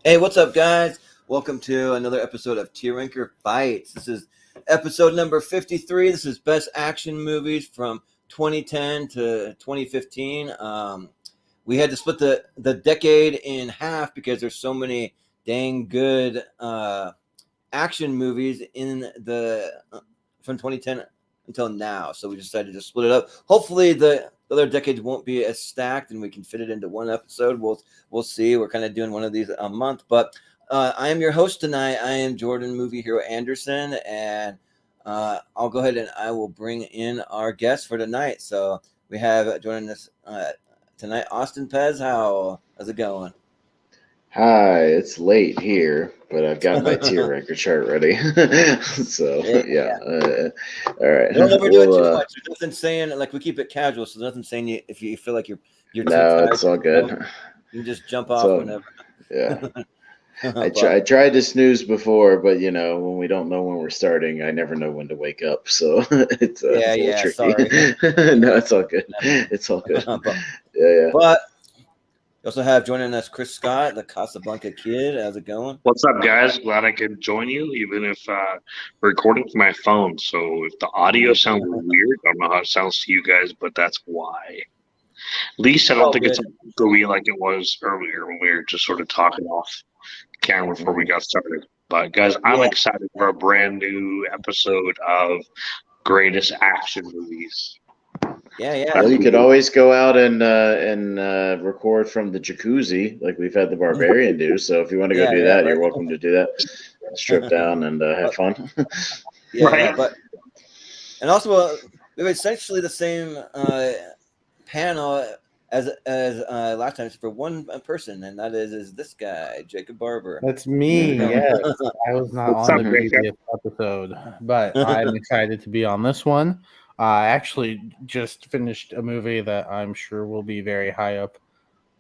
Hey, what's up, guys? Welcome to another episode of Tier Ranker Fights. This is episode number 53. This is best action movies from 2010 to 2015. We had to split the decade in half because there's so many dang good action movies in the from 2010 until now. So we decided to split it up. Hopefully the other decades won't be as stacked and we can fit it into one episode. We'll see. We're kind of doing one of these a month. But I am your host tonight. I am Jordan Movie Hero Anderson, and I'll go ahead and I will bring in our guest for tonight. So we have joining us tonight Austin Pez. Howell. How's it going? Hi, it's late here, but I've got my tier ranker chart ready. So yeah. All right. Don't overdo it too much. There's nothing saying, like, we keep it casual, so there's nothing saying if you feel like you're no, too tired, it's all good. You can just jump off whenever. Yeah. I tried to snooze before, but when we don't know when we're starting, I never know when to wake up. So it's a little tricky. Sorry. No, it's all good. It's all good. But we also have joining us Chris Scott, the Casablanca Kid. How's it going? What's up, guys? Glad I could join you, even if recording from my phone. So if the audio sounds weird, I don't know how it sounds to you guys, but that's why. At least I don't think it's gooey like it was earlier when we were just sort of talking off camera before we got started. But guys, I'm excited for a brand new episode of Greatest Action Movies. Yeah. Well, you could always go out and record from the jacuzzi, like we've had the Barbarian do. So if you want to go do that, you're welcome to do that. Strip down and have fun. And also we have essentially the same panel as last time, for one person, and that is this guy, Jacob Barber. That's me. Yes, I was not on the previous episode, but I'm excited to be on this one. I actually just finished a movie that I'm sure will be very high up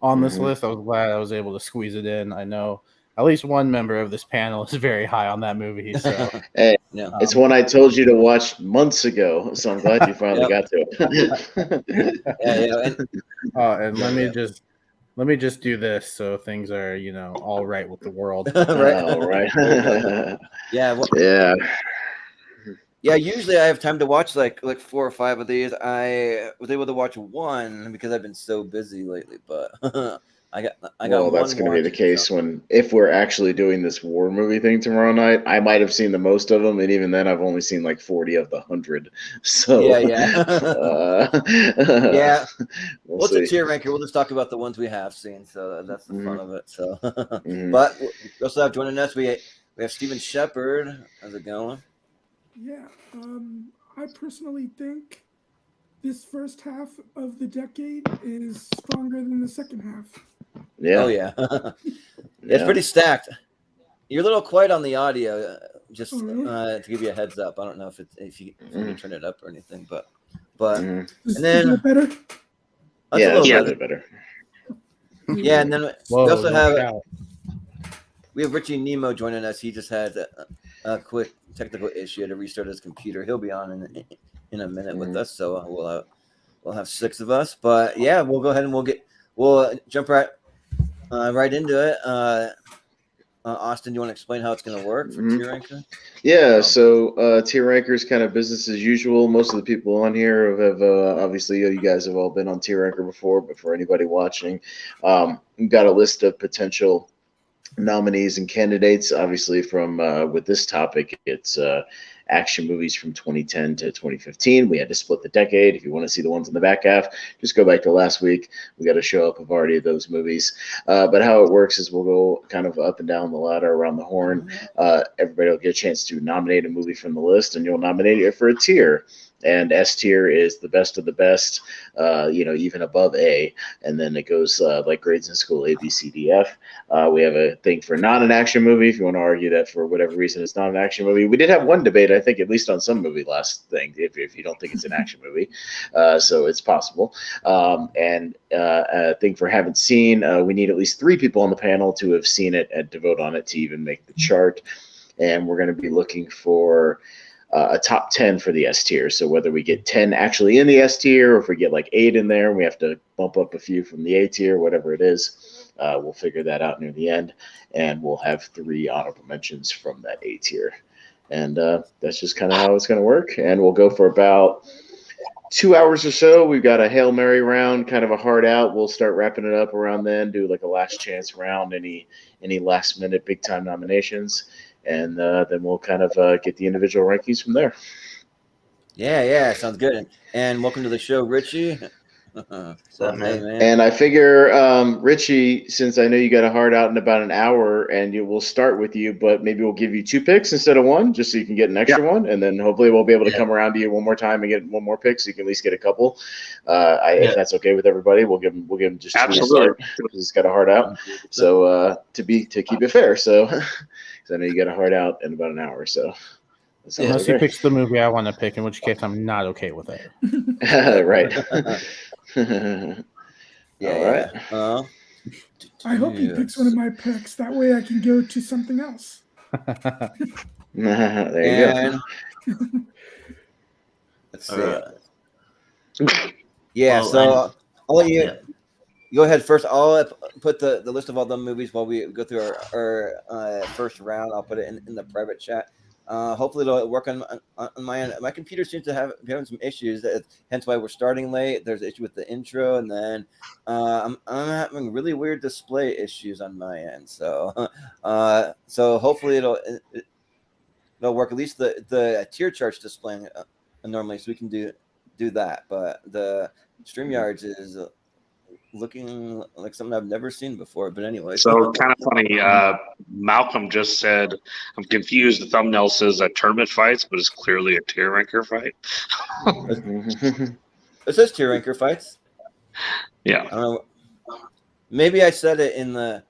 on this list. I was glad I was able to squeeze it in. I know at least one member of this panel is very high on that movie. So it's one I told you to watch months ago, so I'm glad you finally got to it. And let me just do this so things are all right with the world. Right. Yeah, usually I have time to watch like 4 or 5 of these. I was able to watch one because I've been so busy lately, but I got well, that's going to be the case if we're actually doing this war movie thing tomorrow night. I might have seen the most of them, and even then I've only seen like 40 of the 100. So What's a tier ranker? We'll just talk about the ones we have seen, so that's the fun of it. So but we also have joining us, we have Steven Shepard. How's it going? Yeah, I personally think this first half of the decade is stronger than the second half. Yeah. Oh, yeah. It's pretty stacked. You're a little quiet on the audio, just to give you a heads up. I don't know if you turn it up or anything, but and then is it better? Yeah, a little better. Yeah, and then we also have Richie Nemo joining us. He just had a quick technical issue to restart his computer. He'll be on in a minute with us, so we'll have 6 of us. But yeah, we'll go ahead and we'll jump right into it. Austin, do you want to explain how it's going to work for tier ranker? Yeah, so tier ranker is kind of business as usual. Most of the people on here have obviously you guys have all been on tier ranker before, but for anybody watching, we've got a list of potential nominees and candidates. Obviously, from with this topic, it's action movies from 2010 to 2015. We had to split the decade. If you want to see the ones in the back half, just go back to last week. We got a show up of already of those movies. But how it works is we'll go kind of up and down the ladder around the horn. Everybody will get a chance to nominate a movie from the list, and you'll nominate it for a tier. And S tier is the best of the best, even above A. And then it goes like grades in school, A, B, C, D, F. We have a thing for not an action movie, if you want to argue that for whatever reason it's not an action movie. We did have one debate, I think, at least on some movie last thing, if you don't think it's an action movie. So it's possible. And a thing for haven't seen, we need at least 3 people on the panel to have seen it and to vote on it to even make the chart. And we're going to be looking for a top 10 for the S tier. So whether we get 10 actually in the S tier, or if we get like 8 in there, we have to bump up a few from the A tier, whatever it is. We'll figure that out near the end, and we'll have 3 honorable mentions from that A tier. And that's just kind of how it's going to work. And we'll go for about 2 hours or so. We've got a Hail Mary round, kind of a hard out. We'll start wrapping it up around then, do like a last chance round, any last minute big time nominations. And then we'll kind of get the individual rankings from there. Yeah, sounds good. And welcome to the show, Richie. What's up, man? Hey, man. And I figure, Richie, since I know you got a hard out in about an hour, and we'll start with you, but maybe we'll give you 2 picks instead of 1, just so you can get an extra one, and then hopefully we'll be able to come around to you one more time and get 1 more pick, so you can at least get a couple. If that's okay with everybody, we'll give him just 2 to start because he's got a hard out. So to keep it fair, so because I know you got a hard out in about an hour, so. Unless he picks the movie I want to pick, in which case I'm not okay with it. Right. Yeah. I hope he picks one of my picks. That way I can go to something else. There you go. Let's see. Right. Yeah, Well, so I'll let you go ahead first. I'll put the list of all the movies while we go through our first round. I'll put it in the private chat. Hopefully it'll work on my end. My computer seems to have having some issues. Hence why we're starting late. There's an issue with the intro, and then I'm having really weird display issues on my end. So hopefully it'll work. At least the tier charts displaying normally, so we can do that. But the StreamYards is looking like something I've never seen before. But anyway, so kind of funny. Malcolm just said, "I'm confused. The thumbnail says tournament fights, but it's clearly a tier ranker fight." It says tier ranker fights. Yeah. I don't know. Maybe I said it in the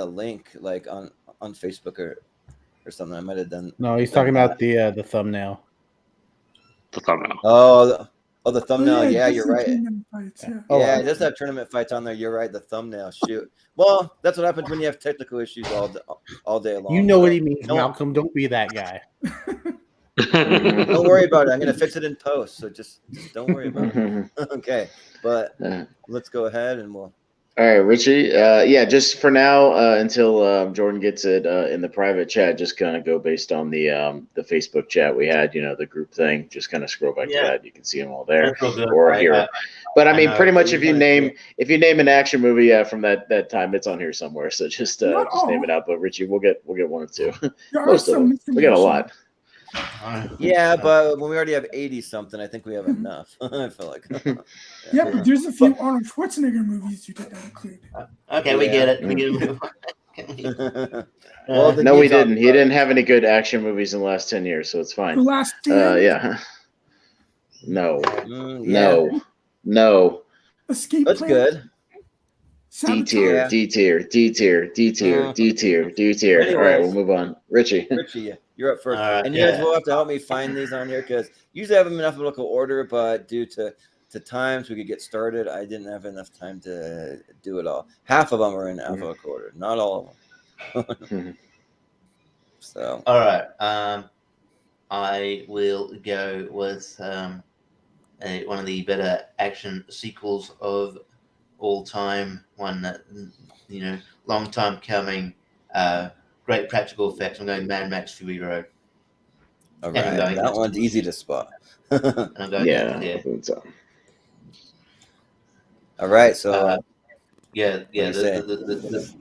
link, like on Facebook or something. I might have done. No, he's talking about the thumbnail. The thumbnail. The thumbnail. Yeah, you're right. Fights, yeah. Yeah, it does have tournament fights on there. You're right. The thumbnail. Shoot. Well, that's what happens when you have technical issues all day long. You know what he means, Malcolm. Don't be that guy. Don't worry about it. I'm gonna fix it in post. So just don't worry about it. Okay, but let's go ahead and we'll. All right, Richie. Just for now, until Jordan gets it in the private chat, just kind of go based on the Facebook chat we had. The group thing. Just kind of scroll back to that. You can see them all there or here. But I mean, pretty much if you name an action movie from that time, it's on here somewhere. So just name it out. But Richie, we'll get 1 or 2. Most of them. We got a lot. Yeah, but when we already have 80 something, I think we have enough. I feel like. Yeah, but there's a few Arnold Schwarzenegger movies you did not include. Okay, we get it. We get it. No, we didn't. He didn't have any good action movies in the last 10 years, so it's fine. The Last Stand? Yeah. No. Escape That's Plan? good. D tier. Anyways. All right, we'll move on. Richie, you're up first. Right, and you guys will have to help me find these on here because usually I have them in alphabetical order, but due to times we could get started, I didn't have enough time to do it all. Half of them are in alphabetical order, not all of them. So. All right. I will go with one of the better action sequels of all time. One that long time coming. Great practical effects. I'm going Mad Max Fury Road. All right, that one's easy to spot. All right, so this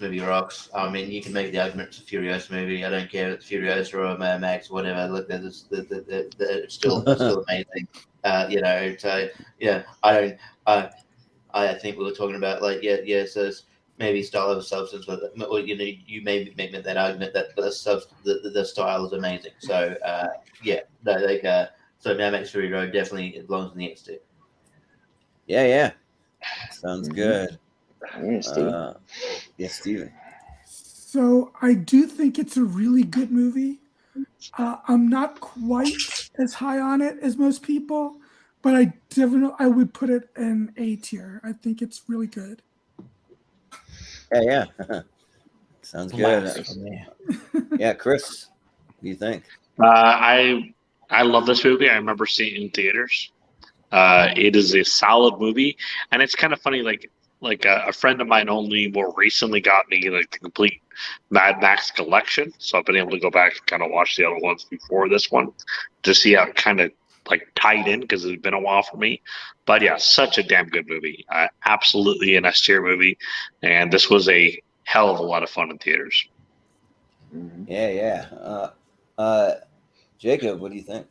movie rocks. I mean, you can make the argument it's a Furiosa movie. I don't care if it's Furiosa or Mad Max or whatever. Look, it's still amazing. So yeah, I think we were talking about so maybe style over substance, but you may make that argument that the style is amazing. So so Mad Max Fury Road definitely belongs in the X tier. Yeah. Sounds good. Steven. So I do think it's a really good movie. I'm not quite as high on it as most people, but I would put it in A tier. I think it's really good. Yeah. Sounds good. Yeah, Chris, what do you think? I love this movie. I remember seeing it in theaters. It is a solid movie, and it's kind of funny. Like a friend of mine only more recently got me like the complete Mad Max collection, so I've been able to go back and kind of watch the other ones before this one to see how it kind of like tied in because it's been a while for me. But yeah, such a damn good movie. Absolutely an S tier movie, and this was a hell of a lot of fun in theaters. Yeah. Jacob, what do you think?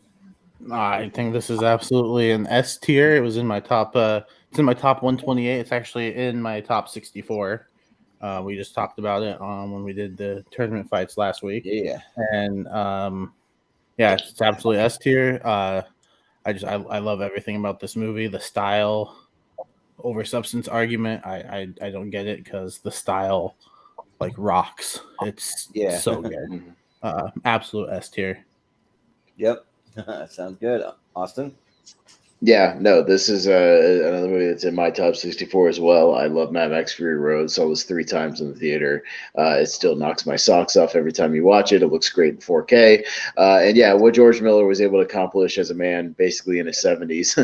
I think this is absolutely an S tier. It was in my top. It's in my top 128. It's actually in my top 64. We just talked about it when we did the tournament fights last week. Yeah. And yeah, it's absolutely S tier. I love everything about this movie. The style over substance argument. I don't get it because the style like rocks. It's so good. Absolute S tier. Yep. Sounds good. Austin? Yeah, no, this is another movie that's in my top 64 as well. I love Mad Max Fury Road. Saw this 3 times in the theater. It still knocks my socks off every time you watch it. It looks great in 4K. And yeah, what George Miller was able to accomplish as a man, basically in his 70s,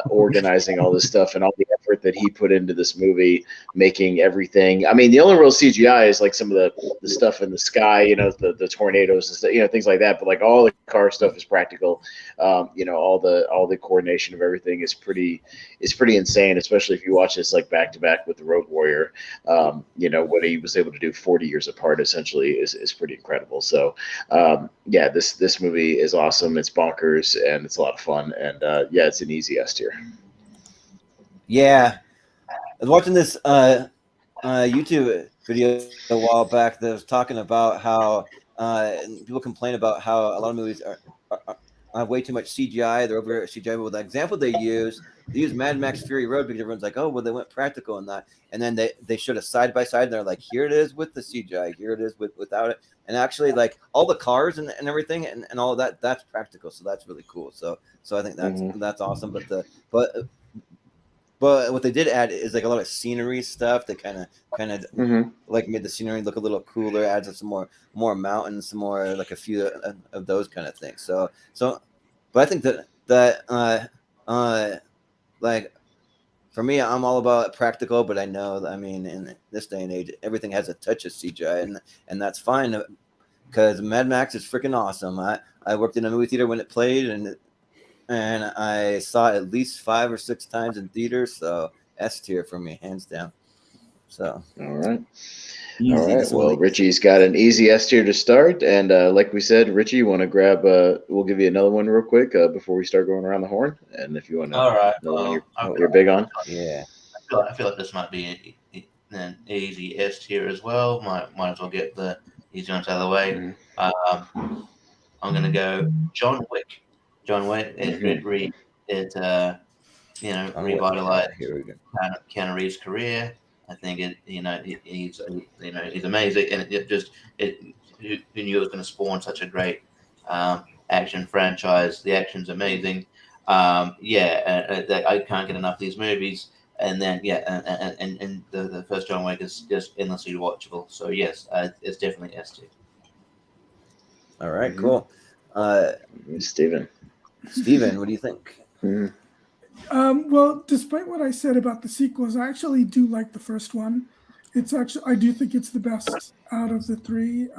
organizing all this stuff and all the effort that he put into this movie, making everything. I mean, the only real CGI is like some of the stuff in the sky, you know, the tornadoes and stuff, you know, things like that. But like all the car stuff is practical. You know, all the coordination of everything is pretty insane, especially if you watch this like back to back with the Road Warrior. You know, what he was able to do 40 years apart essentially is pretty incredible. So yeah, this movie is awesome. It's bonkers and it's a lot of fun, and yeah, it's an easy S tier. Yeah, I was watching this YouTube video a while back that was talking about how people complain about how a lot of movies are have way too much CGI. They're over CGI. But with the example they use Mad Max Fury Road because everyone's like, oh, well, they went practical in that. And then they showed a side by side and they're like, here it is with the CGI, here it is without it. And actually, like all the cars and everything and all of that, that's practical. So that's really cool. So I think that's awesome. But what they did add is like a lot of scenery stuff that kind of like made the scenery look a little cooler, adds some more mountains, some more like a few of those kind of things. So but I think that like for me, I'm all about practical, but I know, I mean, in this day and age, everything has a touch of CGI, and that's fine because Mad Max is freaking awesome. I worked in a movie theater when it played, and I saw it at least 5 or 6 times in theaters. So S tier for me, hands down. So all right. Well, Richie's got an easy S tier to start, and like we said, Richie, you want to grab? We'll give you another one real quick before we start going around the horn, and if you want to, all right, what you're big on. Yeah, I feel like this might be an easy S tier as well. Might as well get the easy ones out of the way. I'm gonna go John Wick. John Wick. It revitalized Keanu Reeves' career. I think he's amazing, and who knew it was going to spawn such a great action franchise. The action's amazing. I can't get enough of these movies. And then and the first John Wick is just endlessly watchable. So yes, it's definitely S tier. All right, cool. Steven, what do you think? Well, despite what I said about the sequels, I actually do like the first one. I do think it's the best out of the 3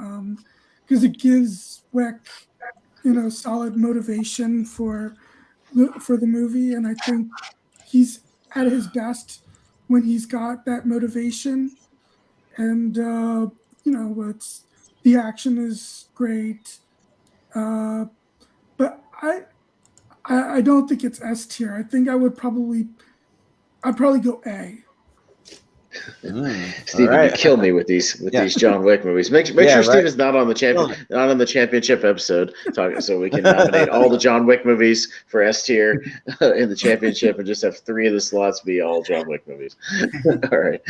because it gives Wick, solid motivation for the movie, and I think he's at his best when he's got that motivation, and it's the action is great, but I don't think it's S tier. I think I'd probably go A. Steven, you kill me with these John Wick movies. Make sure Steven's not on the championship episode, so we can nominate all the John Wick movies for S tier in the championship, and just have 3 of the slots be all John Wick movies. All right.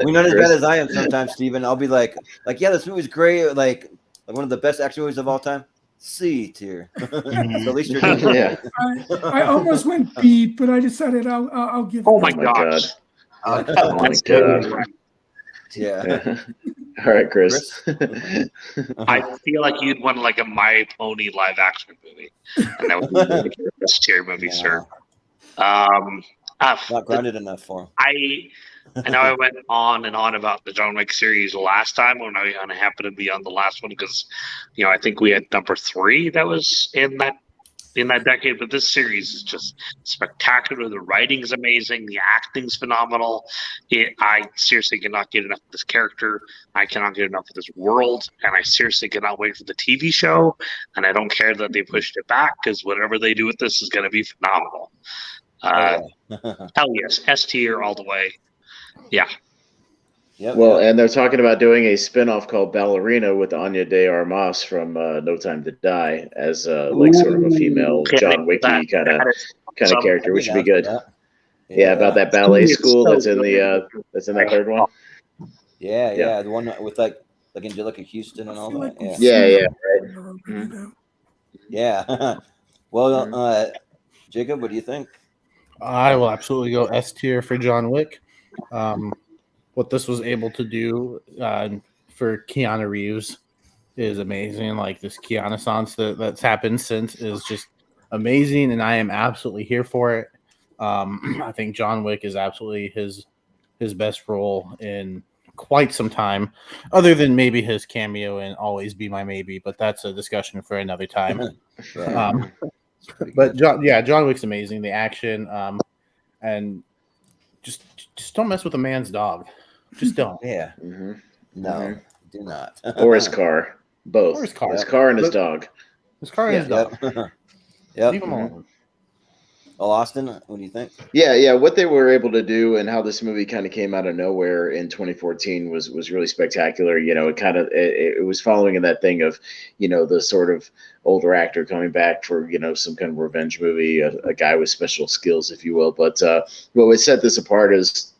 We're not as bad as I am sometimes, Steven. I'll be like, yeah, this movie's great, like one of the best action movies of all time. C tier. So at least you're good. Yeah. I almost went B, but I decided I'll give. Oh my god! Oh my god! Yeah. All right, Chris. I feel like you'd want like a My Pony live action movie, and that would be like your best tier movie, No. sir. Not grounded enough for him. I know I went on and on about the John Wick series last time when I happened to be on the last one because, I think we had number 3 that was in that decade. But this series is just spectacular. The writing's amazing. The acting's phenomenal. I seriously cannot get enough of this character. I cannot get enough of this world. And I seriously cannot wait for the TV show. And I don't care that they pushed it back because whatever they do with this is going to be phenomenal. Hell yes. S tier all the way. Yeah. Yep, Well, and they're talking about doing a spin-off called Ballerina with Anya de Armas from No Time to Die as like sort of a female John Wicky kind of character, which would be good. Yeah, about that ballet school that's in that third one. Yeah, the one with like Angelica Houston and all that. Yeah. Well, Jacob, what do you think? I will absolutely go S tier for John Wick. What this was able to do for Keanu Reeves is amazing. Like this Keanu-sance that's happened since is just amazing, and I am absolutely here for it. I think John Wick is absolutely his best role in quite some time, other than maybe his cameo in Always Be My Maybe, but that's a discussion for another time. But John Wick's amazing. The action, and just don't mess with a man's dog. Just don't. Yeah. Mm-hmm. No, do not. Or his car. Both. Or his car. His car and his dog. His car and his dog. Yep. Leave him alone. Well, Austin, what do you think? Yeah. What they were able to do and how this movie kind of came out of nowhere in 2014 was really spectacular. It was following in that thing of, the sort of older actor coming back for, some kind of revenge movie, a guy with special skills, if you will. But what would set this apart is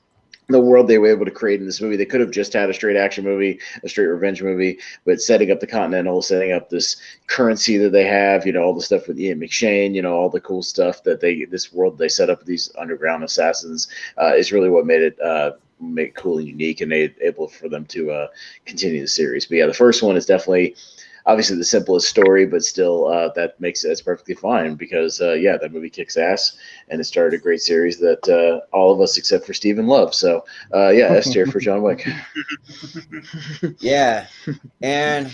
the world they were able to create in this movie. They could have just had a straight action movie, a straight revenge movie, but setting up the Continental, setting up this currency that they have, all the stuff with Ian McShane, all the cool stuff that this world they set up with these underground assassins is really what made it make it cool and unique, and made it able for them to continue the series. But yeah, the first one is definitely obviously the simplest story, but still that's perfectly fine because that movie kicks ass and it started a great series that all of us except for Steven love. So S tier for John Wick. Yeah, and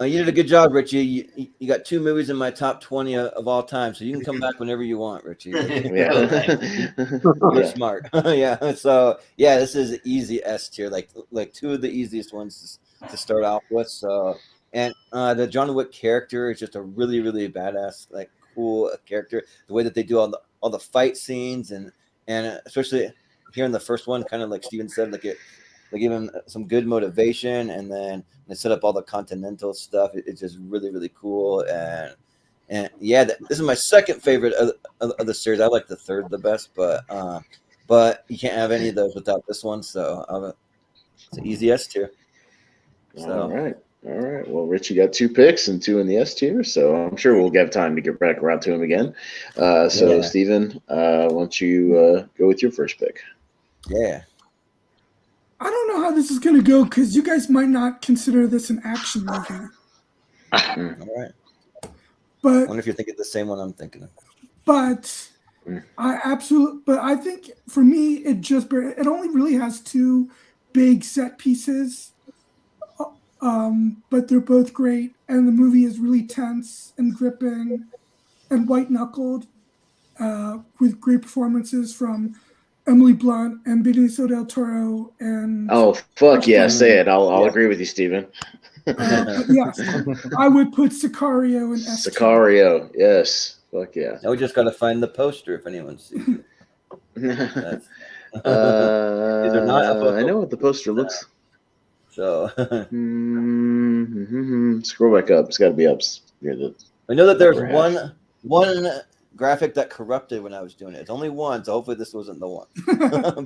you did a good job, Richie. You got 2 movies in my top 20 of all time, so you can come back whenever you want, Richie. You're smart. Yeah. So this is easy S tier, like 2 of the easiest ones to start off with. So, and the John Wick character is just a really, really badass, like cool character. The way that they do all the fight scenes and especially here in the first one, kind of like Steven said, they give him some good motivation, and then they set up all the Continental stuff. It's just really, really cool. And this is my second favorite of the series. I like the third the best, but you can't have any of those without this one. So it's an easy S tier. So. All right. Well, Richie got 2 picks and 2 in the S tier, so I'm sure we'll have time to get back around to him again. Steven, why don't you go with your first pick? Yeah. I don't know how this is going to go because you guys might not consider this an action movie. All right. But I wonder if you're thinking the same one I'm thinking of. But I think for me, it only really has 2 big set pieces. But they're both great, and the movie is really tense and gripping and white-knuckled with great performances from Emily Blunt and Benicio del Toro. And say it. I'll agree with you, Steven. Yes, I would put Sicario in S. Sicario, yes. Fuck yeah. Now we just got to find the poster if anyone sees it. I know what the poster looks. So scroll back up. It's got to be up. I know that there's one graphic that corrupted when I was doing it. It's only one, so hopefully this wasn't the one.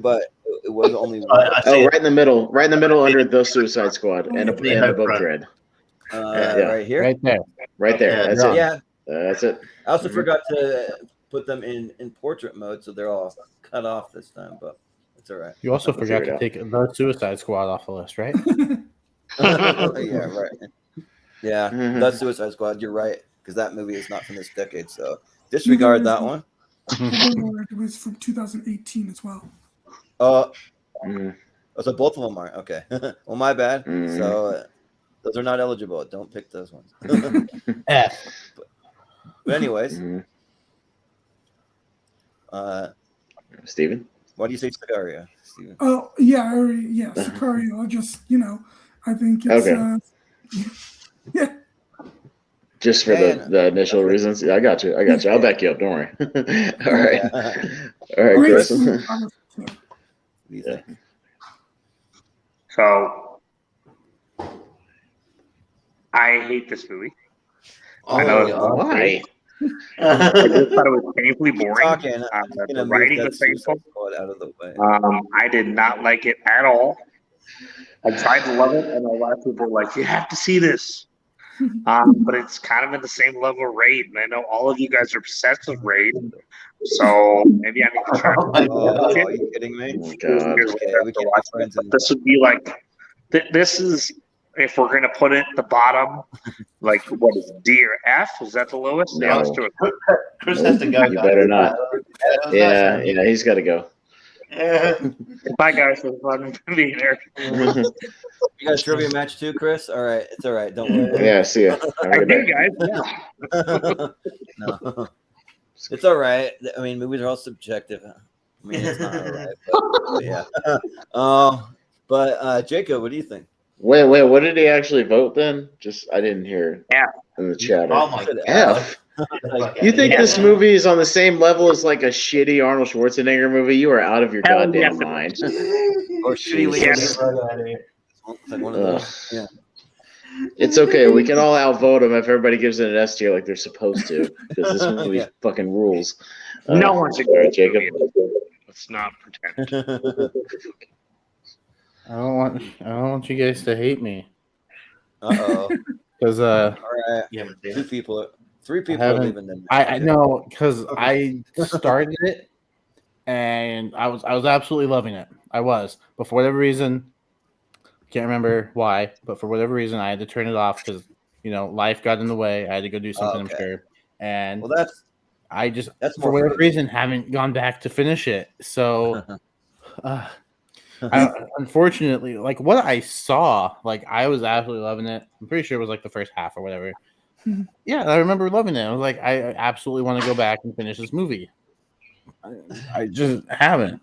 But it was only one. Right in the middle under the Suicide Squad and above Dread. Right here, right there. That's it. Yeah, that's it. I also forgot to put them in portrait mode, so they're all cut off this time. But It's all right. You also We'll forgot figure to it take the Suicide Squad off the list, right? Yeah, right. Yeah, Mhm. that's Suicide Squad. You're right, because that movie is not from this decade. So disregard that one. Overlord was from 2018 as well. Mhm. So both of them are okay. Well, my bad. Mhm. So those are not eligible. Don't pick those ones. F. But anyways, Mhm. uh, Steven? why do you say Sicario, Steven? Oh yeah, Sicario. I just I think it's Okay. yeah. Just for Yeah, the initial reasons. Yeah, I got you. I'll back you up. Don't worry. All right. Yeah. All right, Great Chris. cinematography, too. What do you think? So I hate this movie. I know Oh, it's yeah. wrong. Why? I just thought it was painfully Keep boring. talking. I'm The gonna move writing that was painful. Suicide Squad out of the way. I did not like it at all. I tried to love it, and a lot of people were like, "You have to see this." But it's kind of in the same level of Raid, and I know all of you guys are obsessed with Raid, so maybe I need to try. Oh, my Oh, God. are you kidding me? Oh my god. Okay, we can't be friends But anymore. this would be like, this is if we're gonna put it at the bottom, like what is D or F? Is that the lowest? No. Yeah, let's do it. Chris has to go. You guys. better not. That was Yeah, nice, yeah, he's got to go. man. Bye, guys. It was fun being here. Yeah, You got a trivia match too, Chris? All right, it's all right. Don't worry. see ya. Have a I good do, day. guys. Yeah. No, it's all right. I mean, movies are all subjective. I mean, it's not all right, but yeah. But Jacob, what do you think? Wait, what did he actually vote then? Just I didn't hear F. in the chat. Oh, my God. F. Like, You think Yeah. this movie is on the same level as like a shitty Arnold Schwarzenegger movie? You are out of your Hell goddamn yes, it mind. or shitty Jesus. Leonardo? It's like one of those. Yeah. It's okay. We can all outvote them if everybody gives it an S tier like they're supposed to, because this movie Yeah. fucking rules. No one's a all right, Jacob. Let's not pretend. I don't want you guys to hate me Uh-oh. because All right. You haven't seen Three it? people are haven't- leaving them. I know because I started it and I was absolutely loving it. I was, but for whatever reason, can't remember why, but for whatever reason, I had to turn it off because life got in the way. I had to go do something. Okay. I'm sure, and Well, that's for more whatever forgivable. reason haven't gone back to finish it. So, unfortunately, like what I saw, like I was absolutely loving it. I'm pretty sure it was like the first half or whatever. Yeah, I remember loving it. I was like, I absolutely want to go back and finish this movie. I just haven't.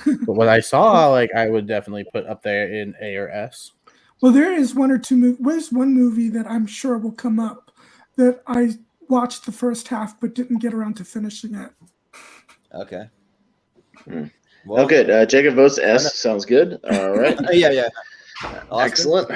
But what I saw, like I would definitely put up there in A or S. Well, there is one or two movies. There's one movie that I'm sure will come up that I watched the first half but didn't get around to finishing it. Okay. Mm. Well, Oh, good. Jacob votes S. Sounds good. All right. yeah. Austin? Excellent.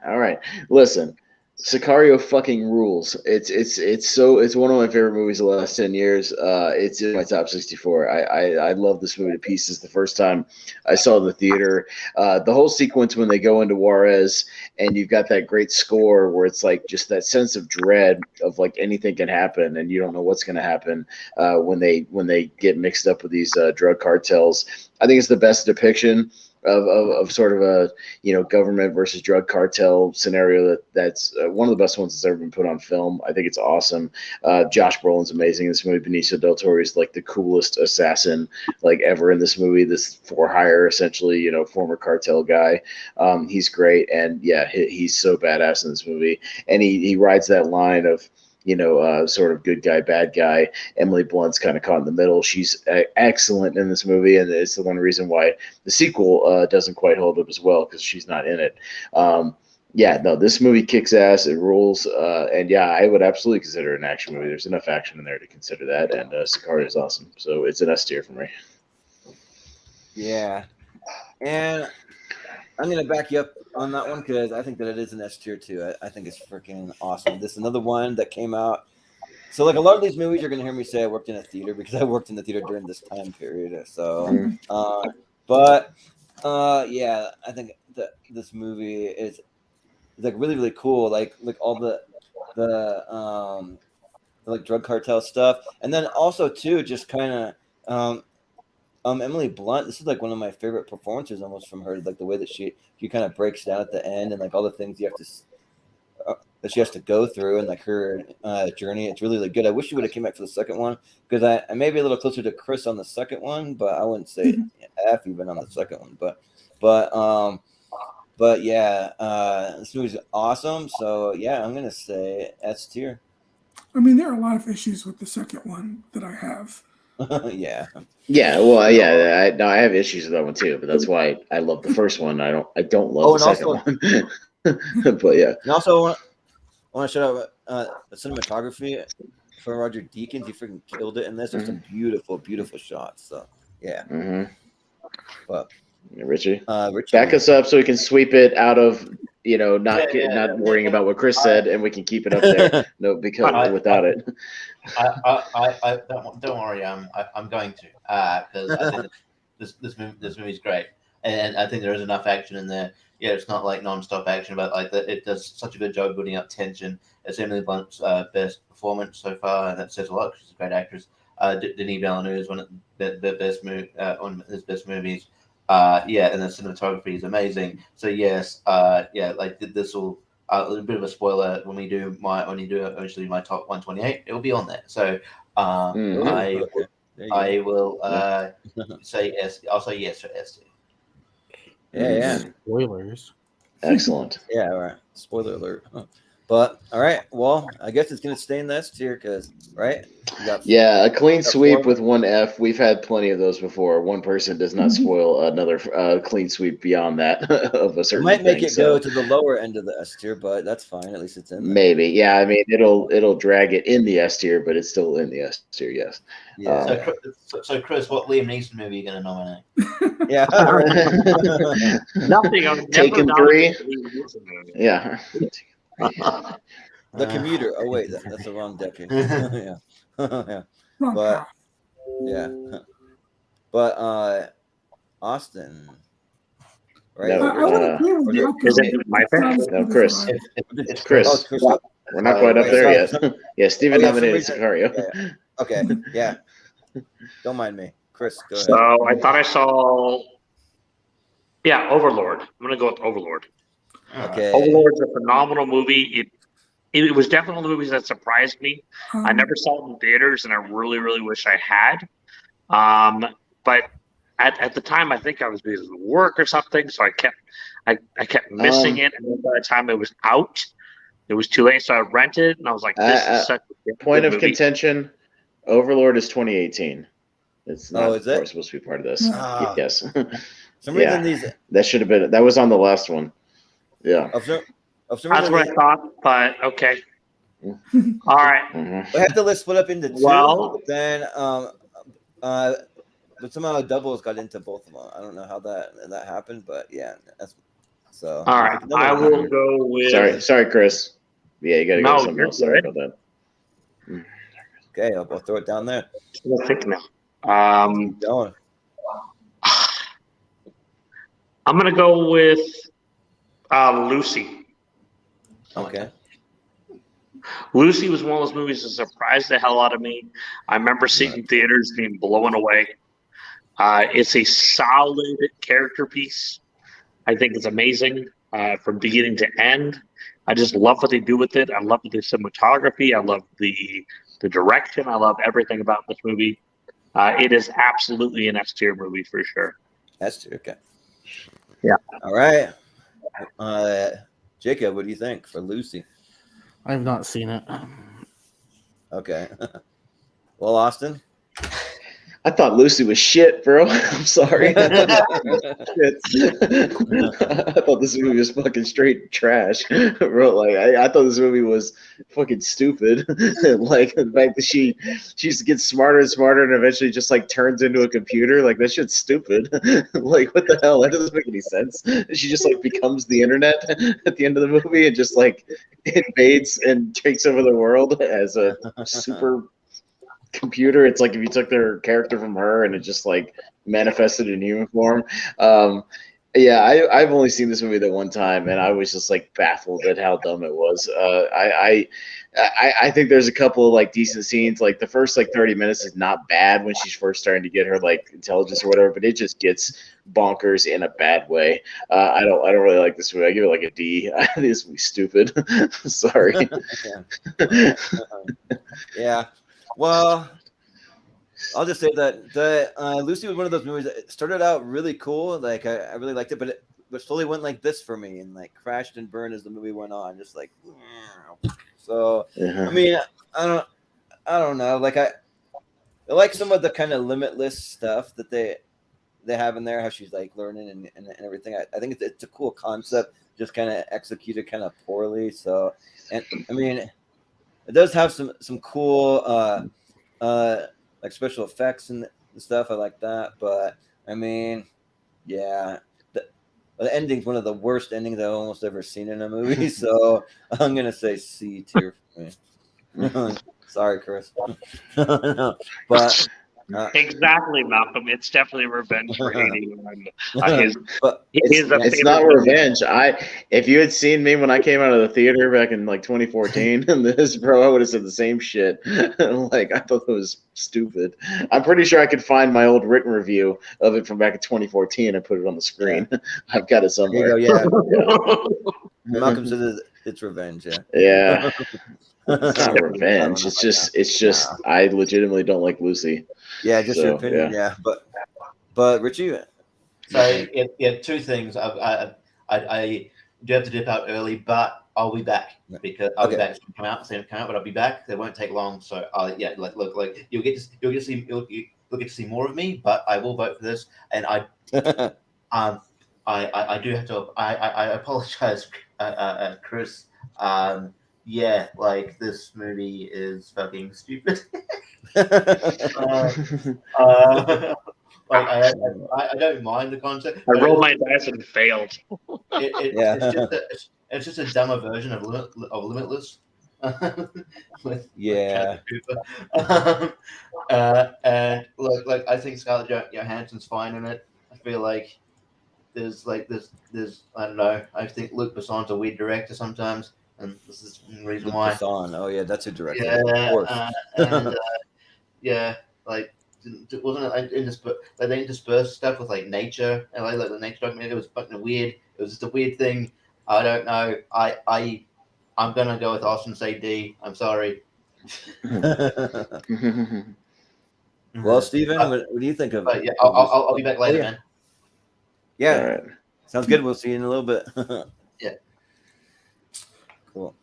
All right. Listen, Sicario fucking rules. It's one of my favorite movies of the last 10 years. It's in my top 64. I love this movie to pieces. The first time I saw it in the theater, the whole sequence when they go into Juarez and you've got that great score where it's like just that sense of dread of like anything can happen and you don't know what's going to happen when they get mixed up with these drug cartels. I think it's the best depiction of sort of a government versus drug cartel scenario that's one of the best ones that's ever been put on film. I think it's awesome. Josh Brolin's amazing in this movie. Benicio del Toro is like the coolest assassin like ever in this movie. This for hire essentially, former cartel guy. He's great, and yeah, he's so badass in this movie. And he rides that line of sort of good guy, bad guy. Emily Blunt's kind of caught in the middle. She's excellent in this movie, and it's the one reason why the sequel doesn't quite hold up as well because she's not in it. This movie kicks ass. It rules, and yeah, I would absolutely consider it an action movie. There's enough action in there to consider that, and Sicario is awesome. So it's an S tier for me. Yeah. And I'm going to back you up on that one because I think that it is an S tier too. I think it's freaking awesome. This is another one that came out. So like a lot of these movies, you're going to hear me say I worked in a theater because I worked in the theater during this time period. So, yeah, I think that this movie is like really, really cool. Like all the like drug cartel stuff. And then also too, just kind of, Emily Blunt. This is like one of my favorite performances almost from her. Like the way that she kind of breaks down at the end and like all the things you have to that she has to go through and like her journey. It's really, really good. I wish she would have came back for the second one because I may be a little closer to Chris on the second one, but I wouldn't say F even on the second one. But yeah, this movie's awesome. So yeah, I'm gonna say S tier. I mean, there are a lot of issues with the second one that I have. Yeah. Yeah, well, yeah, I have issues with that one too, but that's why I love the first one. I don't love the second one. But yeah. And also, I want to shout out the cinematography for Roger Deakins. He freaking killed it in this. There's some beautiful, beautiful shots. So yeah. Mm-hmm. But Richie, Richie, back us up so we can sweep it out of not worrying about what Chris said, and we can keep it up there. No, because without it. I don't worry. I'm going to because I think this movie's great, and I think there is enough action in there. Yeah, it's not like non-stop action, but like it does such a good job building up tension. It's Emily Blunt's best performance so far, and that says a lot. She's a great actress. Denis Villeneuve is one of the best on his best movies. Yeah, and the cinematography is amazing. So yes, yeah, like this will a little bit of a spoiler when you do eventually my top 128, it will be on there. So I will say S. I'll say yes for S. Yeah. Spoilers. Excellent. Yeah, all right. Spoiler alert. But all right, well, I guess it's gonna stay in the S tier because right. A clean sweep with one F. We've had plenty of those before. One person does not spoil another clean sweep beyond that of a certain. It might make it go to the lower end of the S tier, but that's fine. At least it's in there. Maybe, yeah. I mean, it'll drag it in the S tier, but it's still in the S tier. Yes. Yeah. So Chris, what Liam Neeson movie are you going to nominate? Yeah. Nothing. Taken 3. Yeah. The Commuter. Oh wait, that's the wrong decade. Yeah. Yeah. But Austin. Right? No, I would agree with you. Is it my pick? No, Chris. It's Chris. Oh, it's Chris. We're not quite up there yet. Yeah, Steven nominated Sicario. Yeah. Okay. Yeah. Don't mind me. Chris, go ahead. So I thought I saw Overlord. I'm gonna go with Overlord. Okay. Overlord's a phenomenal movie. It was definitely one of the movies that surprised me. I never saw it in theaters, and I really, really wish I had. But at the time, I think I was busy with work or something, so I kept missing it. And then by the time it was out, it was too late. So I rented, and I was like, "This is such a point of movie. Contention." Overlord is 2018. It's not is it? supposed to be part of this. Yes. Some reason that should have been. That was on the last one. Yeah. That's what I thought, but okay. All right. Mm-hmm. I have the list split up into 2. Well, then but somehow doubles got into both of them. I don't know how that happened, but yeah, that's so. All right, I will go with. Sorry, Chris. Yeah, you got to go with something else. Sorry good. about that. Okay, I'll throw it down there. I think now. Going. I'm gonna go with Lucy. Okay. Lucy was one of those movies that surprised the hell out of me. I remember seeing in theaters being blown away. It's a solid character piece. I think it's amazing from beginning to end. I just love what they do with it. I love the cinematography. I love the direction. I love everything about this movie. It is absolutely an S tier movie for sure. S tier, okay. Yeah. All right. Jacob, what do you think for Lucy? I've not seen it. Okay. Well, Austin? I thought Lucy was shit, bro. I'm sorry. I thought this movie was fucking straight trash, bro. Like I thought this movie was fucking stupid. Like the fact that she just gets smarter and smarter, and eventually just like turns into a computer. Like that shit's stupid. Like what the hell? That doesn't make any sense. She just like becomes the internet at the end of the movie and just like invades and takes over the world as a super computer. It's like if you took their character from her and it just like manifested in human form. Yeah, I've only seen this movie that one time, and I was just like baffled at how dumb it was. I think there's a couple of like decent scenes. Like the first like 30 minutes is not bad when she's first starting to get her like intelligence or whatever, but it just gets bonkers in a bad way. I don't really like this movie. I give it like a D. I think this movie's stupid. Sorry. Yeah. Well, I'll just say that Lucy was one of those movies that started out really cool. Like I really liked it, but slowly went like this for me and like crashed and burned as the movie went on. Just like so. I mean, I don't know. Like I like some of the kind of limitless stuff that they have in there. How she's like learning and everything. I think it's a cool concept. Just kind of executed kind of poorly. So, and I mean, it does have some cool like special effects and stuff. I like that, but I mean, yeah, the ending's one of the worst endings I've almost ever seen in a movie. So I'm gonna say C tier for me. Sorry, Chris. But exactly, Malcolm. It's definitely revenge for hating on but it's not revenge. If you had seen me when I came out of the theater back in like 2014, and this, bro, I would have said the same shit. Like I thought that was stupid. I'm pretty sure I could find my old written review of it from back in 2014 and put it on the screen. Yeah. I've got it somewhere. There you go, yeah. Malcolm said it's revenge. Yeah. Yeah. It's not revenge. It's just I legitimately don't like Lucy. Yeah, just your opinion. Yeah, but Richie. So yeah, two things. I do have to dip out early, but I'll be back because I'll be back. Come out, but I'll be back. They won't take long. So like you'll get to see more of me, but I will vote for this. And I do have to. I apologize, Chris. Yeah, like this movie is fucking stupid. Like I don't mind the concept. I rolled my dice and failed. It's just a dumber version of Limitless. Yeah. And look, I think Scarlett Johansson's fine in it. I feel like there's I don't know. I think Luc Besson's a weird director sometimes. And this is the reason why. Besson. Oh yeah, that's a director. Yeah, of course. Yeah, like wasn't it they interspersed stuff with like nature and like the nature documentary. It was fucking weird. It was just a weird thing. I don't know. I'm gonna go with Austin. Say D. I'm sorry. Well, Steven, what do you think of? Yeah, I'll be back later, man. Yeah, all right. Sounds good. We'll see you in a little bit. Yeah. Cool.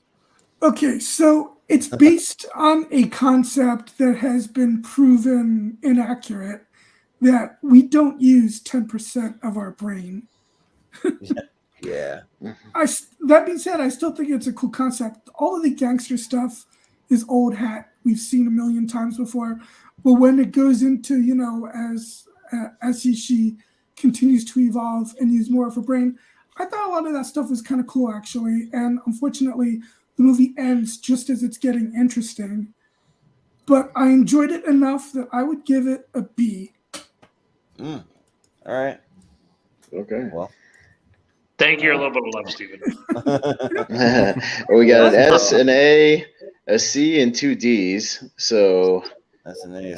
Okay, so it's based on a concept that has been proven inaccurate, that we don't use 10% of our brain. Yeah. That being said, I still think it's a cool concept. All of the gangster stuff is old hat. We've seen a million times before. But when it goes into, as she continues to evolve and use more of her brain, I thought a lot of that stuff was kind of cool, actually. And unfortunately, the movie ends just as it's getting interesting. But I enjoyed it enough that I would give it a B. All right. Okay. Well. Thank you. A little bit of love, Steven. We got an S, an A, a C, and 2 Ds. So that's an A.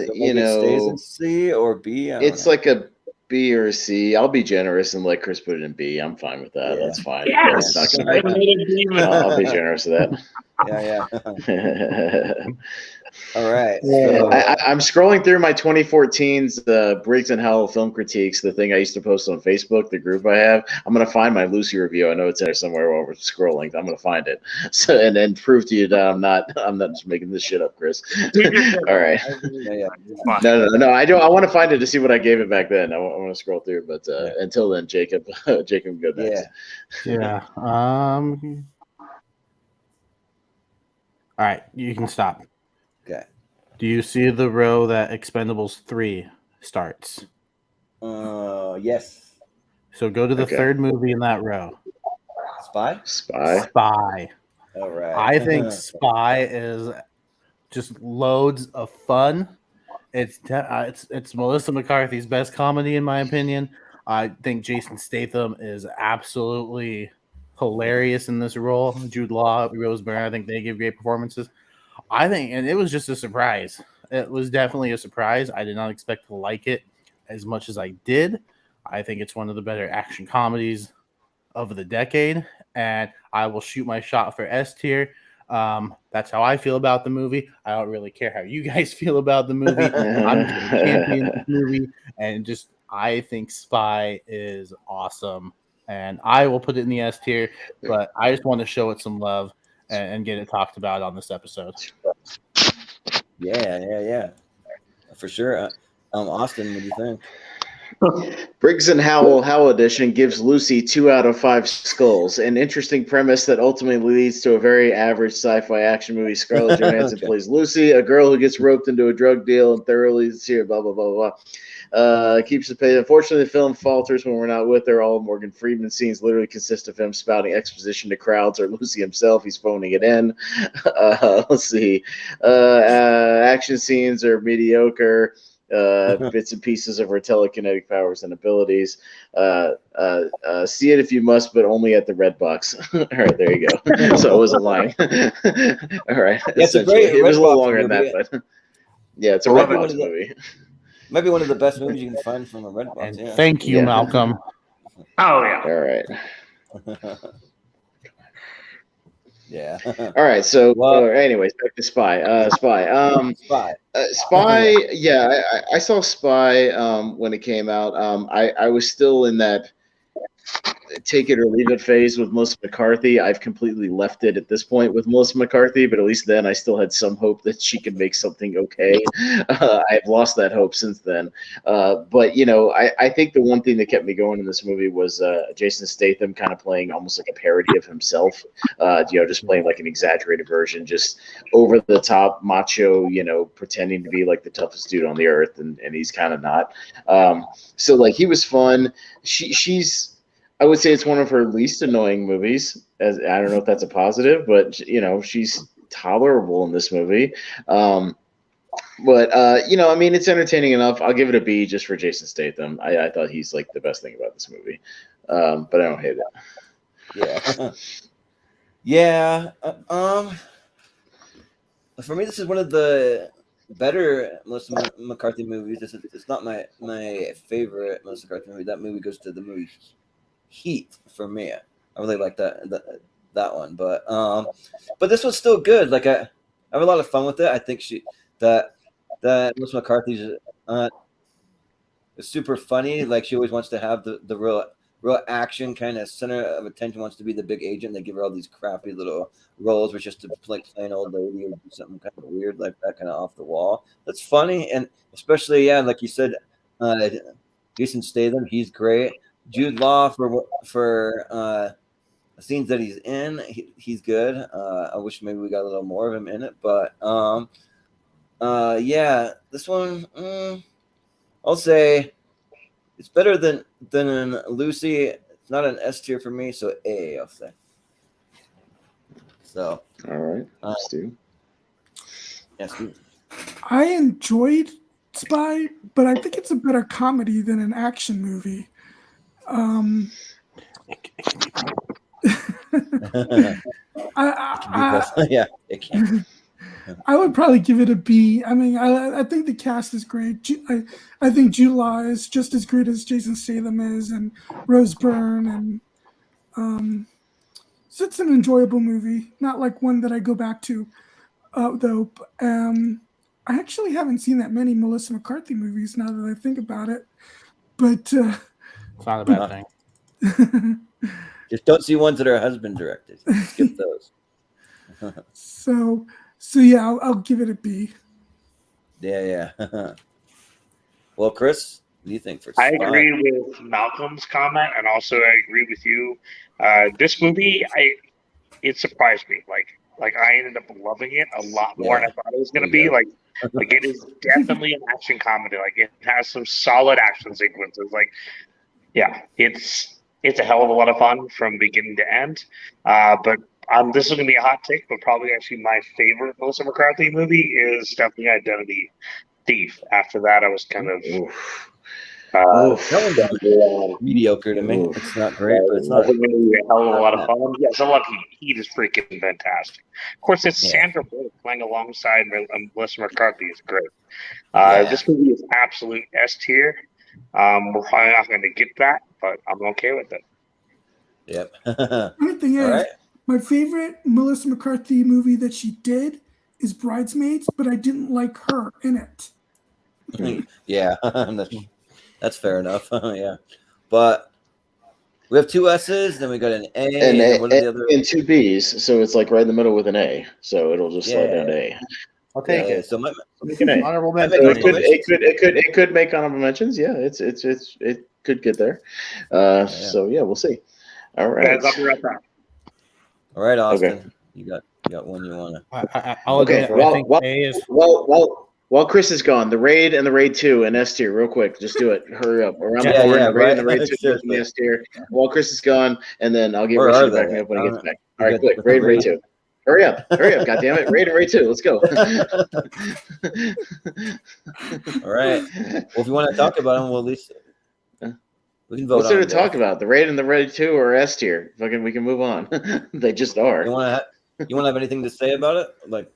Stays in C or B. It's like a B or a C. I'll be generous and let Chris put it in B. I'm fine with that. Yeah. That's fine. Yes. I'll be generous with that. Yeah. All right. Yeah. So, I'm scrolling through my 2014's Briggs and Howell film critiques, the thing I used to post on Facebook, the group I have. I'm gonna find my Lucy review. I know it's there somewhere while we're scrolling. I'm gonna find it. So and then prove to you that I'm not just making this shit up, Chris. All right. No. I want to find it to see what I gave it back then. I want to scroll through, but until then, Jacob go next. Yeah. All right, you can stop. Okay. Do you see the row that Expendables 3 starts? Yes. So go to the third movie in that row. Spy. All right. I think Spy is just loads of fun. It's Melissa McCarthy's best comedy, in my opinion. I think Jason Statham is absolutely hilarious in this role. Jude Law, Rose Byrne, I think they give great performances. I think, and it was just a surprise. It was definitely a surprise. I did not expect to like it as much as I did. I think it's one of the better action comedies of the decade, and I will shoot my shot for S tier. That's how I feel about the movie. I don't really care how you guys feel about the movie. I'm just a champion of this movie, and just I think Spy is awesome, and I will put it in the S tier. But I just want to show it some love and get it talked about on this episode. Yeah, for sure. Austin, what do you think? Briggs and Howell edition gives Lucy 2 out of 5 skulls. An interesting premise that ultimately leads to a very average sci-fi action movie. Scarlett Johansson plays Lucy, a girl who gets roped into a drug deal and thoroughly sincere, blah, blah, blah, blah. Keeps the pace. Unfortunately, the film falters when we're not with her. All Morgan Freeman scenes literally consist of him spouting exposition to crowds or Lucy himself. He's phoning it in. Let's see. Action scenes are mediocre. Bits and pieces of her telekinetic powers and abilities. See it if you must, but only at the Red Box. All right, there you go. So I wasn't lying. All right, It's a great it was a little Redbox longer movie. than that, but yeah, it's a Red Box movie. Might be one of the best movies you can find from a Redbox. And yeah. thank you, Malcolm. Oh yeah. All right. Yeah. All right. So, Well, anyways, back to Spy. Spy. Spy. Yeah, I saw Spy when it came out. I was still in that take it or leave it phase with Melissa McCarthy. I've completely left it at this point with Melissa McCarthy, but at least then I still had some hope that she could make something okay. I've lost that hope since then. But, you know, I think the one thing that kept me going in this movie was Jason Statham kind of playing almost like a parody of himself, you know, just playing like an exaggerated version, just over the top, macho, you know, pretending to be like the toughest dude on the earth, and he's kind of not. So, like, he was fun. She's I would say it's one of her least annoying movies. As I don't know if that's a positive, but you know, she's tolerable in this movie. But you know, I mean, it's entertaining enough. I'll give it a B just for Jason Statham. I thought he's like the best thing about this movie. But I don't hate it. Yeah. For me, this is one of the better Melissa McCarthy movies. It's not my favorite Melissa McCarthy movie. That movie goes to the movie Heat for me. I really like that one, but this was still good. Like I have a lot of fun with it. I think that Melissa McCarthy's is super funny. Like she always wants to have the real action kind of center of attention. Wants to be the big agent. They give her all these crappy little roles, which just to play an old lady or do something kind of weird like that, kind of off the wall. That's funny, and especially like you said, Jason Statham. He's great. Jude Law for the scenes that he's in, he's good. I wish maybe we got a little more of him in it, but yeah, this one I'll say it's better than in Lucy. It's not an S tier for me, so A, I'll say. So all right, Stu. Yeah, Stu. I enjoyed Spy, but I think it's a better comedy than an action movie. Yeah, it can. I would probably give it a B. I mean, I think the cast is great. I think Jude Law is just as great as Jason Statham is, and Rose Byrne, and so it's an enjoyable movie. Not like one that I go back to, though. I actually haven't seen that many Melissa McCarthy movies now that I think about it, but it's not a bad thing. Just don't see ones that are husband directed. Skip those. So yeah, I'll give it a B. Yeah. Well, Chris, what do you think for Spy? I agree with Malcolm's comment, and also I agree with you. This movie, it surprised me. Like I ended up loving it a lot more than I thought it was going to be. Like it is definitely an action comedy. Like it has some solid action sequences. Like, yeah, it's a hell of a lot of fun from beginning to end. But this is going to be a hot take, but probably actually my favorite Melissa McCarthy movie is definitely Identity Thief. After that, I was kind of That one's mediocre to me. It's not great, but it's not. A hell of a lot of fun. Yeah, so Heat is freaking fantastic. Of course, it's Sandra Bullock playing alongside Melissa McCarthy is great. This movie is absolute S tier. We're probably not going to get that, but I'm okay with it. Yep. Funny thing is, my favorite Melissa McCarthy movie that she did is Bridesmaids, but I didn't like her in it. Yeah, that's fair enough. Yeah, but we have 2 S's, then we got an A, and what are the other? And 2 B's, so it's like right in the middle with an A, so it'll just slide down to A. I'll take it. So make an A. Honorable mention. It could make honorable mentions. Yeah, it could get there. So yeah, we'll see. All right. Guys, I'll be right back. All right, Austin. Okay. You got one you want to. I'll admit, I think A is. While Chris is gone, the Raid and the Raid 2 and S tier, real quick. Just do it. Hurry up. Around the horn, the Raid and the Raid 2 and the S tier. While Chris is gone, and then I'll get Richard to back me up when he gets back. All right, quick. Raid and Raid 2. Hurry up. God damn it. Raid and Raid 2. Let's go. All right. Well, if you want to talk about them, we'll at least we can vote. What's there to talk about? The Raid and the Raid 2 or S tier? Fucking, we can move on. They just are. You want to have anything to say about it? Like,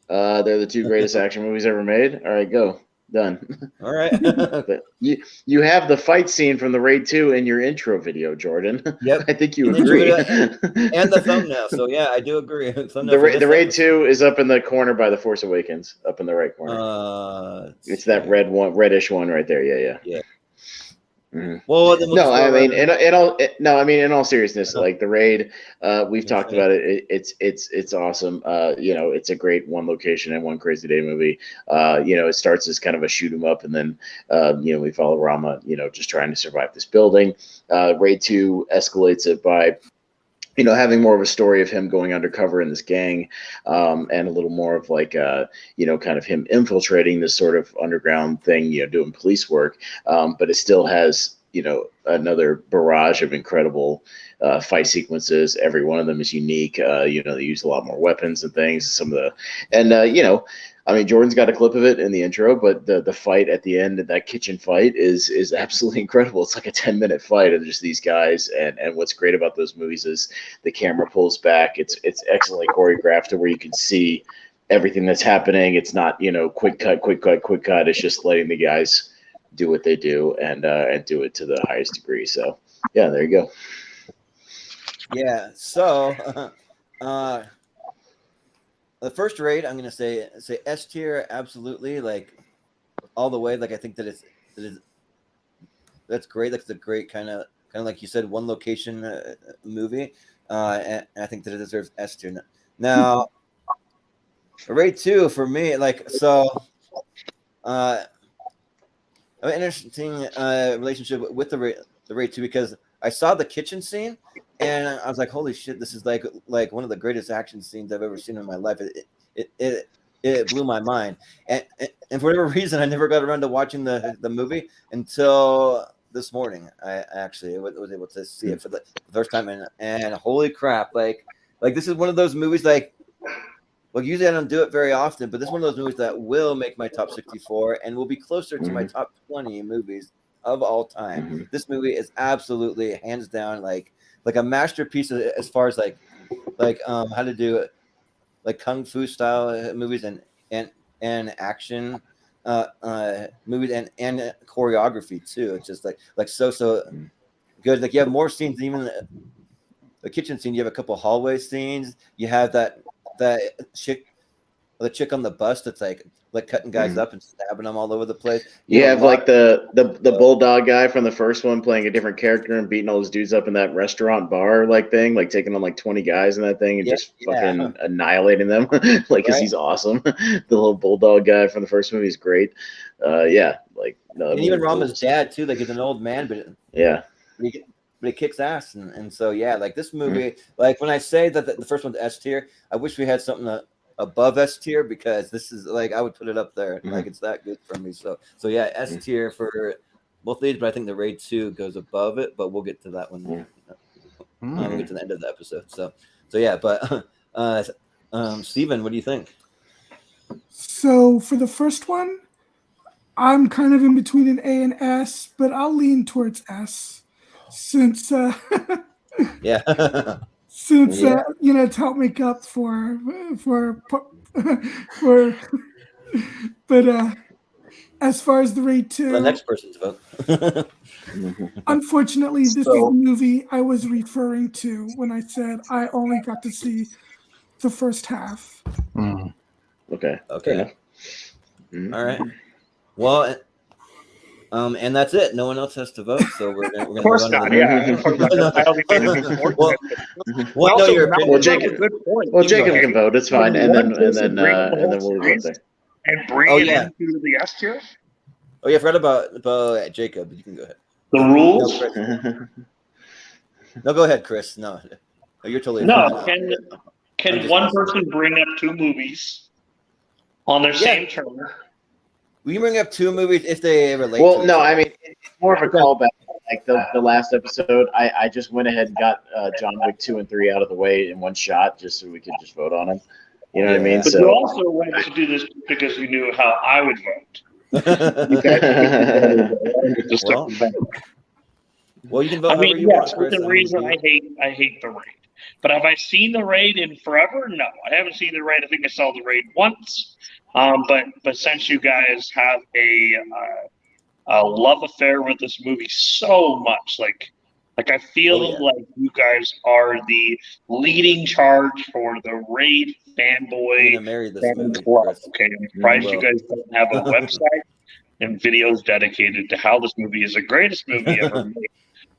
they're the 2 greatest action movies ever made. All right, go. Done. All right. you have the fight scene from the Raid 2 in your intro video, Jordan. Yep. I think you agree. And the thumbnail. So yeah, I do agree. The Raid 2 is up in the corner by The Force Awakens, up in the right corner. It's that reddish one right there. Yeah. Mm-hmm. Well, in all seriousness, like the Raid, we've talked about it. It's awesome. It's a great one location and one crazy day movie. It starts as kind of a shoot 'em up, and then we follow Rama, just trying to survive this building. Raid 2 escalates it by having more of a story of him going undercover in this gang, and a little more of like, kind of him infiltrating this sort of underground thing, doing police work. But it still has, another barrage of incredible fight sequences. Every one of them is unique. They use a lot more weapons and things. Jordan's got a clip of it in the intro, but the fight at the end, that kitchen fight is absolutely incredible. It's like a 10-minute fight of just these guys. And what's great about those movies is the camera pulls back. It's excellently choreographed to where you can see everything that's happening. It's not, quick cut. It's just letting the guys do what they do and do it to the highest degree. So yeah, there you go. Yeah. So, the first Raid, I'm gonna say S tier, absolutely, like all the way. Like I think that's great. That's a great kind of like you said, one location movie, and I think that it deserves S tier. Now, Raid 2 for me, like so. An interesting relationship with the Raid 2 because I saw the kitchen scene and I was like, holy shit, this is like one of the greatest action scenes I've ever seen in my life. It blew my mind. And for whatever reason, I never got around to watching the movie until this morning. I actually was able to see it for the first time. And holy crap, like this is one of those movies usually I don't do it very often, but this is one of those movies that will make my top 64 and will be closer to my top 20 movies of all time. Mm-hmm. This movie is absolutely hands down like a masterpiece as far as like how to do it, like kung fu style movies and action movies and choreography too. It's just like so good. Like you have more scenes, even the kitchen scene. You have a couple hallway scenes. You have the chick on the bus that's like cutting guys up and stabbing them all over the place. You have like the bulldog guy from the first one playing a different character and beating all those dudes up in that restaurant bar thing, like taking on like 20 guys in that thing and just fucking annihilating them. Because he's awesome. The little bulldog guy from the first movie is great. And even Rama's dad too. Like he's an old man, but but it kicks ass, and so like this movie, like when I say that the first one's S tier, I wish we had something above S tier because this is like I would put it up there, like it's that good for me. So yeah, S tier for both of these, but I think the Raid 2 goes above it, but we'll get to that one. We'll get to the end of the episode. So yeah, but Steven, what do you think? So for the first one, I'm kind of in between an A and S, but I'll lean towards S since Yeah. since it's helped make up for for but as far as the Raid 2, The next person's vote. unfortunately, this is the movie I was referring to when I said I only got to see the first half. Okay. Okay. All right. Well, and that's it. No one else has to vote, so we're gonna Of course not. Yeah. Well, Jacob can vote. It's fine, and then we'll vote there. And bring it into the S tier. Oh yeah, I forgot about Jacob. You can go ahead. The rules. No, go ahead, Chris. No, you're totally fine. Can one person bring up two movies on their same turn? We can bring up two movies if they relate. Well, no, I mean it's more of a callback. Like the last episode, I just went ahead and got John Wick 2 and 3 out of the way in one shot, just so we could just vote on them. You know what I mean? But you also went to do this because you knew how I would vote. You guys well, you can vote. I mean, yes, for the reason I hate the Raid. But have I seen the Raid in forever? No, I haven't seen the Raid. I think I saw the Raid once. But since you guys have a love affair with this movie so much, like I feel like you guys are the leading charge for the Raid fanboy fan club. Okay, I'm surprised you guys don't have a website and videos dedicated to how this movie is the greatest movie ever made.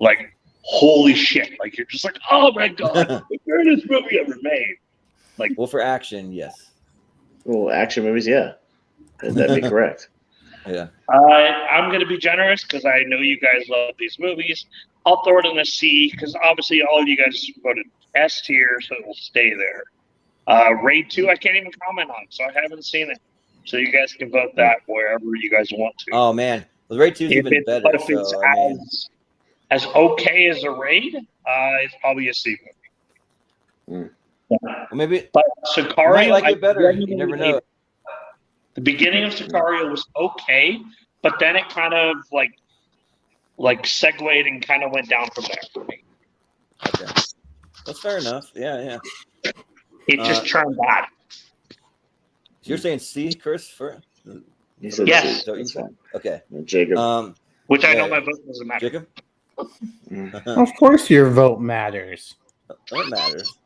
Like, holy shit! Like you're just like, oh my god, the greatest movie ever made. Like, well, for action, yes. Well, action movies, yeah, that'd be correct. Yeah. I'm going to be generous because I know you guys love these movies. I'll throw it in a C because obviously all of you guys voted S tier, so it will stay there. Raid 2, I can't even comment on, so I haven't seen it. So you guys can vote that wherever you guys want to. Oh, man. The Raid 2 is even better. But if it's as okay as a Raid, it's probably a C movie. Well, maybe. But Sicario, might like it better. You never know. The beginning of Sicario was okay, but then it kind of like segued and kind of went down from there for me. Okay, that's fair enough. Yeah. It just turned bad. So you're saying C, Chris? Yes. Okay. Jacob. Which I know my vote doesn't matter. Jacob? Of course your vote matters. It matters.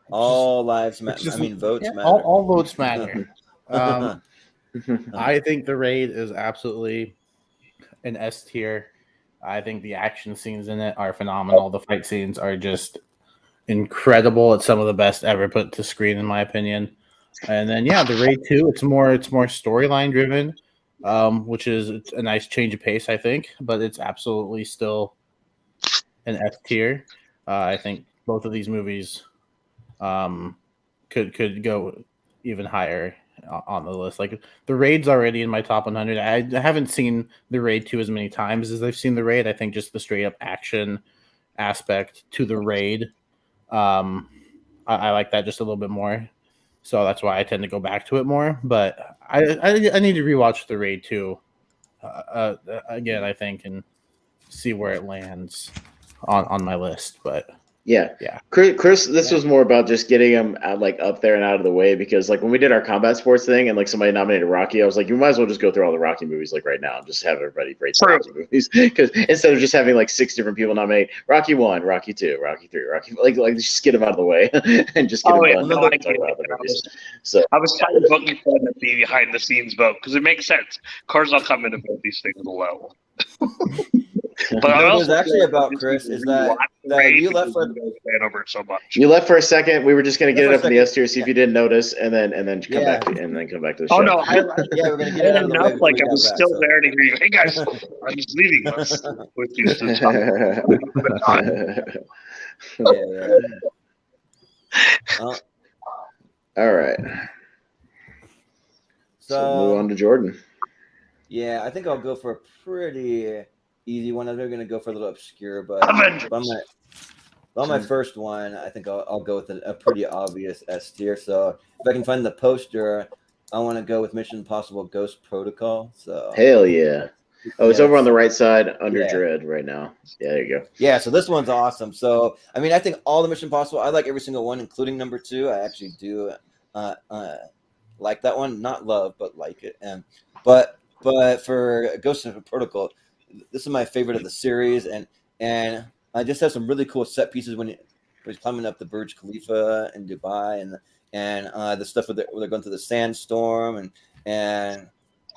All lives matter. I mean, votes matter. All votes matter. I think the Raid is absolutely an S tier. I think the action scenes in it are phenomenal. The fight scenes are just incredible. It's some of the best ever put to screen, in my opinion. And then, the Raid 2, it's more storyline driven, which is a nice change of pace, I think. But it's absolutely still an S tier. I think both of these movies could go even higher on the list. Like the Raid's already in my top 100. I haven't seen the Raid 2 as many times as I've seen the Raid. I think just the straight up action aspect to the Raid, I like that just a little bit more. So that's why I tend to go back to it more. But I need to rewatch the Raid 2 again, I think, and see where it lands on my list. But yeah. Chris, this was more about just getting him up there and out of the way, because when we did our combat sports thing and somebody nominated Rocky, I was like, you might as well just go through all the Rocky movies right now and just have everybody rate the Rocky movies, because instead of just having 6 different people nominate Rocky 1, Rocky 2, Rocky 3, Rocky just get them out of the way and just get them done. No, I was kind of looking for the behind the scenes vote because it makes sense. Cars will come in and vote these things low. But what was actually about Chris is that you left for over it so much. You left for a second. We were just going to get it up in the S tier, see if you didn't notice, and then come back to the show. Oh no! We're going to get it out of the way. I was still there to hear you. Hey guys, I'm just leaving us with you. All right. So move on to Jordan. Yeah, I think I'll go for a pretty easy one. I'm going to go for a little obscure, but on my first one, I think I'll go with a pretty obvious S tier. So if I can find the poster, I want to go with Mission Impossible Ghost Protocol. So Hell yeah. Oh, it's yeah, over on the right side under yeah. Dread right now. Yeah, there you go. Yeah, so this one's awesome. So I mean, I think all the Mission Impossible, I like every single one, including number 2. I actually do like that one, not love, but like it. And but for Ghost Protocol, this is my favorite of the series, and I just have some really cool set pieces when he's climbing up the Burj Khalifa in Dubai, and the stuff where they're going through the sandstorm, and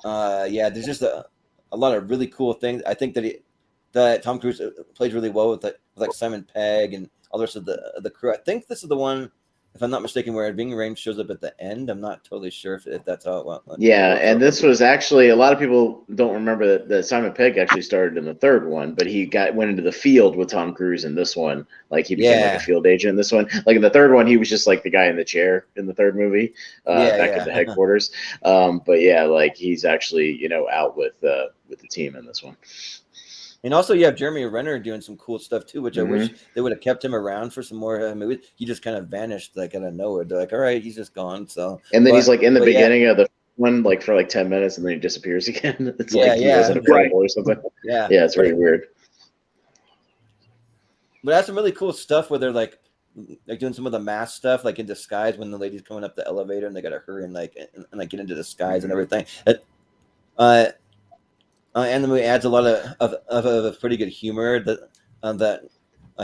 yeah, there's just a lot of really cool things. I think that Tom Cruise plays really well with like Simon Pegg and all the rest of the crew. I think this is the one, if I'm not mistaken, where Ving Rhames shows up at the end. I'm not totally sure if that's how it went. Yeah, and this was actually, a lot of people don't remember that Simon Pegg actually started in the third one, but he went into the field with Tom Cruise in this one. Like he became like a field agent in this one. Like in the third one, he was just like the guy in the chair in the third movie, back at the headquarters. But yeah, like he's actually out with the team in this one. And also, you have Jeremy Renner doing some cool stuff too, which I wish they would have kept him around for some more movies. He just kind of vanished like out of nowhere. They're like, all right, he's just gone. So, and then he's like in the beginning of the one, like for like 10 minutes, and then he disappears again. It's like he wasn't available or something. Yeah, it's very weird. But that's some really cool stuff where they're like doing some of the mask stuff, like in disguise when the lady's coming up the elevator and they got to hurry and like get into disguise and everything. And the movie adds a lot of pretty good humor that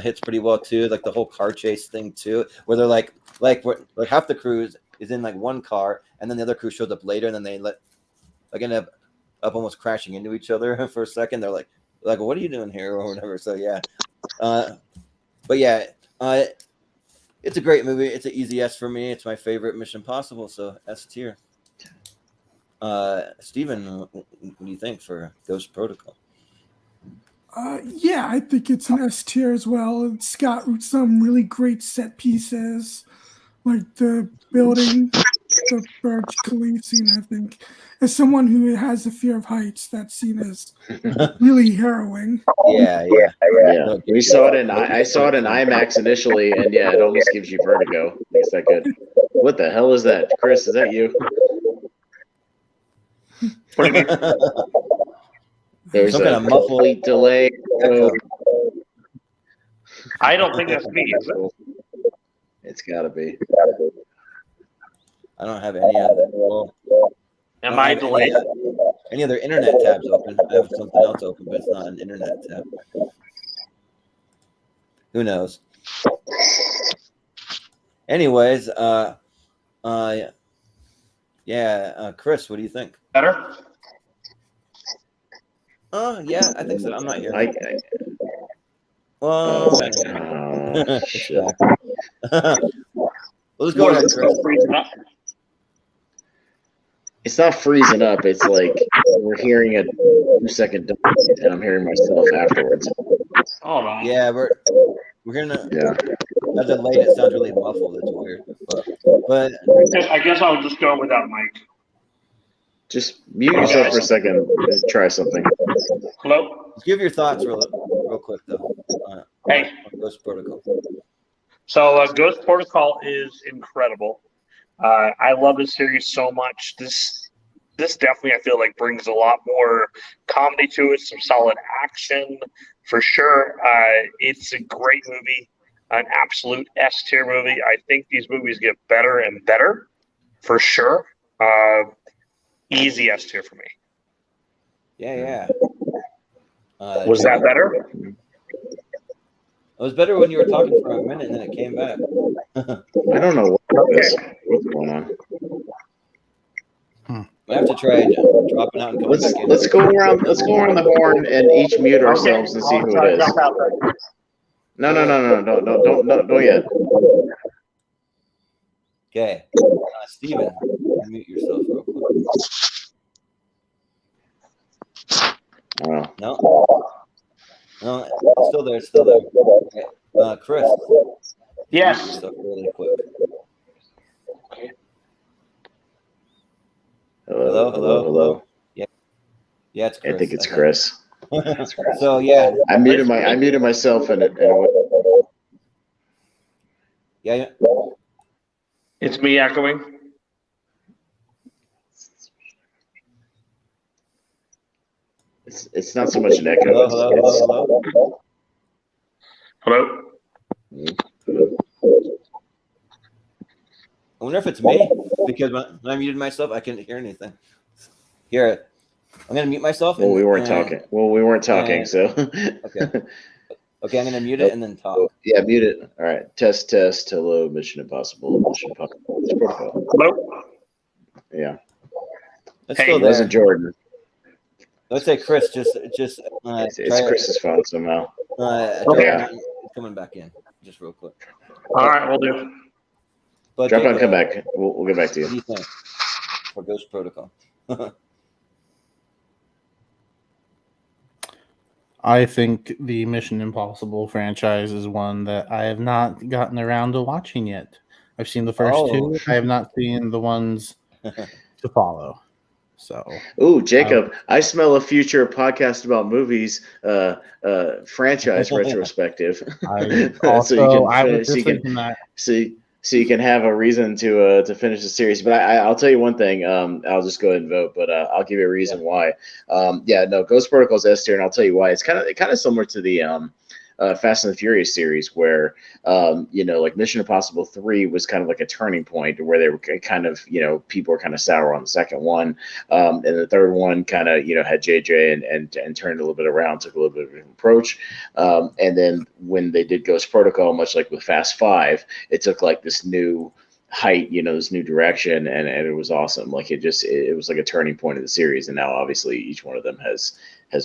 hits pretty well too, like the whole car chase thing too, where they're like half the crew is in like one car, and then the other crew shows up later, and then they end up almost crashing into each other for a second. They're like, what are you doing here or whatever. So yeah, but yeah, it's a great movie. It's an easy S for me. It's my favorite Mission Impossible, so S tier. Steven, what do you think for Ghost Protocol? Yeah, I think it's an S tier as well. It's got some really great set pieces, like the building, the Burj Khalifa scene. I think, as someone who has a fear of heights, that scene is really harrowing. Yeah. We saw it I saw it in IMAX initially, and yeah, it almost gives you vertigo. Is that good? What the hell is that, Chris? Is that you? What do you mean? There's some kind of muffled delay. I don't think that's me, is it? It's got to be. I don't have any other. Am I delayed? Any other internet tabs open? I have something else open, but it's not an internet tab. Who knows? Anyways, Chris, what do you think? Better? Yeah, I think so. I'm not here. Shit. Let's go ahead, Chris. It's not freezing up. It's like we're hearing a 2-second delay, and I'm hearing myself afterwards. Oh no. Yeah, we're hearing a delay. It sounds really muffled. It's weird, but I guess I'll just go without mic. Just mute yourself for a second and try something. Hello? Just give your thoughts real quick, though. Hey. On Ghost Protocol. So Ghost Protocol is incredible. I love this series so much. This definitely, I feel like, brings a lot more comedy to it, some solid action for sure. It's a great movie, an absolute S tier movie. I think these movies get better and better for sure. Easy S tier for me. Yeah. Was that better? It was better when you were talking for a minute and then it came back. I don't know what's going on. I have to try dropping out and coming back in. Let's go around the horn and each mute ourselves and see who it is. No, don't yet. Okay, Steven, mute yourself real quick. No, it's still there. Okay. Chris. Yes. Mute yourself really quick. Hello. Yeah, it's Chris. I think it's Chris. So yeah, I muted myself and it. Yeah. It's me echoing. It's not so much an echo. Hello? I wonder if it's me because when I muted myself, I couldn't hear anything. Here, I'm gonna mute myself. Well, we weren't talking. So okay. Okay, I'm gonna mute it and then talk. Yeah, mute it. All right. Test. Hello, Mission Impossible. It's protocol. Hello? Yeah. It's Hey, still It there. wasn't Jordan. Let's say Chris. Just It's try Chris's phone somehow. Okay. It's coming back in, just real quick. All right, we'll do. But Drop out, Jacob, come back. We'll get back to What do you. you think for Ghost Protocol? I think the Mission Impossible franchise is one that I have not gotten around to watching yet. I've seen the first two. I have not seen the ones to follow. So, Ooh, Jacob, I smell a future podcast about movies, franchise retrospective. I was just thinking that. So you can have a reason to finish the series. But I'll tell you one thing. I'll just go ahead and vote, but I'll give you a reason why. Ghost Protocol is S tier, and I'll tell you why. It's kind of similar to the Fast and the Furious series, where like Mission Impossible 3 was kind of like a turning point where they were kind of, people were kind of sour on the second one, and the third one kind of had JJ and turned a little bit around, took a little bit of a different approach, and then when they did Ghost Protocol, much like with Fast 5, it took like this new height, this new direction, and it was awesome. Like it was like a turning point of the series, and now obviously each one of them has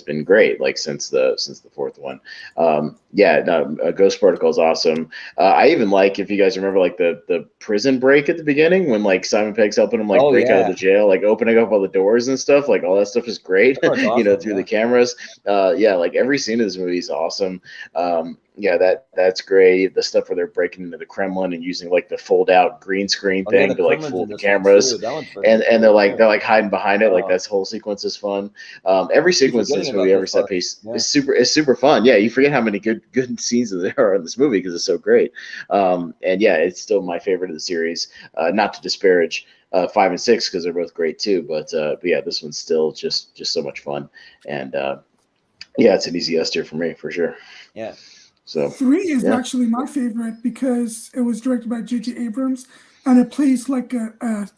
been great, like since the fourth one. Ghost Protocol is awesome. I even like, if you guys remember, like the prison break at the beginning when like Simon Pegg's helping him break out of the jail, like opening up all the doors and stuff, like all that stuff is great. Awesome, through the cameras. Like every scene of this movie is awesome. That's great. The stuff where they're breaking into the Kremlin and using like the fold out green screen thing to like fool the cameras, and they're like hiding behind it. Like that whole sequence is fun. Every sequence in this movie, every set piece is super fun. Yeah, you forget how many good scenes there are in this movie because it's so great. It's still my favorite of the series. Not to disparage 5 and 6 because they're both great too, but this one's still just so much fun, and it's an easy S tier for me for sure. Yeah. So 3 is actually my favorite because it was directed by J.J. Abrams, and it plays like a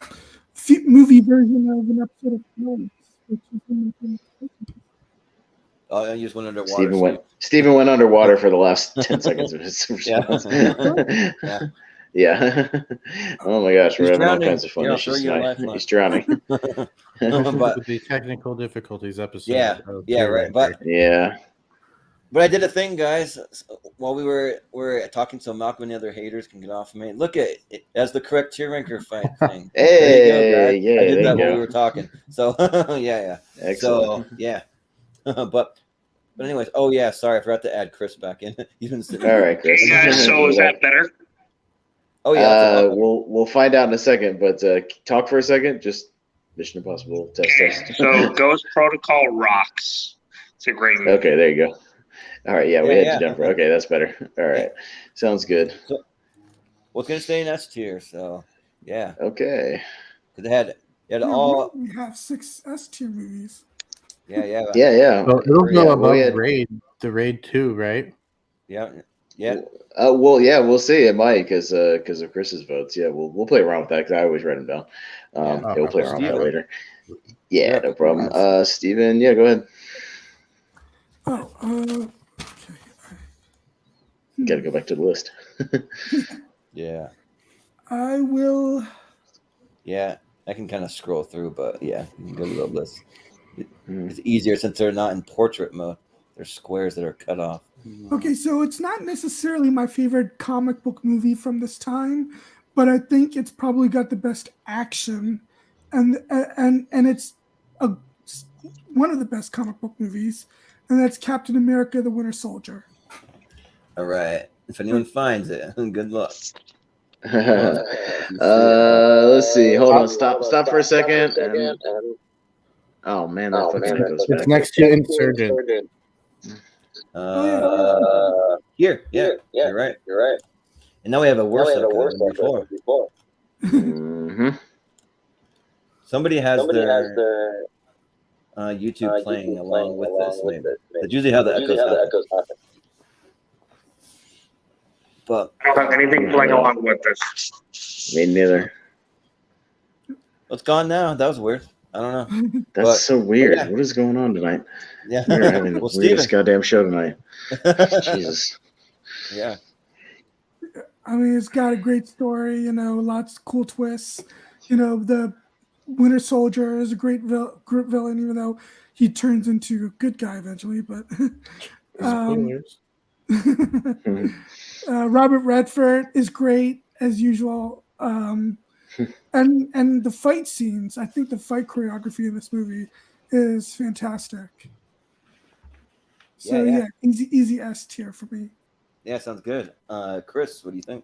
movie version of an episode of Chime, which is one of my favorite. Oh, I just went underwater. Stephen went underwater for the last 10 seconds of his response. Yeah. Oh my gosh, we're having all kinds of fun issues tonight. He's drowning. But the technical difficulties episode. Right. But I did a thing, guys, while we were talking, so Malcolm and the other haters can get off of me. Look at it as the correct tier ranker fight thing. Hey, I did that while we were talking. So Excellent. So but anyways, sorry, I forgot to add Chris back in. You didn't sit all right, Chris. Yeah, so is that better? Oh yeah. We'll find out in a second, but talk for a second. Just Mission Impossible test. So Ghost Protocol rocks. It's a great movie. Okay, there you go. All right, we had to Denver. Okay, that's better. All right, sounds good. So, it's gonna stay in S tier. So yeah. Okay. They had all. We have 6 S tier movies. Yeah. So it'll go above Raid. The Raid 2, right? Yeah. We'll see. It might because of Chris's votes. Yeah, we'll play around with that because I always write them down. We'll play around with that later. Yeah, no problem. Steven, go ahead. Okay. Got to go back to the list. Yeah. I will. Yeah, I can kind of scroll through, but you can go to the list. It's easier since they're not in portrait mode. They're squares that are cut off. Okay, so it's not necessarily my favorite comic book movie from this time, but I think it's probably got the best action, and it's one of the best comic book movies, and that's Captain America: The Winter Soldier. All right. If anyone finds it, good luck. Let's see. Hold on. Stop for a second. Oh man, that fucking goes back. It's next to Insurgent. Here, you're right. And now we have a worse than before. Mm-hmm. Somebody has their YouTube playing along with this. Maybe that's usually how the echoes happen. But I don't have anything playing along with this. Me neither. it's gone now. That was weird. I don't know. That's so weird. yeah. What is going on tonight? Yeah, We're having the well, weirdest Steven. goddamn show tonight. Jesus. Yeah. I mean, it's got a great story, lots of cool twists. The Winter Soldier is a great villain, even though he turns into a good guy eventually. But Robert Redford is great as usual. And the fight scenes, I think the fight choreography in this movie is fantastic. So yeah, easy S tier for me. Yeah, sounds good. Chris, what do you think?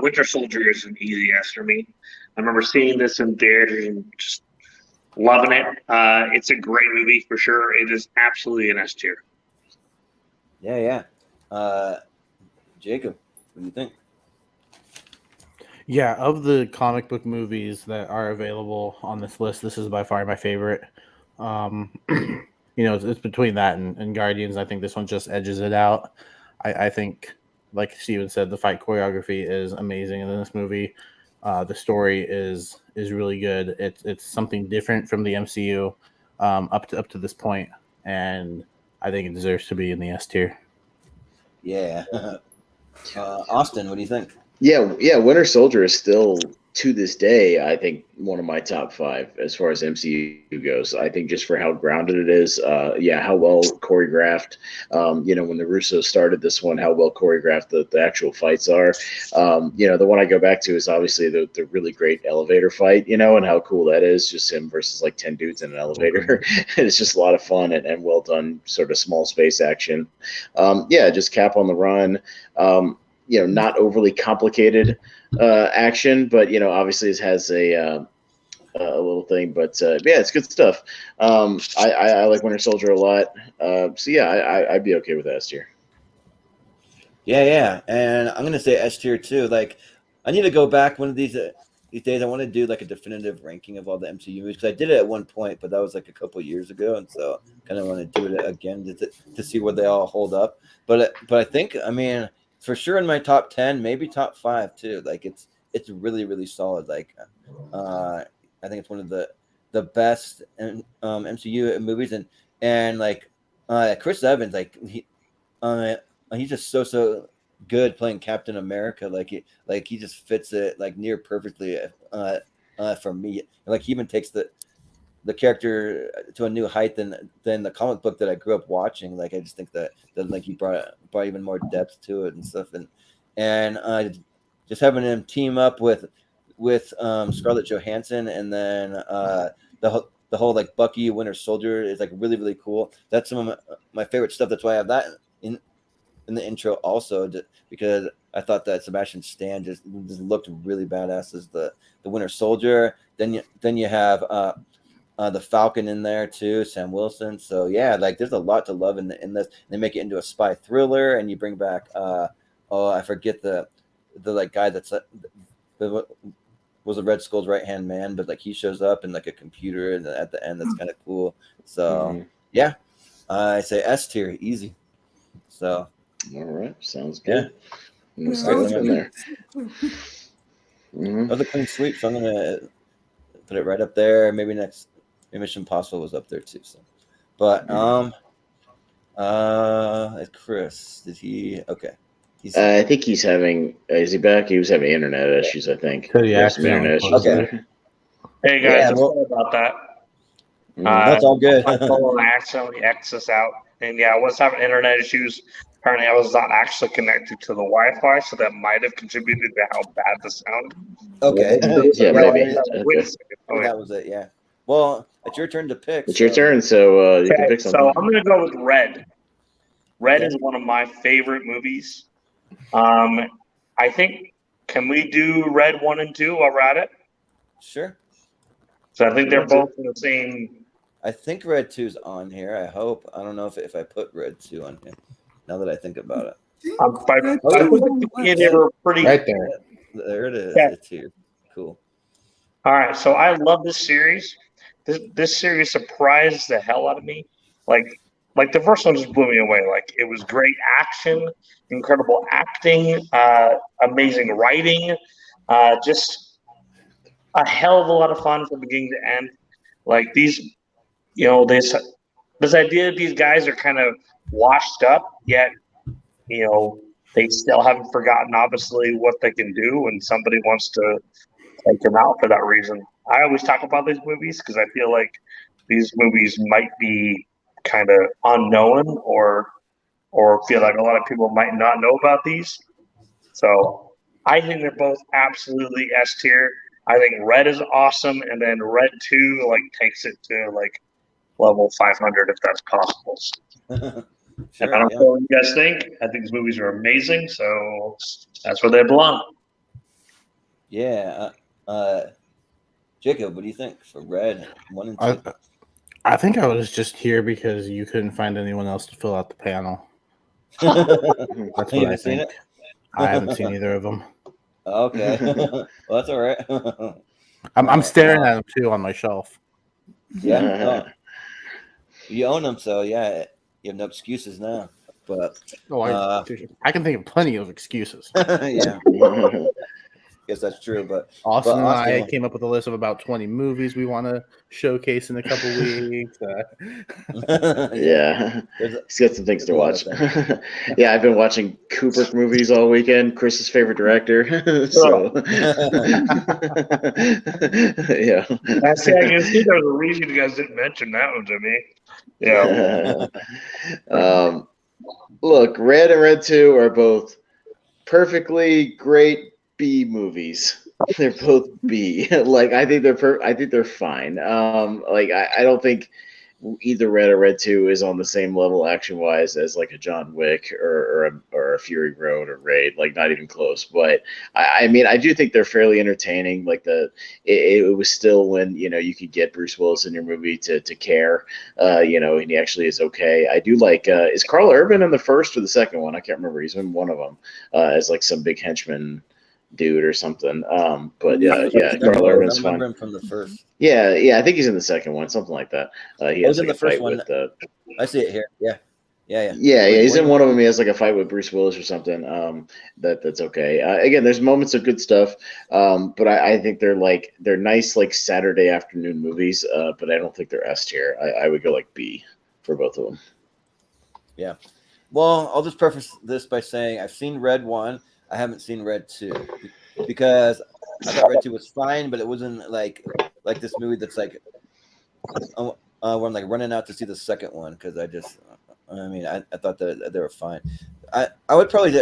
Winter Soldier is an easy S for me. I remember seeing this in theaters and just loving it. It's a great movie for sure. It is absolutely an S tier. Yeah. Jacob, what do you think? Yeah, of the comic book movies that are available on this list, this is by far my favorite. It's between that and Guardians. I think this one just edges it out. I think, like Steven said, the fight choreography is amazing in this movie. The story is really good. It's something different from the MCU up to this point, and I think it deserves to be in the S tier. Yeah. Austin, what do you think? Yeah. Winter Soldier is still, to this day, I think one of my top 5 as far as MCU goes. I think just for how grounded it is, how well choreographed. When the Russos started this one, how well choreographed the actual fights are. The one I go back to is obviously the really great elevator fight, and how cool that is. Just him versus like 10 dudes in an elevator. It's just a lot of fun and well done, sort of small space action. Just Cap on the run. Not overly complicated action, but obviously it has a little thing. But it's good stuff. I like Winter Soldier a lot. I'd be okay with S tier. Yeah, and I'm gonna say S tier too. Like, I need to go back one of these days. I want to do like a definitive ranking of all the MCU movies because I did it at one point, but that was like a couple years ago, and so kind of want to do it again to see where they all hold up. But I think, I mean, for sure in my top 10, maybe top 5 too. Like it's really, really solid. Like I think it's one of the best MCU movies, and like Chris Evans, like he's just so good playing Captain America. Like he just fits it like near perfectly for me. Like he even takes the character to a new height than the comic book that I grew up watching. Like I just think that like he brought even more depth to it and stuff, and just having him team up with Scarlett Johansson, and then the whole like Bucky Winter Soldier is like really, really cool. That's some of my favorite stuff. That's why I have that in the intro also, because I thought that Sebastian Stan just looked really badass as the Winter Soldier. Then you have the Falcon in there too, Sam Wilson. So yeah, like there's a lot to love in this. They make it into a spy thriller, and you bring back I forget the like guy that's was a Red Skull's right hand man, but like he shows up in like a computer, and at the end that's kind of cool. So yeah, I say S tier, easy. So all right, sounds good. Yeah. That was in there. That was a clean sweep, so I'm gonna put it right up there. Maybe Mission Impossible was up there too. So, but Chris, did he? Okay, I think he's having. Is he back? He was having internet issues. I think. Some internet issues. Okay. Hey guys, sorry about that. That's all good. My phone accidentally X'd us out, and I was having internet issues. Apparently, I was not actually connected to the Wi-Fi, so that might have contributed to how bad the sound. Okay. Yeah, maybe. That was it. Yeah. Well, it's your turn to pick. It's your turn, so you can pick something. So I'm going to go with Red. Red is one of my favorite movies. I think, can we do Red 1 and 2 while we're at it? Sure. So I think they're both in the same. I think Red 2's on here. I hope. I don't know if I put Red 2 on here. Now that I think about it. They were pretty right there. There it is. Yeah. It's here. Cool. All right. So I love this series. this series surprised the hell out of me. Like the first one just blew me away. Like it was great action, incredible acting, amazing writing, just a hell of a lot of fun from beginning to end. Like these, this idea that these guys are kind of washed up, yet they still haven't forgotten obviously what they can do, and somebody wants to take them out for that reason. I always talk about these movies because I feel like these movies might be kind of unknown or feel like a lot of people might not know about these. So I think they're both absolutely S tier. I think Red is awesome, and then Red 2 like takes it to like level 500 if that's possible. Sure, and I don't know what you guys think. I think these movies are amazing, so that's where they belong. Yeah. Jacob, what do you think for Red 1 and 2? I think I was just here because you couldn't find anyone else to fill out the panel. That's what I think. I haven't seen either of them. Okay. Well, that's all right. I'm staring at them too on my shelf. Yeah. You own them, so yeah, you have no excuses now. But I can think of plenty of excuses. Yeah. Guess that's true, but Austin and I came up with a list of about 20 movies we want to showcase in a couple weeks. Yeah, he's got some things to watch. Yeah, I've been watching Kubrick movies all weekend. Chris's favorite director. So, yeah. I can see there's a reason you guys didn't mention that one to me. Yeah. Look, Red and Red 2 are both perfectly great B movies. They're both B. Like I think they're fine. Like I don't think either Red or Red 2 is on the same level action wise as like a John Wick or a Fury Road or Raid. Like not even close. But I mean I do think they're fairly entertaining. Like it was still when you could get Bruce Willis in your movie to care. And he actually is okay. I do like is Carl Urban in the first or the second one? I can't remember. He's in one of them as like some big henchman dude or something. But yeah, Carl Urban's fun. I remember him from the first. Yeah, I think he's in the second one, something like that. He has in like the a first fight one. with. I see it here. Yeah. He's in one of them. He has like a fight with Bruce Willis or something. That's okay. Again, there's moments of good stuff, but I think they're nice like Saturday afternoon movies. But I don't think they're S tier. I would go like B for both of them. Yeah. Well, I'll just preface this by saying I've seen Red 1. I haven't seen Red 2 because I thought Red 2 was fine, but it wasn't like this movie that's like where I'm like running out to see the second one because I thought that they were fine. I would probably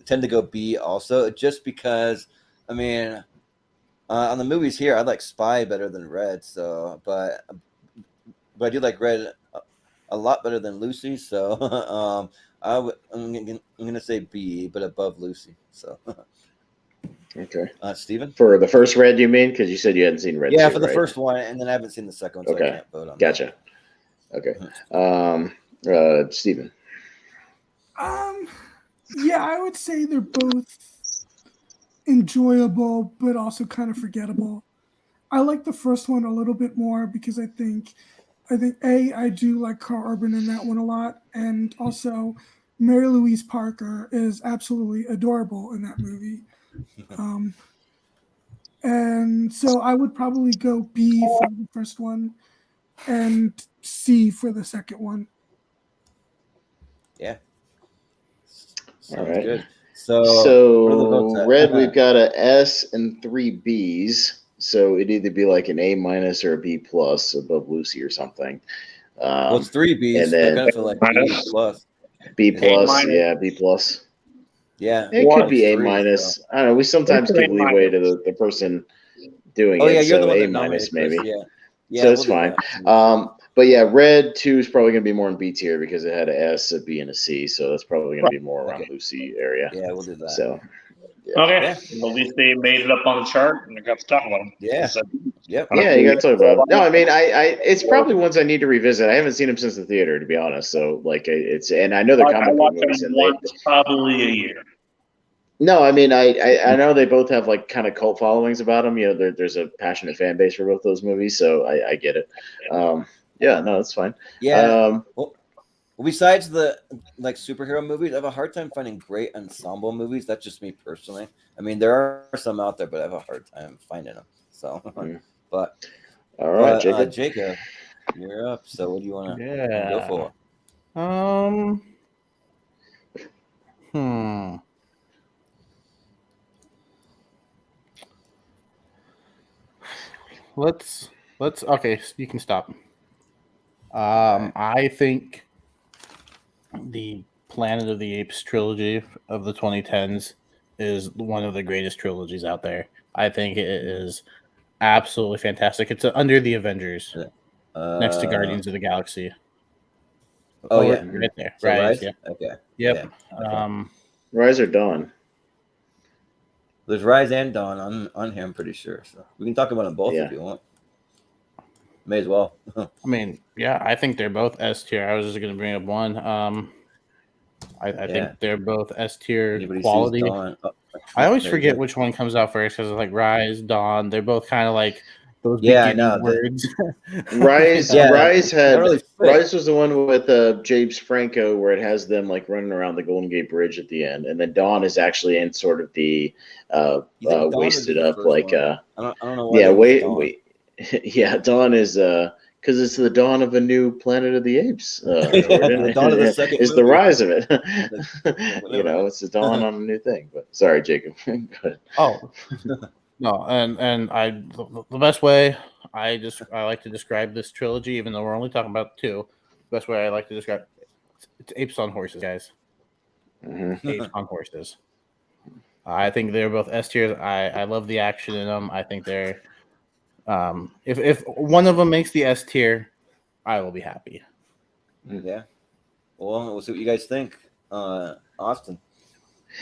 tend to go B also just because on the movies here I like Spy better than Red, so but I do like Red a lot better than Lucy, so I'm gonna say B, but above Lucy. So, okay. Steven? For the first Red, you mean? Because you said you hadn't seen Red. Yeah, 2, for the right? first one, and then I haven't seen the second one, so okay. I can't vote on. Gotcha. Okay. Steven. Yeah, I would say they're both enjoyable, but also kind of forgettable. I like the first one a little bit more because I think I do like Carl Urban in that one a lot, and also Mary Louise Parker is absolutely adorable in that movie. And so I would probably go B for the first one and C for the second one. Yeah. All right. Good. So Red, we've got a S and 3 Bs. So it'd either be like an A- or a B+ above Lucy or something. Well, it's 3 Bs. And then I kind of feel like B+. B+, yeah, B+. Yeah, it could be A-. So. I don't know. We sometimes give leeway to the person doing it. Yeah, you're the one A- that maybe. Yeah, so it's fine. But yeah, Red 2 is probably going to be more in B tier because it had an S, a B, and a C. So that's probably going to be more around Lucy area. Yeah, we'll do that. So. Yeah. Okay. Well, at least they made it up on the chart and I got to talk about them. Yeah. Yep. Yeah, you got to talk about them. No, I mean, it's probably ones I need to revisit. I haven't seen them since the theater, to be honest. So, like, and I know they're comic book movies. And probably a year. No, I mean, I know they both have like kind of cult followings about them. You know, there's a passionate fan base for both those movies, so I get it. Yeah, no, that's fine. Yeah. Well, besides the like superhero movies, I have a hard time finding great ensemble movies. That's just me personally. I mean, there are some out there, but I have a hard time finding them. So, but All right, Jacob. Jacob, you're up. So, what do you want to go for? Let's okay, you can stop. I think the Planet of the Apes trilogy of the 2010s is one of the greatest trilogies out there. I think it is absolutely fantastic. It's under the Avengers, next to Guardians of the Galaxy. Oh yeah, right there. So Rise. Yeah. Okay. Yep. Yeah. Okay. Rise or Dawn? There's Rise and Dawn on here. I'm pretty sure. So we can talk about them both if you want. May as well. I mean, yeah, I think they're both S tier. I was just going to bring up one. I think they're both S tier quality. I always forget which one comes out first because like Rise, Dawn. They're both kind of like those beginning words. Rise was the one with James Franco where it has them like running around the Golden Gate Bridge at the end, and then Dawn is actually in sort of the wasted up like I don't know. Wait. Yeah, Dawn is because it's the dawn of a new Planet of the Apes. The dawn of the second is the rise of it. You know, it's the dawn on a new thing. But sorry, Jacob. Go ahead. Oh no, and the best way I like to describe this trilogy, even though we're only talking about two, the best way I like to describe it's apes on horses, guys. Apes on horses. I think they're both S tiers. I love the action in them. I think they're if one of them makes the S tier, I will be happy. Yeah. Well, we'll see what you guys think. Austin.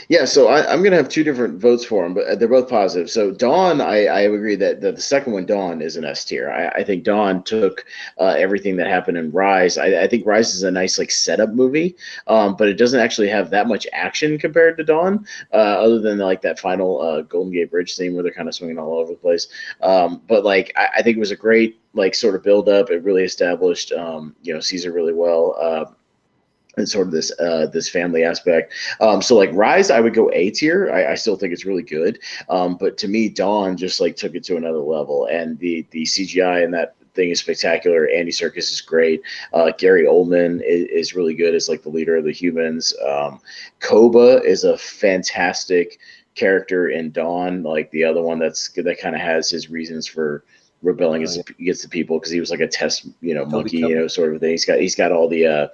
Yeah, so I'm going to have two different votes for them, but they're both positive. So Dawn, I agree that the second one, Dawn, is an S tier. I think Dawn took everything that happened in Rise. I think Rise is a nice like setup movie, but it doesn't actually have that much action compared to Dawn, other than like that final Golden Gate Bridge scene where they're kind of swinging all over the place. But like I think it was a great like sort of build up. It really established Caesar really well. And sort of this family aspect. So like Rise, I would go A tier. I still think it's really good. But to me, Dawn just like took it to another level. And the CGI in that thing is spectacular. Andy Serkis is great. Gary Oldman is really good as like the leader of the humans. Koba is a fantastic character in Dawn, like the other one that kind of has his reasons for rebelling against the people because he was like a test, monkey, sort of thing. He's got all the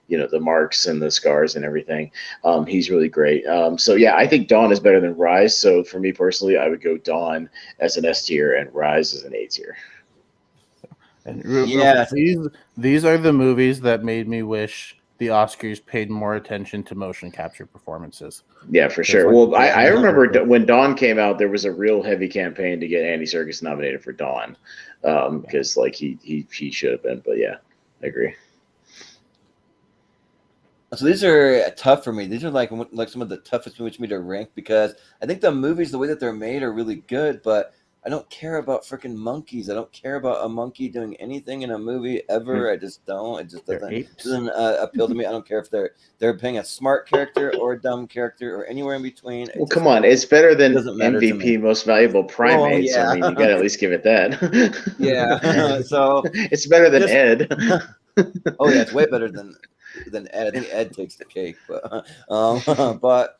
the marks and the scars and everything. He's really great. So yeah, I think Dawn is better than Rise. So for me personally, I would go Dawn as an S tier and Rise as an A tier. And these are the movies that made me wish the Oscars paid more attention to motion capture performances. Yeah, for sure. Well, I remember when Dawn came out, there was a real heavy campaign to get Andy Serkis nominated for Dawn because like he should have been. But yeah, I agree. So these are tough for me. These are like some of the toughest movies for me to rank because I think the movies, the way that they're made, are really good, but I don't care about freaking monkeys. I don't care about a monkey doing anything in a movie ever. I just don't. It just doesn't appeal to me. I don't care if they're playing a smart character or a dumb character or anywhere in between. Well, come on. It's better than MVP Most Valuable Primates. I mean, you got to at least give it that. Yeah. So it's better than Ed. Oh yeah, it's way better than Ed. I think Ed takes the cake, but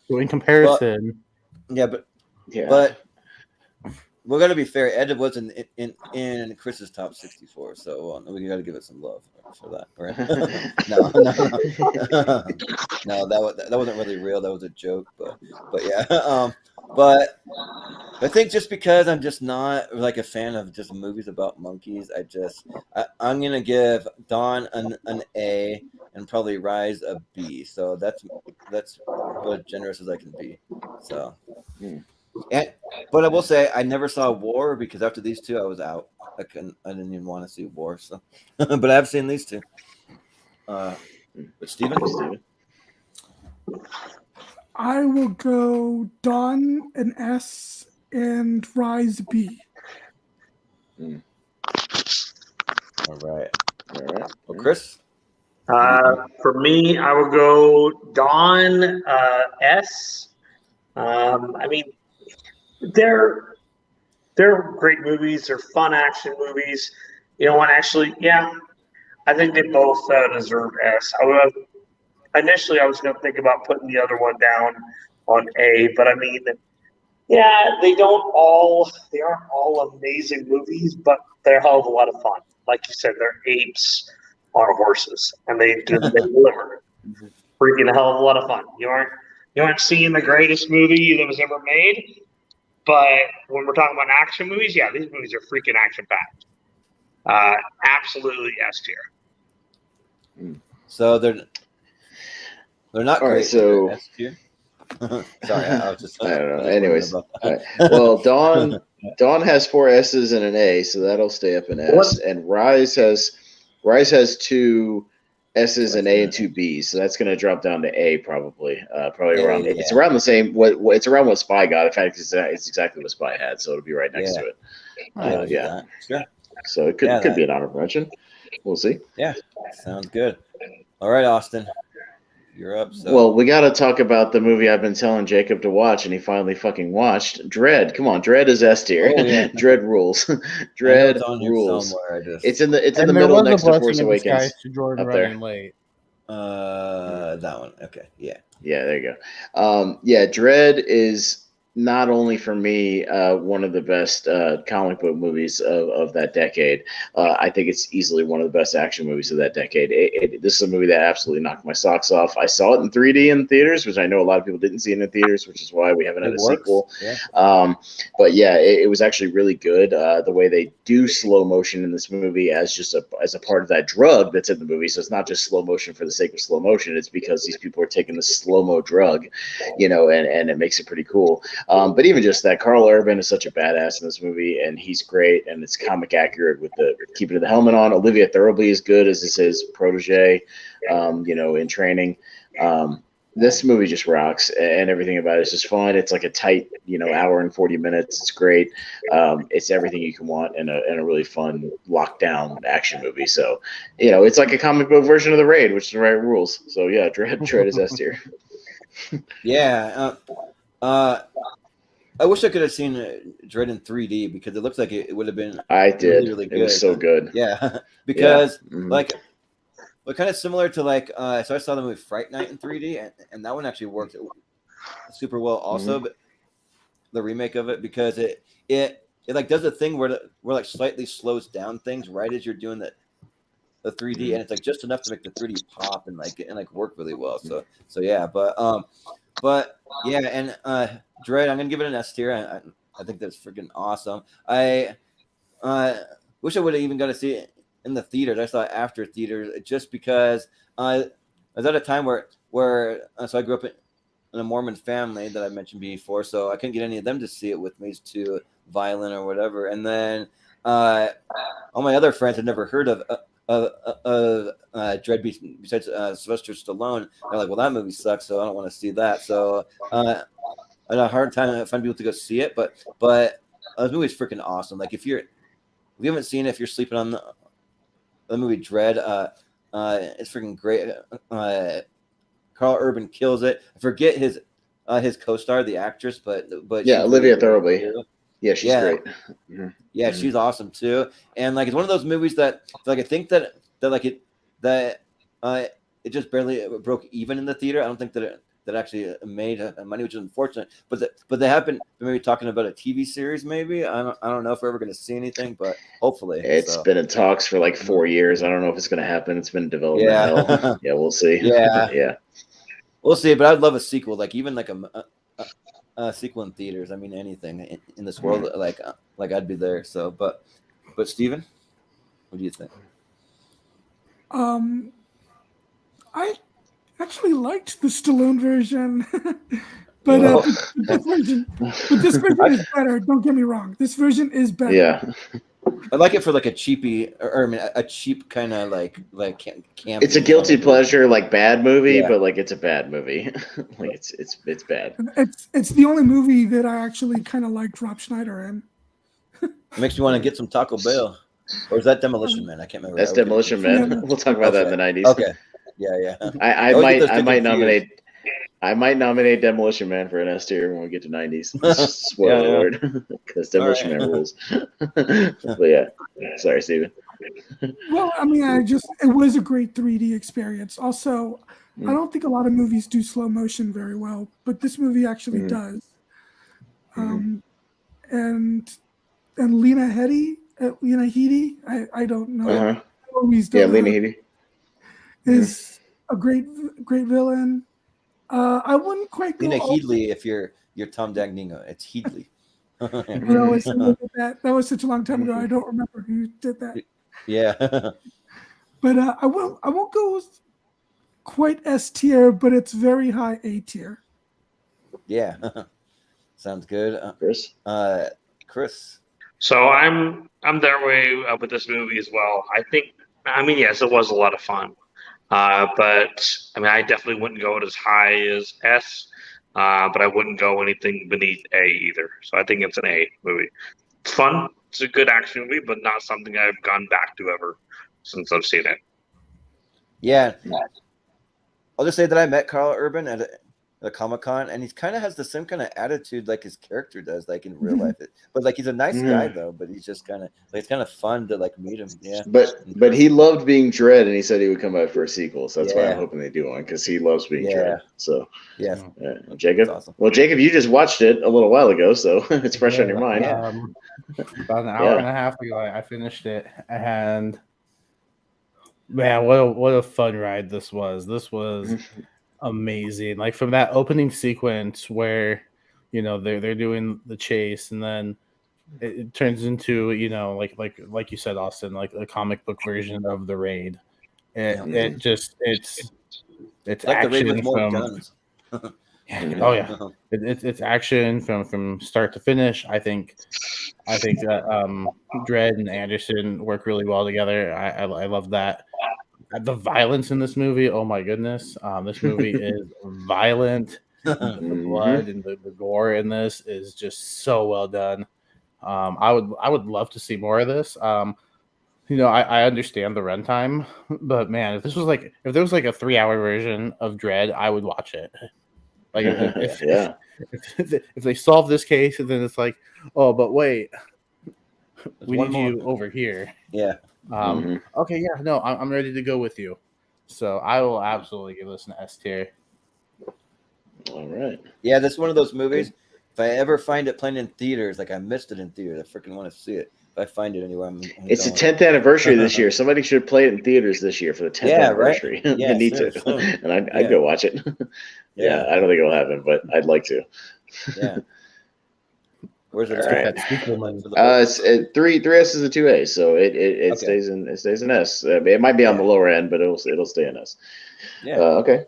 in comparison, but we're gonna be fair. Ed was in Chris's top 64, so we got to give it some love for that, right? No, that wasn't really real. That was a joke, but yeah. But I think just because I'm just not like a fan of just movies about monkeys, I'm gonna give Dawn an A and probably Rise a B. So that's as generous as I can be. So. But I will say I never saw War because after these two I was out. I didn't even want to see War. So, but I've seen these two. But Steven? I will go Dawn an S and Rise B. All right. Well, Mm. Chris? For me, I will go Dawn S. I mean, they're great movies. They're fun action movies. You know what? Actually, yeah, I think they both deserve S. Initially, I was going to think about putting the other one down on A, but I mean, yeah, they aren't all amazing movies, but they're a hell of a lot of fun. Like you said, they're apes on horses, and they deliver. Freaking hell of a lot of fun. You aren't seeing the greatest movie that was ever made, but when we're talking about action movies, yeah, these movies are freaking action packed. Absolutely S tier. So they're not All great. right, so S tier. Sorry, I was just. I don't know. just Anyways, about all right. Well, Dawn has 4 S's and an A, so that'll stay up in S. And Rise has 2 S's, an A, and 2 B's, so that's going to drop down to A probably. Around. Yeah. It's around the same. It's around what Spy got. In fact, it's exactly what Spy had, so it'll be right next to it. Yeah. Sure. So it could be an honorable mention. We'll see. Yeah, sounds good. All right, Austin, you're up. So. Well, we got to talk about the movie I've been telling Jacob to watch, and he finally fucking watched. Dread. Come on, Dread is S tier. Oh, yeah. Dread rules. Dread rules. It's in the middle next to Force Awakens. To Jordan up there. running late. That one. Okay. Yeah. Yeah, there you go. Yeah, Dread is not only for me one of the best comic book movies of that decade. I think it's easily one of the best action movies of that decade. This is a movie that absolutely knocked my socks off. I saw it in 3D in theaters, which I know a lot of people didn't see it in theaters, which is why we haven't had a sequel. Yeah. But yeah, it was actually really good. The way they do slow motion in this movie as a part of that drug that's in the movie. So it's not just slow motion for the sake of slow motion. It's because these people are taking this slow-mo drug, and it makes it pretty cool. But even just that, Carl Urban is such a badass in this movie, and he's great, and it's comic accurate with the keeping the helmet on. Olivia Thirlby is good as his protege, in training. This movie just rocks, and everything about it is just fun. It's like a tight, hour and 40 minutes. It's great. It's everything you can want in a really fun lockdown action movie. So, it's like a comic book version of The Raid, which is the right rules. So yeah, Dread is S tier. Yeah. I wish I could have seen Dread in 3D because it looks like it would have been. I did. Really, really good. It was so good. Yeah, because Mm-hmm. kind of similar to so I saw the movie Fright Night in 3D, and that one actually worked super well also, but the remake of it, because it does a thing where slightly slows down things right as you're doing the 3D, and it's just enough to make the 3D pop and work really well. So yeah, but yeah, and Dread, I'm gonna give it an S tier. I think that's freaking awesome. I wish I would have even got to see it in the theaters. I saw it after theaters just because I was at a time where so I grew up in a Mormon family that I mentioned before, so I couldn't get any of them to see it with me. It's too violent or whatever. And then all my other friends had never heard of Dread besides Sylvester Stallone. They're like, well, that movie sucks, so I don't want to see that. So I had a hard time finding people to go see it, but this movie is freaking awesome. Like if you haven't seen it, if you're sleeping on the movie Dread, it's freaking great. Carl Urban kills it. I forget his co-star, the actress, but yeah, Olivia Thirlby. Yeah, she's great. Mm-hmm. Yeah, she's awesome too. And it's one of those movies that I think that it just barely broke even in the theater. I don't think that actually made money, which is unfortunate. But they have been maybe talking about a TV series. Maybe I don't know if we're ever going to see anything, but hopefully. It's been in talks for 4 years. I don't know if it's going to happen. It's been in development. Yeah, yeah, we'll see. Yeah, we'll see. But I'd love a sequel, even a sequel in theaters. I mean, anything in this world, I'd be there. So, but Steven, what do you think? I actually liked the Stallone version, but this version is better. Don't get me wrong. This version is better. Yeah. I like it for like a cheapy, or I mean, a cheap kind of like camp. It's a guilty pleasure, like bad movie, Yeah. but like it's a bad movie. Like it's bad. It's the only movie that I actually kind of like Rob Schneider in. It makes me want to get some Taco Bell. Or is that Demolition Man? I can't remember. That's I would get Demolition confused. Man. We'll talk about that in the 90s. Okay. Yeah. I always get those might two confused. nominate Demolition Man for an S tier when we get to 90s. Spoiler Yeah. alert, because Demolition All right. Man rules. But yeah, sorry, Steven. Well, I mean, it was a great 3D experience. Also, I don't think a lot of movies do slow motion very well, but this movie actually does. And Lena Headey, I don't know. Yeah, Lena Headey is a great villain. I wouldn't quite go. Lena Headley, if you're Tom Dagnino, it's Headley. That was such a long time ago. I don't remember who did that. Yeah. But I won't go quite S tier, but it's very high A tier. Yeah. Sounds good. Chris. So I'm that way with this movie as well. I mean, yes, it was a lot of fun, but I mean, I definitely wouldn't go it as high as S, but I wouldn't go anything beneath A either. So I think it's an A movie. It's fun. It's a good action movie, but not something I've gone back to ever since I've seen it. Yeah. I'll just say that I met Carl Urban at a Comic-Con, and he kind of has the same kind of attitude like his character does, like in real life. But like he's a nice guy though. But he's just kind of like it's kind of fun to like meet him. Yeah. But he loved being Dredd, and he said he would come out for a sequel. So that's why I'm hoping they do one, because he loves being Dredd. So yeah. Jacob. Awesome. Well, Jacob, you just watched it a little while ago, so it's fresh on your mind. About an hour and a half ago, I finished it, and man, what a fun ride this was. This was amazing. Like from that opening sequence where they're doing the chase, and then it turns into like you said, Austin, like a comic book version of the raid. It's like action the raid with more from guns. It's action from start to finish. I think that Dredd and Anderson work really well together. I love that. The violence in this movie, oh my goodness. This movie is violent. The blood and the gore in this is just so well done. I would love to see more of this. I understand the runtime, but man, if there was like a 3-hour version of Dredd, I would watch it. Like if they solve this case, and then it's like, oh, but wait, we need you over here. Yeah. Okay, yeah, no, I'm ready to go with you. So I will absolutely give this an S tier. All right. Yeah, this is one of those movies. If I ever find it playing in theaters, like I missed it in theaters, I freaking want to see it. If I find it anywhere, it's the 10th anniversary this year. Somebody should play it in theaters this year for the 10th anniversary. Right? Yeah, need to, and I'd go watch it. Yeah, I don't think it'll happen, but I'd like to. Yeah. Where's it? It's 3 S's and 2 A's, so it stays in S. It might be on the lower end, but it'll stay in S. Yeah. Okay.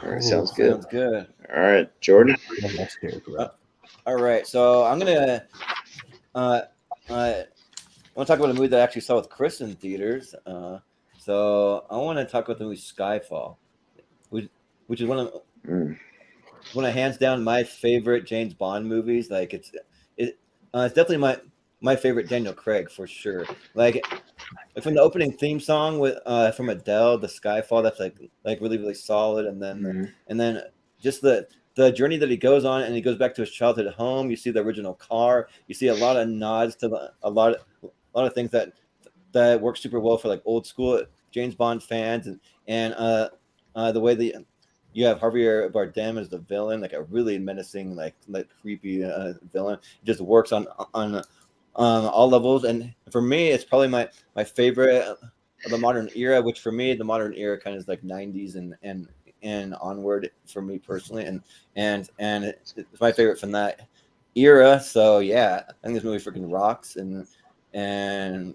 All right. Sounds good. Sounds good. All right, Jordan. All right. So I'm gonna I want to talk about a movie that I actually saw with Chris in theaters. So I want to talk about the movie Skyfall, which is one of hands down my favorite James Bond movies. Like it's definitely my favorite Daniel Craig for sure. Like from the opening theme song with from Adele, the Skyfall, that's like really really solid, and then just the journey that he goes on, and he goes back to his childhood home. You see the original car. You see a lot of nods to a lot of things that work super well for like old school James Bond fans, and the way that you have Javier Bardem as the villain, like a really menacing, like creepy villain. It just works on all levels, and for me, it's probably my favorite of the modern era. Which for me, the modern era kind of is like '90s and onward for me personally, and it's my favorite from that era. So yeah, I think this movie freaking rocks, and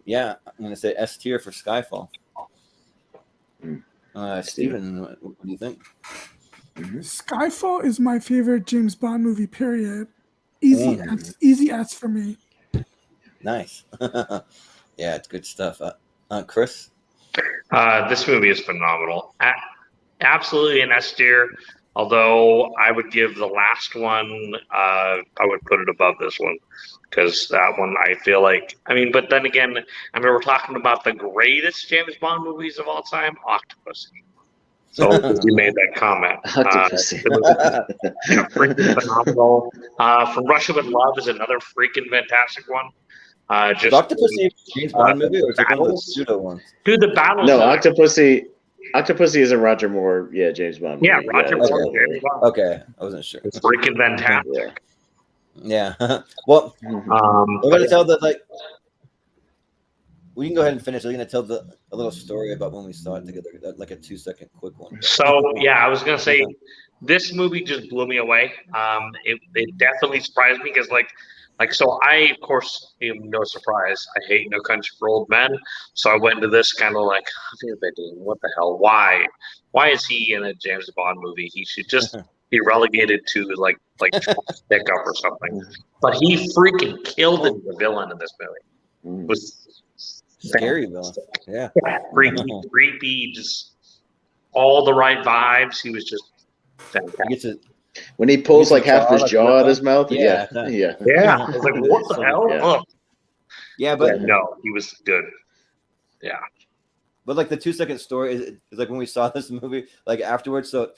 yeah, I'm gonna say S tier for Skyfall. Steven, what do you think? Skyfall is my favorite James Bond movie, period. Easy S for me. Nice. Yeah, it's good stuff. Chris? This movie is phenomenal. Absolutely an S tier. Although I would give the last one, I would put it above this one because that one I feel like. I mean, but then again, I mean, we're talking about the greatest James Bond movies of all time, Octopussy. So you made that comment. Octopussy. Freaking phenomenal. From Russia with Love is another freaking fantastic one. Is Octopussy a James Bond movie, or is it one of the pseudo ones? Dude, the battles. No, Octopussy is a Roger Moore, James Bond movie. Yeah, Roger Moore. Okay, I wasn't sure. It's freaking fantastic. Yeah. Well, we're going to tell we can go ahead and finish. We're going to tell a little story about when we saw it together, like a 2-second quick one. So, yeah, I was going to say, this movie just blew me away. It definitely surprised me because, so I, of course, no surprise, I hate No Country for Old Men. So I went into this kind of like, what the hell? Why? Why is he in a James Bond movie? He should just be relegated to like pickup or something. But he freaking killed the villain in this movie. It was scary villain. Yeah. Freaky, creepy, just all the right vibes. He was just fantastic. When he pulls like half his jaw out of his mouth, yeah. I was like, what the hell? Yeah, but no, he was good. Yeah, but like the 2-second story is like when we saw this movie, like afterwards. So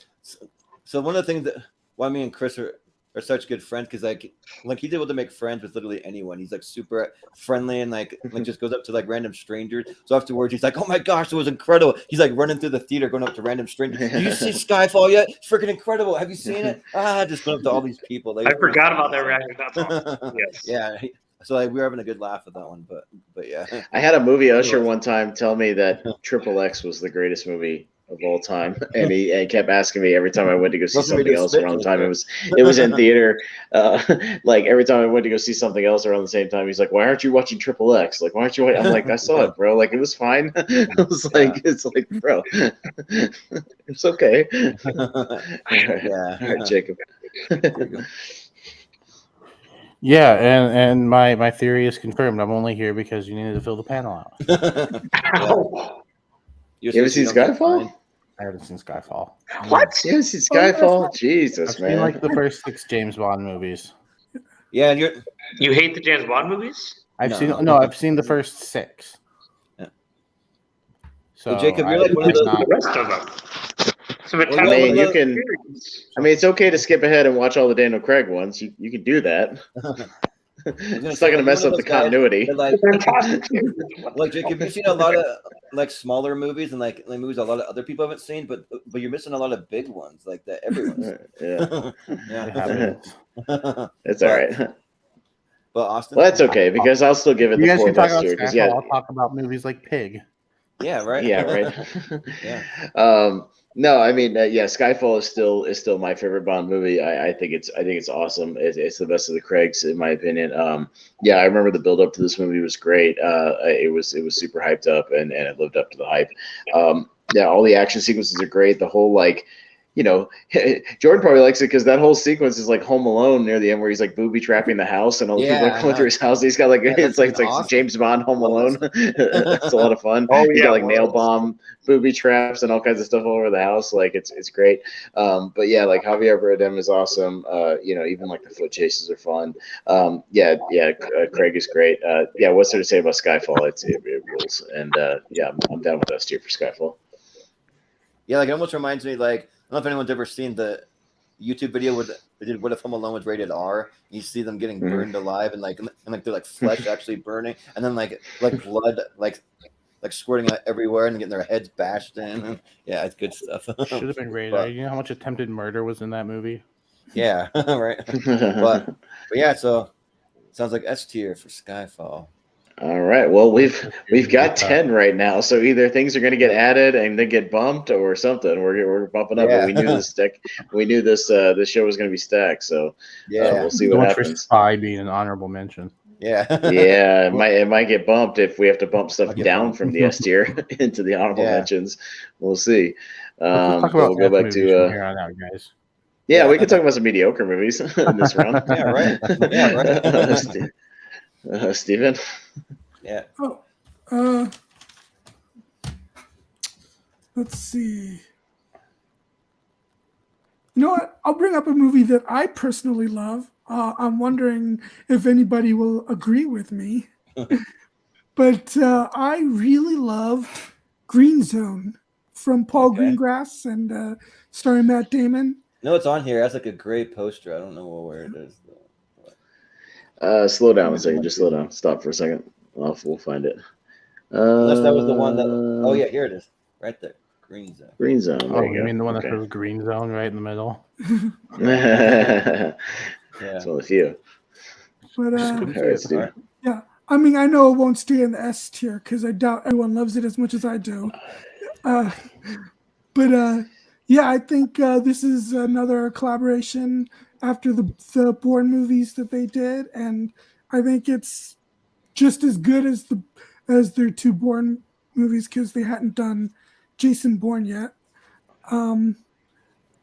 one of the things that why me and Chris are such good friends because like he's able to make friends with literally anyone. He's like super friendly and like just goes up to like random strangers. So afterwards he's like, oh my gosh, it was incredible. He's like running through the theater going up to random strangers. Did you see Skyfall yet? It's freaking incredible. Have you seen it? Just going up to all these people. Like, I forgot about that reaction. That's awesome. Yes. Yeah. So like we were having a good laugh at that one, but yeah. I had a movie usher one time tell me that Triple X was the greatest movie of all time, and he kept asking me every time I went to go see something else around the time it was in theater. Like every time I went to go see something else around the same time, he's like, "Why aren't you watching Triple X? Like, why aren't you?" I'm like, "I saw it, bro. Like, it was fine." I was like, "It's like, bro, it's okay." All right, Jacob. Yeah, and my theory is confirmed. I'm only here because you needed to fill the panel out. You ever seen Skyfall? I haven't seen Skyfall. What? You haven't seen Skyfall? Jesus, I've seen like the first 6 James Bond movies. Yeah, and you hate the James Bond movies? I've seen the first 6. Yeah. So Jacob, you're like one of the rest of them. I mean, it's okay to skip ahead and watch all the Daniel Craig ones. You can do that. It's not going to mess up the continuity. Like Jacob, you've seen a lot of like smaller movies and like movies a lot of other people haven't seen, but you're missing a lot of big ones like that everyone's. It's all right. But Austin, well, that's okay because I'll still give it the 4 best tier. Because I'll talk about movies like Pig. Yeah, right. Yeah, right. Yeah. No, I mean, Skyfall is still my favorite Bond movie. I think it's awesome. It's the best of the Craigs, in my opinion. I remember the build up to this movie was great. It was super hyped up and it lived up to the hype. All the action sequences are great. The whole Jordan probably likes it because that whole sequence is like Home Alone near the end where he's like booby trapping the house and all the people are going through his house. He's got it's like awesome. James Bond Home Alone. It's a lot of fun. He's got like nail bomb booby traps and all kinds of stuff all over the house. Like it's great. But yeah, like Javier Bardem is awesome. Even like the foot chases are fun. Craig is great. What's there to say about Skyfall? It rules. And I'm down with us tier for Skyfall. Yeah, like it almost reminds me like. I don't know if anyone's ever seen the YouTube video where they did "What If Home Alone" was rated R. You see them getting burned alive and they're like flesh actually burning, and then like blood like squirting out everywhere and getting their heads bashed in. Yeah, it's good stuff. Should have been rated R. You know how much attempted murder was in that movie? Yeah, right. but yeah, so sounds like S tier for Skyfall. All right. Well, we've got 10 right now, so either things are going to get added and then get bumped, or something. We're bumping up. But we knew this show was going to be stacked. So we'll see what happens. Spy being an honorable mention. Yeah. It might get bumped if we have to bump stuff down from the S tier into the honorable mentions. We'll see. We'll go back to here on out, guys. Yeah, we can talk about some mediocre movies in this round. Yeah, right. Steven? Yeah. Oh, Let's see. You know what? I'll bring up a movie that I personally love. I'm wondering if anybody will agree with me. But I really love Green Zone from Paul Greengrass and starring Matt Damon. No, it's on here. That's like a great poster. I don't know where it is though. Slow down a second. Just slow down. Stop for a second. We'll find it. Unless that was the one that. Oh yeah, here it is, right there. Green Zone. Green Zone. Oh, you mean the one that says Green Zone right in the middle? Yeah. It's one of the few. But all right, Steve. Yeah, I mean, I know it won't stay in the S tier because I doubt everyone loves it as much as I do. But yeah, I think this is another collaboration after the Bourne movies that they did, and I think it's just as good as their two Bourne movies because they hadn't done Jason Bourne yet.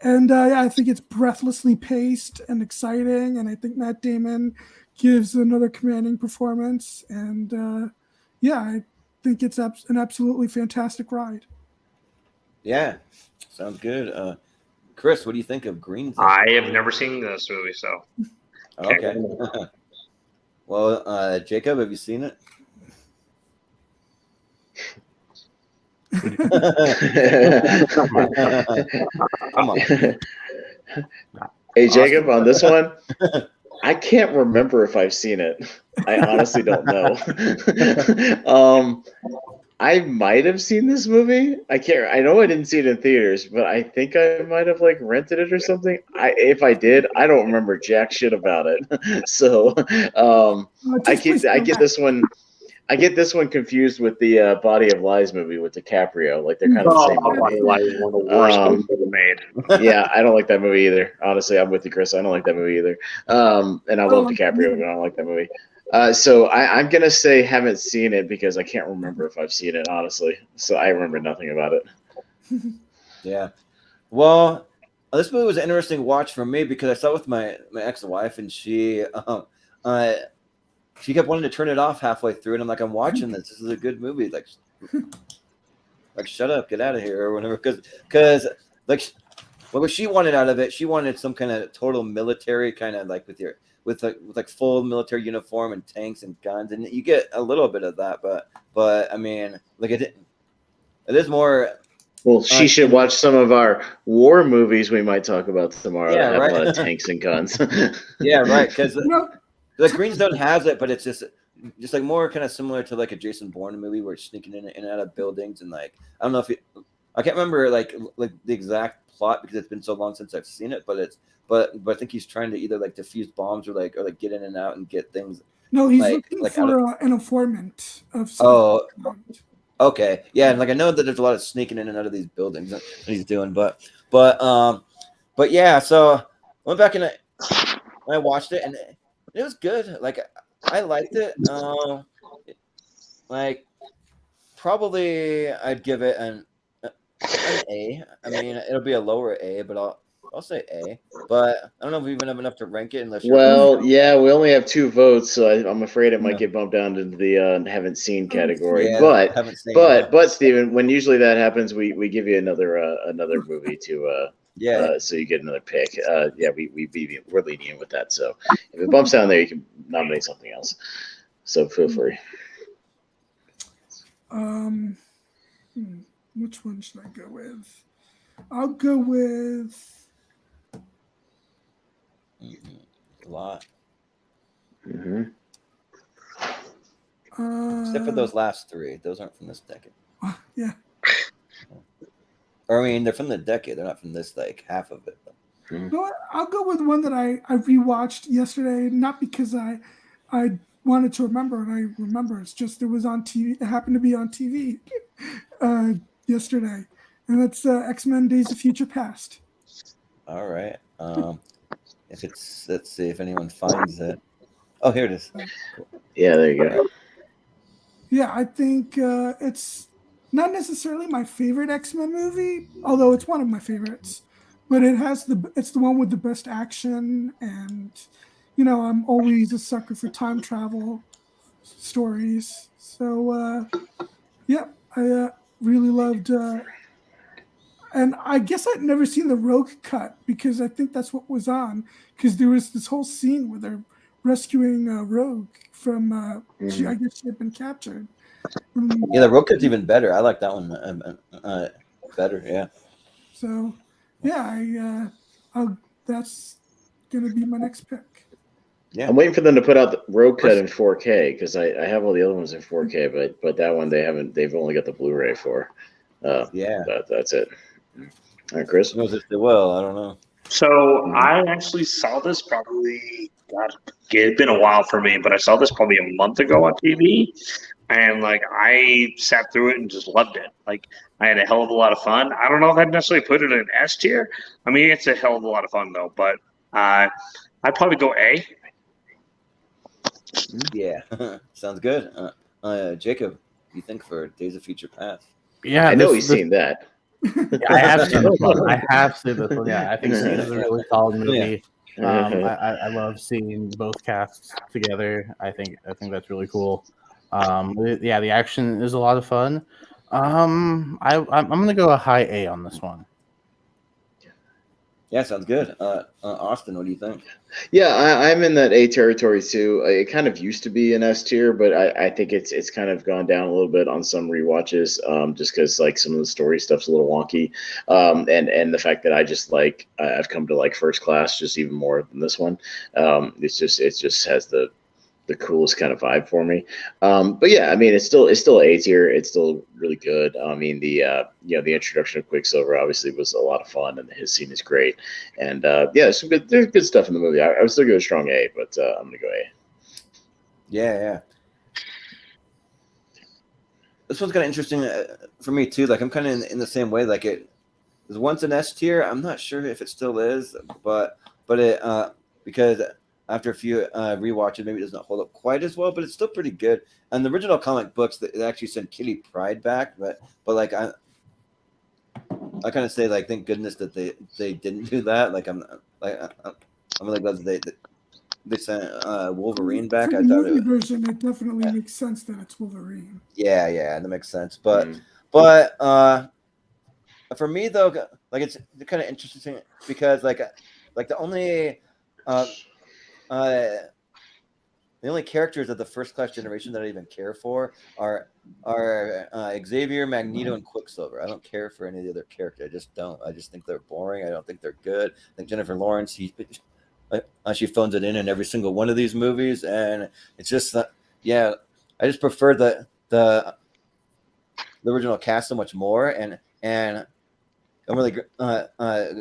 And yeah, I think it's breathlessly paced and exciting, and I think Matt Damon gives another commanding performance. And yeah, I think it's an absolutely fantastic ride. Yeah, sounds good. Chris, what do you think of Green Zone? I have never seen this movie, so okay. Well, Jacob, have you seen it? Come on. Hey, Jacob, on this one, I can't remember if I've seen it. I honestly don't know. I might have seen this movie. I know I didn't see it in theaters, but I think I might have like rented it or something. If I did, I don't remember jack shit about it. So I get this one. I get this one confused with the Body of Lies movie with DiCaprio. Like they're kind of the same movie. Body of Lies is one of the worst movies ever made. Yeah, I don't like that movie either. Honestly, I'm with you, Chris. I don't like that movie either. And I love DiCaprio, but I don't like that movie. So I'm gonna say haven't seen it because I can't remember if I've seen it, honestly. So I remember nothing about it. Yeah. Well, this movie was an interesting watch for me because I saw it with my ex-wife, and she kept wanting to turn it off halfway through, and I'm like, I'm watching this. This is a good movie. Like shut up, get out of here, or whatever. Because like, what she wanted out of it, she wanted some kind of total military kind of like with full military uniform and tanks and guns, and you get a little bit of that, but I mean, like it is more. Well, she should watch some of our war movies we might talk about tomorrow. Yeah, that have right. a lot of tanks and guns. Yeah, right. Because the Green Zone has it, but it's just like more kind of similar to like a Jason Bourne movie where it's sneaking in and out of buildings, and like I don't know if I can't remember like the exact plot because it's been so long since I've seen it, but I think he's trying to either like defuse bombs or like get in and out and get things. No, he's looking for an informant of some kind. Okay, yeah, and like I know that there's a lot of sneaking in and out of these buildings that he's doing, but yeah. So I went back and I watched it, and it was good. Like I liked it. Like probably I'd give it an A. I mean, it'll be a lower A, but I'll say A. But I don't know if we even have enough to rank it unless. Yeah, we only have 2 votes, so I'm afraid it might get bumped down into the haven't seen category. Yeah, but Steven, when usually that happens, we give you another movie to. So you get another pick. We're lenient with that. So if it bumps down there, you can nominate something else. So feel free. Which one should I go with? I'll go with a lot. Mm-hmm. Except for those last 3. Those aren't from this decade. Yeah. Or I mean, they're from the decade. They're not from this like half of it. You know what? I'll go with one that I rewatched yesterday, not because I wanted to remember, and I remember. It's just it was on TV. It happened to be on TV yesterday, and that's X-Men: Days of Future Past. All right. Let's see if anyone finds it. Oh, here it is. Cool. Yeah, there you go. Yeah, I think it's not necessarily my favorite X-Men movie, although it's one of my favorites. But it's the one with the best action, and I'm always a sucker for time travel. stories. So yeah, I really loved. And I guess I'd never seen the Rogue cut because I think that's what was on. Because there was this whole scene where they're rescuing Rogue from. I guess she had been captured. Yeah, the Rogue cut's even better. I like that one better. Yeah. So, yeah, that's gonna be my next pick. Yeah. I'm waiting for them to put out the Rogue cut in 4K because I have all the other ones in 4K, but that one they've only got the Blu-ray for. Yeah. That's it. All right, Chris. Knows if they will. I don't know. So I actually saw this probably, God, it's been a while for me, but I saw this probably a month ago on TV, and like I sat through it and just loved it. Like I had a hell of a lot of fun. I don't know if I'd necessarily put it in S tier. I mean, it's a hell of a lot of fun though, but I'd probably go A. Yeah, sounds good. Jacob, what do you think for Days of Future Past? Yeah, I know he's seen that. I have seen this one. Yeah, I think it's a really solid movie. I love seeing both casts together. I think that's really cool. The action is a lot of fun. I'm gonna go a high A on this one. Yeah, sounds good. Austin, what do you think? Yeah, I'm in that A territory too. It kind of used to be an S tier, but I think it's kind of gone down a little bit on some rewatches, just because like some of the story stuff's a little wonky, and the fact that I've come to like First Class just even more than this one. It just has the coolest kind of vibe for me. But yeah, I mean, it's still A tier. It's still really good. I mean, the introduction of Quicksilver obviously was a lot of fun, and his scene is great. And there's good stuff in the movie. I would still go a strong A, but I'm gonna go A. Yeah. This one's kind of interesting for me too. Like I'm kind of in the same way. Like it was once an S tier. I'm not sure if it still is, but it because after a few rewatches, maybe it doesn't hold up quite as well, but it's still pretty good. And the original comic books, they actually sent Kitty Pryde back, but like I kind of say like thank goodness that they didn't do that. Like I'm really glad that they sent Wolverine back. For the movie version, it definitely makes sense that it's Wolverine. Yeah, that makes sense. But for me though, like it's kind of interesting because like the only the only characters of the First Class generation that I even care for are Xavier, Magneto, and Quicksilver. I don't care for any of the other characters. I just don't. I just think they're boring. I don't think they're good. I think Jennifer Lawrence, she phones it in every single one of these movies, and it's just I just prefer the original cast so much more, and I'm really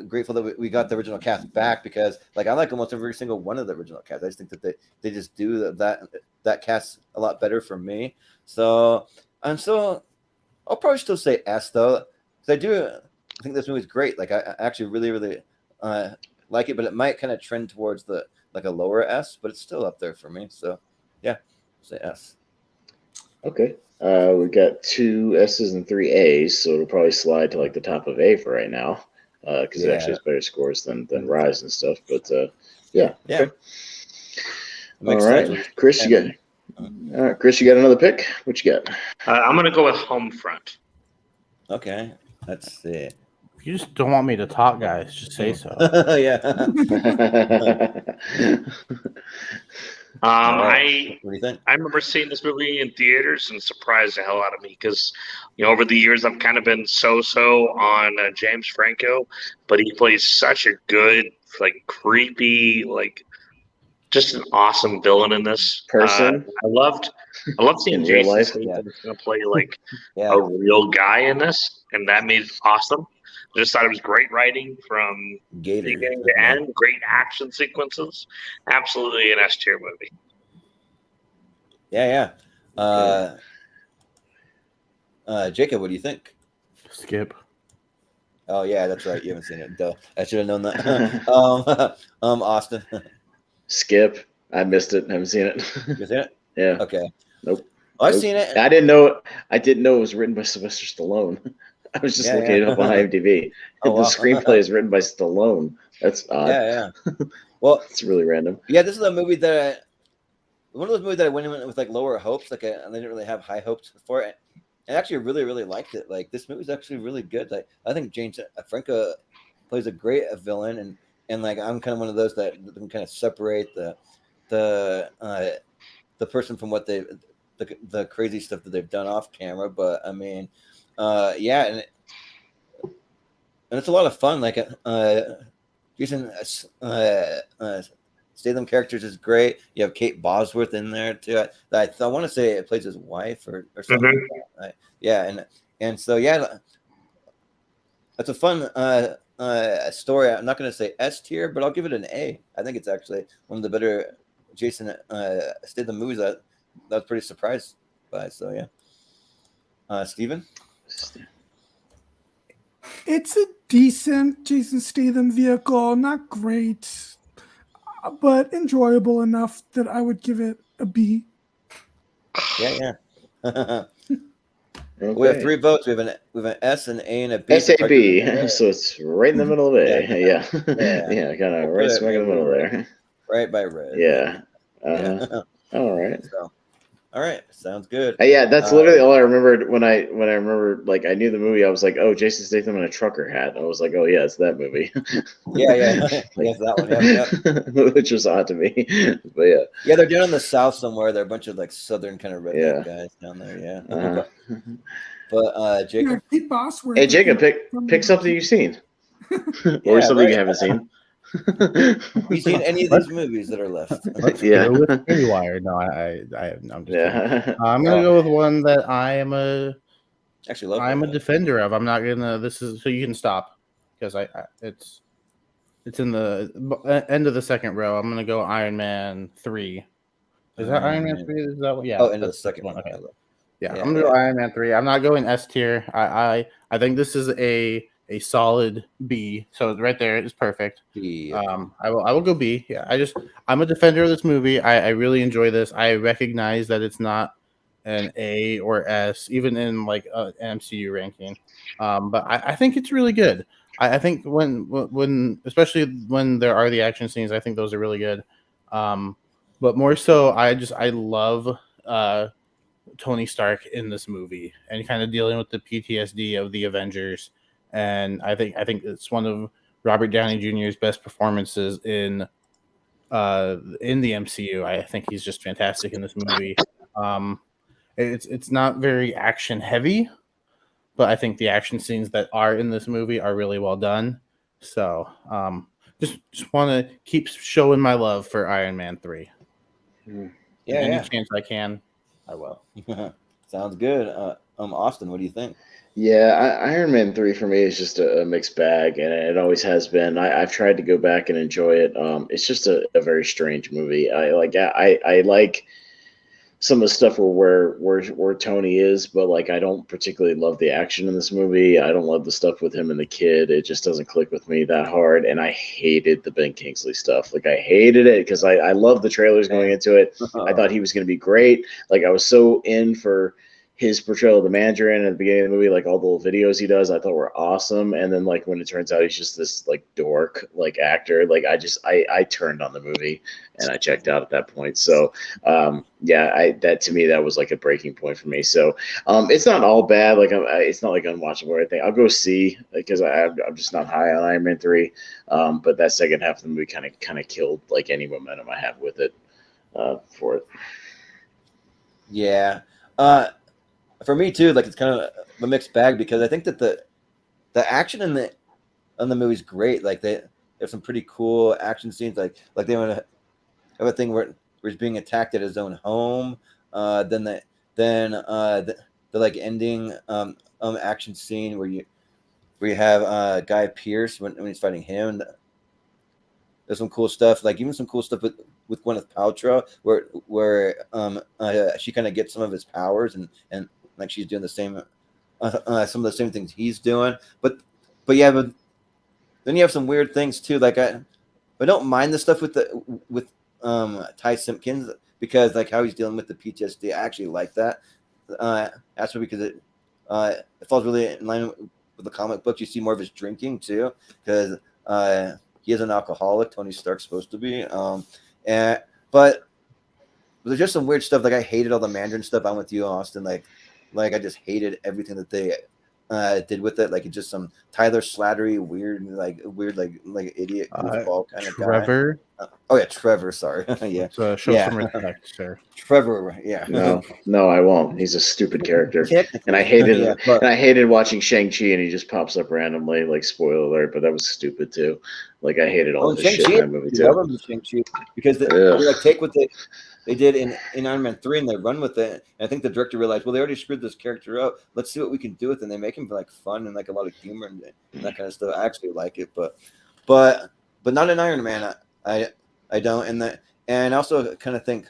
grateful that we got the original cast back because, like, I like almost every single one of the original cast. I just think that they just do that cast a lot better for me. So I'll probably still say S though, because I think this movie's great. Like I actually really really like it, but it might kind of trend towards a lower S, but it's still up there for me. So yeah, say S. Okay. We've got 2 S's and 3 A's, so it'll probably slide to like the top of A for right now, because it actually has better scores than Rise and stuff. But yeah. Okay. All right, Chris, you got another pick? What you got? I'm gonna go with Homefront. Okay, let's see. If you just don't want me to talk, guys, just say so. Yeah. What do you think? I remember seeing this movie in theaters and it surprised the hell out of me because, over the years I've kind of been so-so on James Franco, but he plays such a good, like, creepy, like, just an awesome villain in this person. I loved seeing Jason Statham going to play like a real guy in this, and that made it awesome. I just thought it was great writing from beginning to end, great action sequences. Absolutely an S tier movie. Yeah. Jacob, what do you think? Skip. Oh yeah, that's right. You haven't seen it. Duh. I should have known that. Austin. Skip. I missed it. I haven't seen it. You seen it? Yeah. Okay. Nope. I've seen it. I didn't know it was written by Sylvester Stallone. I was just looking it up on IMDb. The screenplay is written by Stallone. That's odd. Yeah. Well, it's really random. Yeah, this is a movie that one of those movies that I went in with like lower hopes. Like I didn't really have high hopes for it. And actually really, really liked it. Like this movie's actually really good. Like I think James Franco plays a great villain, and like I'm kind of one of those that can kind of separate the person from what the crazy stuff that they've done off camera. But I mean, yeah, and it's a lot of fun. Like Jason Statham characters is great. You have Kate Bosworth in there too. I want to say it plays his wife or something. Mm-hmm. Like that. Yeah, and so yeah, that's a fun story. I'm not going to say S tier, but I'll give it an A. I think it's actually one of the better Jason Statham movies that I was pretty surprised by. So yeah, Steven? It's a decent Jason Statham vehicle, not great, but enjoyable enough that I would give it a B. Yeah. Okay. We have 3 votes. We have an S, an A, and a B. SAB, so it's right in the middle of A. Yeah, Yeah. kind of We'll right smack in the middle there. Right by red. Yeah. Yeah. All right. So, all right, sounds good. Yeah, that's literally all I remembered when I remember, like, I knew the movie. I was like, oh, Jason Statham in a trucker hat. I was like, oh yeah, it's that movie. Yeah. Like, Yes, that one. Yeah. Which was odd to me, but yeah. Yeah, they're down in the south somewhere. They're a bunch of like southern kind of redneck Yeah. guys down there. Yeah. Uh-huh. But Jacob. Yeah, Kate Bosworth. Hey, Jacob, pick something you've seen, or something you haven't seen. Have you seen any of these movies that are left? Let's Yeah. go with Haywire. No, I'm just kidding. Yeah. I'm gonna go with one that I am a Actually, love I'm a that. defender of. I'm not gonna. This is so you can stop because it's in the end of the second row. I'm gonna go Iron Man 3. Is that Iron Man 3? Is that what? Yeah. Oh, into the that's second one. one. Okay. Yeah, I'm gonna go Iron Man 3. I'm not going S tier. I think this is a solid B. So right there is perfect. B. I will go B. Yeah. I'm a defender of this movie. I really enjoy this. I recognize that it's not an A or S, even in like an MCU ranking. But I think it's really good. I think when especially when there are the action scenes, I think those are really good. But more so, I love Tony Stark in this movie and kind of dealing with the PTSD of the Avengers. And I think it's one of Robert Downey Jr.'s best performances in the MCU. I think he's just fantastic in this movie. It's not very action heavy, but I think the action scenes that are in this movie are really well done. So just want to keep showing my love for Iron Man 3. Any chance I can, I will. Sounds good. Austin, what do you think? Yeah, Iron Man 3 for me is just a mixed bag, and it always has been. I've tried to go back and enjoy it. It's just a very strange movie. I like some of the stuff where Tony is, but like I don't particularly love the action in this movie. I don't love the stuff with him and the kid. It just doesn't click with me that hard, and I hated the Ben Kingsley stuff. Like I hated it because I loved the trailers going into it. I thought he was going to be great. Like I was so in for his portrayal of the Mandarin at the beginning of the movie, like all the little videos he does, I thought were awesome. And then like when it turns out he's just this like dork like actor, like I turned on the movie and I checked out at that point. So that to me that was like a breaking point for me. So it's not all bad. Like it's not like unwatchable or anything. I'll go C because I'm just not high on Iron Man 3. But that second half of the movie kind of killed like any momentum I have with it for it. Yeah. For me too, like it's kind of a mixed bag because I think that the action in the movie is great. Like they have some pretty cool action scenes. Like they want to have a thing where he's being attacked at his own home. Then the like ending action scene where you have Guy Pearce when he's fighting him. There's some cool stuff, like even some cool stuff with Gwyneth Paltrow, where she kind of gets some of his powers and like she's doing the same some of the same things he's doing. But then you have some weird things too. Like I don't mind the stuff with Ty Simpkins because like how he's dealing with the PTSD. I actually like that. Actually because it falls really in line with the comic books. You see more of his drinking too because he is an alcoholic. Tony Stark's supposed to be. But there's just some weird stuff. Like I hated all the Mandarin stuff. I'm with you, Austin. Like I just hated everything that they did with it. Like it's just some Tyler Slattery weird like idiot goofball kind of guy. Trevor. Oh yeah, Trevor. Sorry. Yeah. So show some respect, sir. Trevor. Yeah. No, I won't. He's a stupid character, and I hated and I hated watching Shang-Chi, and he just pops up randomly. Like spoiler alert, but that was stupid too. Like I hated all this shit in that movie too. I love Shang-Chi because they like take what they did in Iron Man 3 and they run with it. And I think the director realized, well, they already screwed this character up. Let's see what we can do with it. And they make him like fun and like a lot of humor and that kind of stuff. I actually like it, but not in Iron Man. I don't. And I also kind of think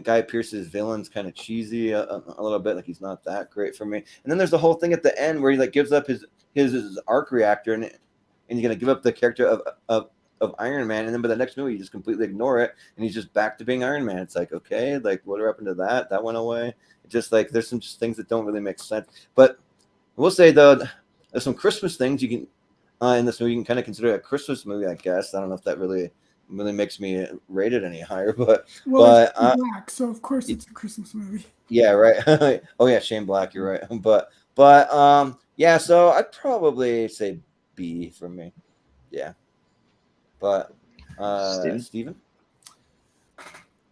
Guy Pearce's villain's kind of cheesy a little bit. Like he's not that great for me. And then there's the whole thing at the end where he like gives up his arc reactor and he's gonna give up the character of Iron Man, and then by the next movie you just completely ignore it and he's just back to being Iron Man. It's like, okay, like what happened to that? That went away. It's just like there's some just things that don't really make sense. But I will say though, there's some Christmas things you can in this movie you can kind of consider a Christmas movie, I guess. I don't know if that really makes me rate it any higher, but it's Black, so of course it's a Christmas movie. Yeah, right. Oh yeah, Shane Black, you're right. But yeah, so I'd probably say B for me. Yeah. But Steven?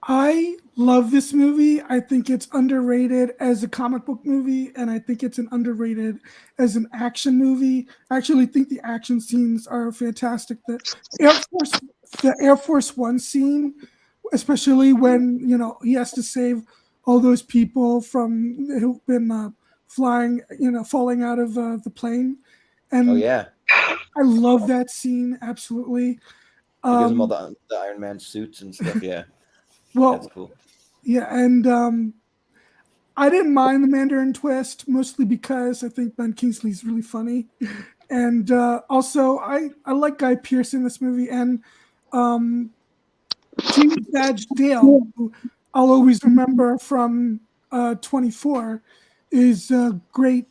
I love this movie. I think it's underrated as a comic book movie, and I think it's underrated as an action movie. I actually think the action scenes are fantastic. The Air Force One scene, especially when he has to save all those people who've been falling out of the plane, and I love that scene absolutely. He gives them all the Iron Man suits and stuff. Yeah. Well, that's cool. Yeah, and I didn't mind the Mandarin twist, mostly because I think Ben Kingsley's really funny, and also I like Guy Pearce in this movie, and James Badge Dale, who I'll always remember from 24, is a great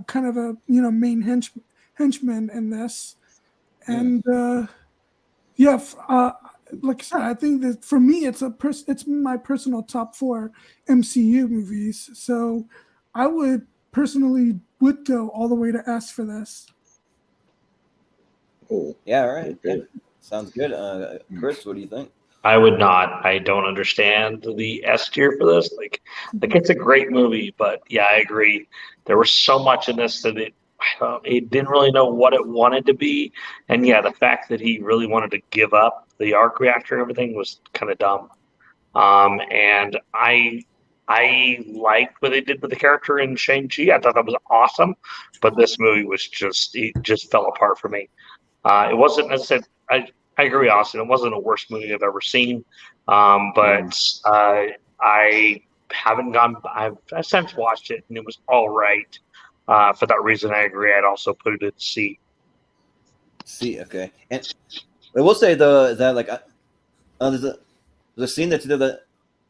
kind of a main henchman in this, and like I said, I think that for me, it's my personal top 4 MCU movies. So I would go all the way to S for this. Cool. Yeah, all right. Yeah. Sounds good. Chris, what do you think? I would not. I don't understand the S tier for this. Like it's a great movie, but yeah, I agree. There was so much in this that it didn't really know what it wanted to be, and yeah, the fact that he really wanted to give up the arc reactor and everything was kind of dumb. And I liked what they did with the character in Shang-Chi. I thought that was awesome, but this movie just fell apart for me. It wasn't, as I said, I agree, Austin. It wasn't the worst movie I've ever seen, but I haven't gone. I've since watched it, and it was all right. For that reason, I agree. I'd also put it at C. C, okay. And I will say though that like there's a scene that's either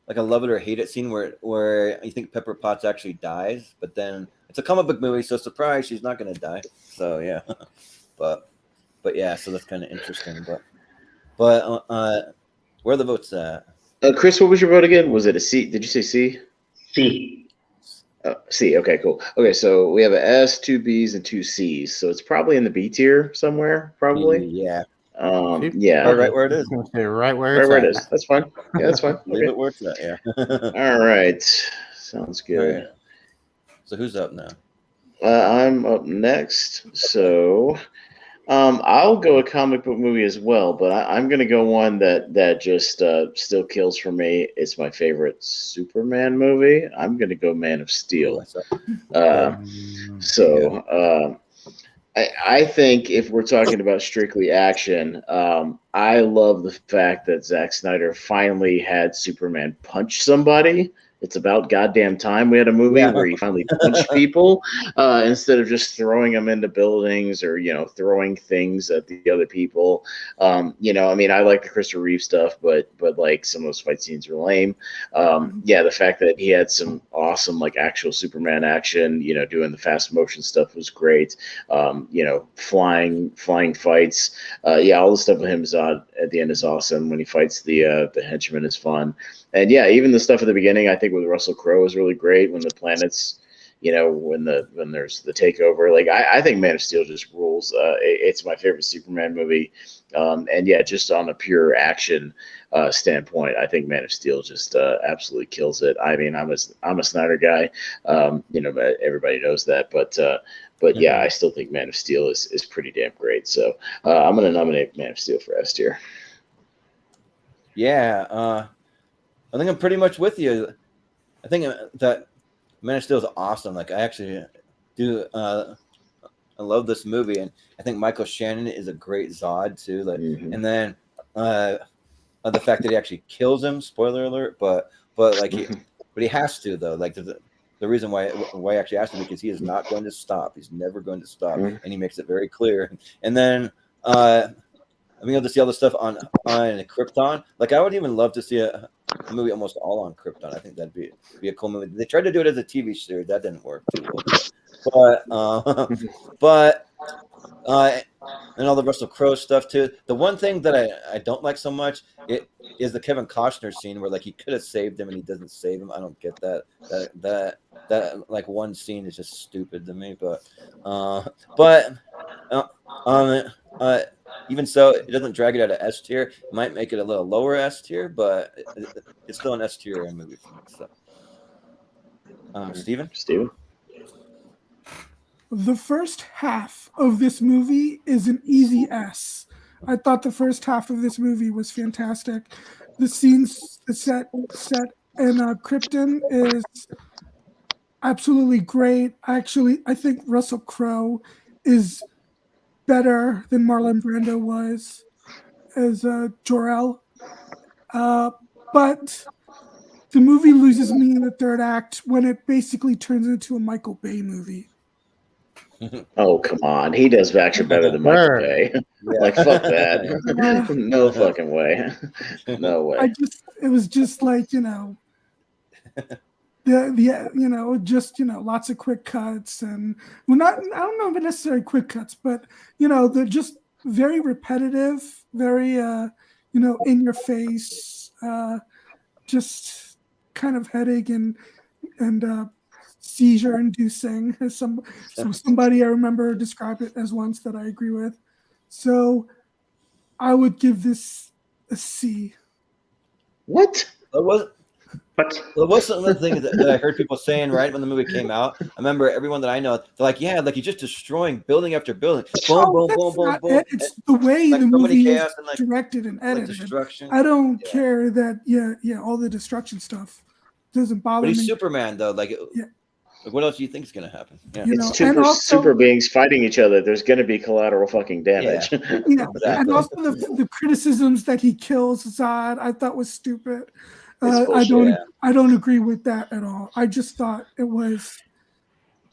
like a love it or hate it scene where you think Pepper Potts actually dies, but then it's a comic book movie, so surprise, she's not gonna die. So yeah, but yeah, so that's kind of interesting. But where are the votes at? Chris, what was your vote again? Was it a C? Did you say C? C. C. Okay, cool. Okay, so we have an S, 2 Bs, and 2 Cs. So it's probably in the B tier somewhere, probably. Yeah. Yeah. Right where it is. Right where it is. That's fine. Yeah, that's fine. Leave it where it's at. Yeah. All right. Sounds good. Right. So who's up now? I'm up next. So I'll go a comic book movie as well, but I'm going to go one that just still kills for me. It's my favorite Superman movie. I'm going to go Man of Steel. I think if we're talking about strictly action, I love the fact that Zack Snyder finally had Superman punch somebody. It's about goddamn time we had a movie where he finally punched people instead of just throwing them into buildings or, throwing things at the other people. I like the Christopher Reeve stuff, but like some of those fight scenes are lame. The fact that he had some awesome, like actual Superman action, doing the fast motion stuff was great. Flying fights. All the stuff with him is at the end is awesome. When he fights the henchman is fun, and yeah, even the stuff at the beginning, I think with Russell Crowe is really great. When the planets, when there's the takeover, like I think Man of Steel just rules. It's my favorite Superman movie, and yeah, just on a pure action standpoint, I think Man of Steel just absolutely kills it. I mean, I'm a Snyder guy, but everybody knows that, but yeah, I still think Man of Steel is pretty damn great. So I'm going to nominate Man of Steel for S tier. Yeah, I think I'm pretty much with you. I think that Man of Steel is awesome. Like, I actually do. I love this movie, and I think Michael Shannon is a great Zod too. Like, and then the fact that he actually kills him. Spoiler alert! But he has to though. Like the reason why he actually has to, because he is not going to stop. He's never going to stop, and he makes it very clear. And then being able to see all the stuff on Krypton. Like, I would even love to see a movie almost all on Krypton. I think that'd be a cool movie. They tried to do it as a TV series. That didn't work too well. But and all the Russell Crowe stuff too. The one thing that I don't like so much is the Kevin Costner scene where, like, he could have saved him and he doesn't save him. I don't get that. That like one scene is just stupid to me. But even so, it doesn't drag it out of S tier. It might make it a little lower S tier, but it's still an S tier movie for me. So, Steven? The first half of this movie is an easy S. I thought the first half of this movie was fantastic. The scenes set in Krypton is absolutely great. Actually, I think Russell Crowe is better than Marlon Brando was as Jor-El. But the movie loses me in the third act when it basically turns into a Michael Bay movie. Oh, come on. He does action better than Michael Bay. Like, fuck that. No fucking way. No way. It was just like, lots of quick cuts, and I don't know if necessarily quick cuts, but they're just very repetitive, very in your face, just kind of headache and seizure inducing. Somebody I remember described it as once that I agree with. So I would give this a C. What? There was some other thing that I heard people saying right when the movie came out. I remember everyone that I know, they're like, yeah, like, you're just destroying building after building. Boom, boom, boom, boom, boom. It's the way the movie is directed and edited. Destruction. I don't care that, all the destruction stuff doesn't bother me. But he's Superman, though. Like, what else do you think is going to happen? Yeah. It's two super beings fighting each other. There's going to be collateral fucking damage. Yeah. Exactly. And also the criticisms that he kills Zod, I thought was stupid. I don't agree with that at all. I just thought it was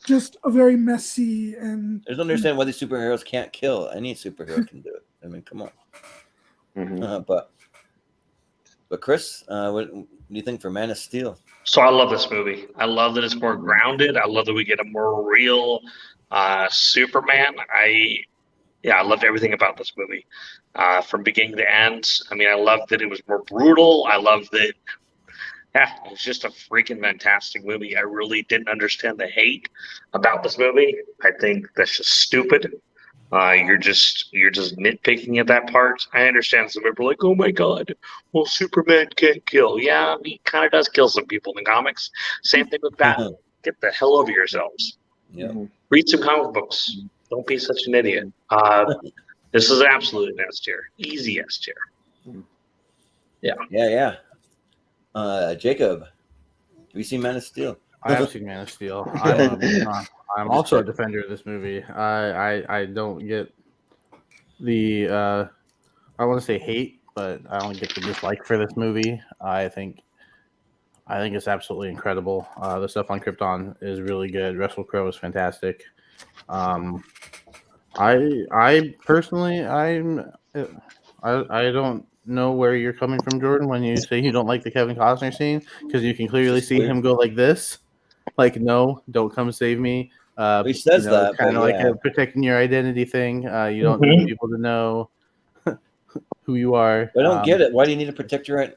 just a very messy and. I don't understand why these superheroes can't kill. Any superhero can do it. I mean, come on. But Chris, what do you think for Man of Steel? So I love this movie. I love that it's more grounded. I love that we get a more real Superman. I loved everything about this movie. From beginning to end. I mean, I loved that it was more brutal. I loved that. Yeah, it was just a freaking fantastic movie. I really didn't understand the hate about this movie. I think that's just stupid. You're just nitpicking at that part. I understand some people are like, oh my god, well, Superman can't kill. Yeah, he kind of does kill some people in the comics. Same thing with Batman. Get the hell over yourselves. Yeah. Read some comic books. Don't be such an idiot. This is absolute S tier. Easy S tier. Yeah. Jacob, have you seen Man of Steel? I have seen Man of Steel. I'm also a defender of this movie. I don't get the I want to say hate, but I don't get the dislike for this movie. I think it's absolutely incredible. The stuff on Krypton is really good. Russell Crowe is fantastic. I personally, I don't know where you're coming from, Jordan, when you say you don't like the Kevin Costner scene, because you can clearly see him go like this, like, no, don't come save me. He says that kind of like a protecting your identity thing. You don't need people to know. who you are. I don't get it. Why do you need to protect your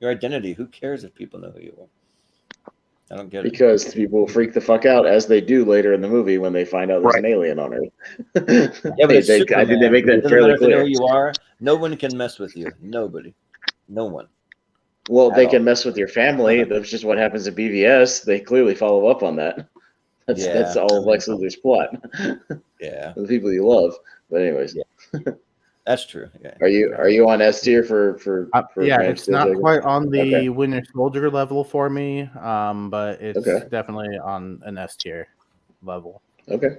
identity? Who cares if people know who you are? I don't get it. Because people freak the fuck out, as they do later in the movie when they find out there's an alien on Earth. Yeah, but it's I think they make that it doesn't fairly matter if they know clear. who you are. No one can mess with you. Nobody. No one. Well, At they all. can mess with your family. That's just what happens at BVS. They clearly follow up on that. That's all of Lex Luthor's plot. Yeah. The people you love. But anyways. Yeah. That's true. Yeah. Are you on S tier for yeah, Man of it's Steel not Jacob? quite on the Okay. Winter Soldier level for me, but it's Okay. definitely on an S tier level. Okay.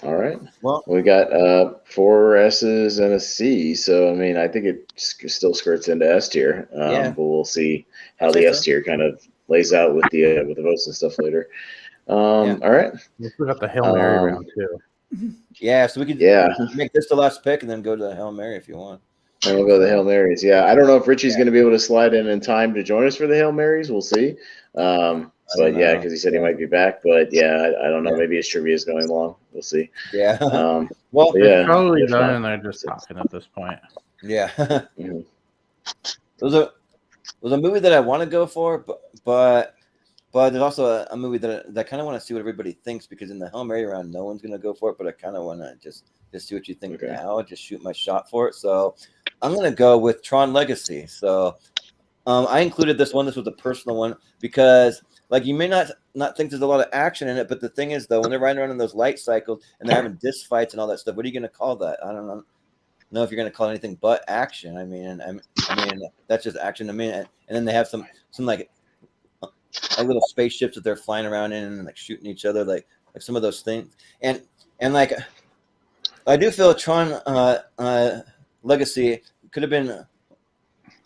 All right. Well, We got 4 S's and a C, so I mean, I think it still skirts into S tier. Yeah. But we'll see how I'd the say S tier kind of lays out with the votes and stuff later. All right. We still got the Hail Mary round too. Yeah, so we could make this the last pick and then go to the Hail Mary if you want. And we'll go to the Hail Marys. Yeah, I don't know if Richie's going to be able to slide in time to join us for the Hail Marys. We'll see. But yeah, because he said he might be back. But yeah, I don't know. Maybe his trivia is going long. We'll see. Yeah. Well, it's probably done, and they're just talking at this point. Yeah. It was a movie that I want to go for, but there's also a movie that I kind of want to see what everybody thinks, because in the Hail Mary round, no one's going to go for it, but I kind of want to just see what you think now, just shoot my shot for it. So I'm going to go with Tron Legacy. So I included this one. This was a personal one because, like, you may not think there's a lot of action in it, but the thing is, though, when they're riding around in those light cycles and they're having disc fights and all that stuff, what are you going to call that? I don't know if you're going to call it anything but action. I mean, that's just action to me. And then they have some like little spaceships that they're flying around in and like shooting each other, like some of those things. And like, I do feel Tron Legacy could have been a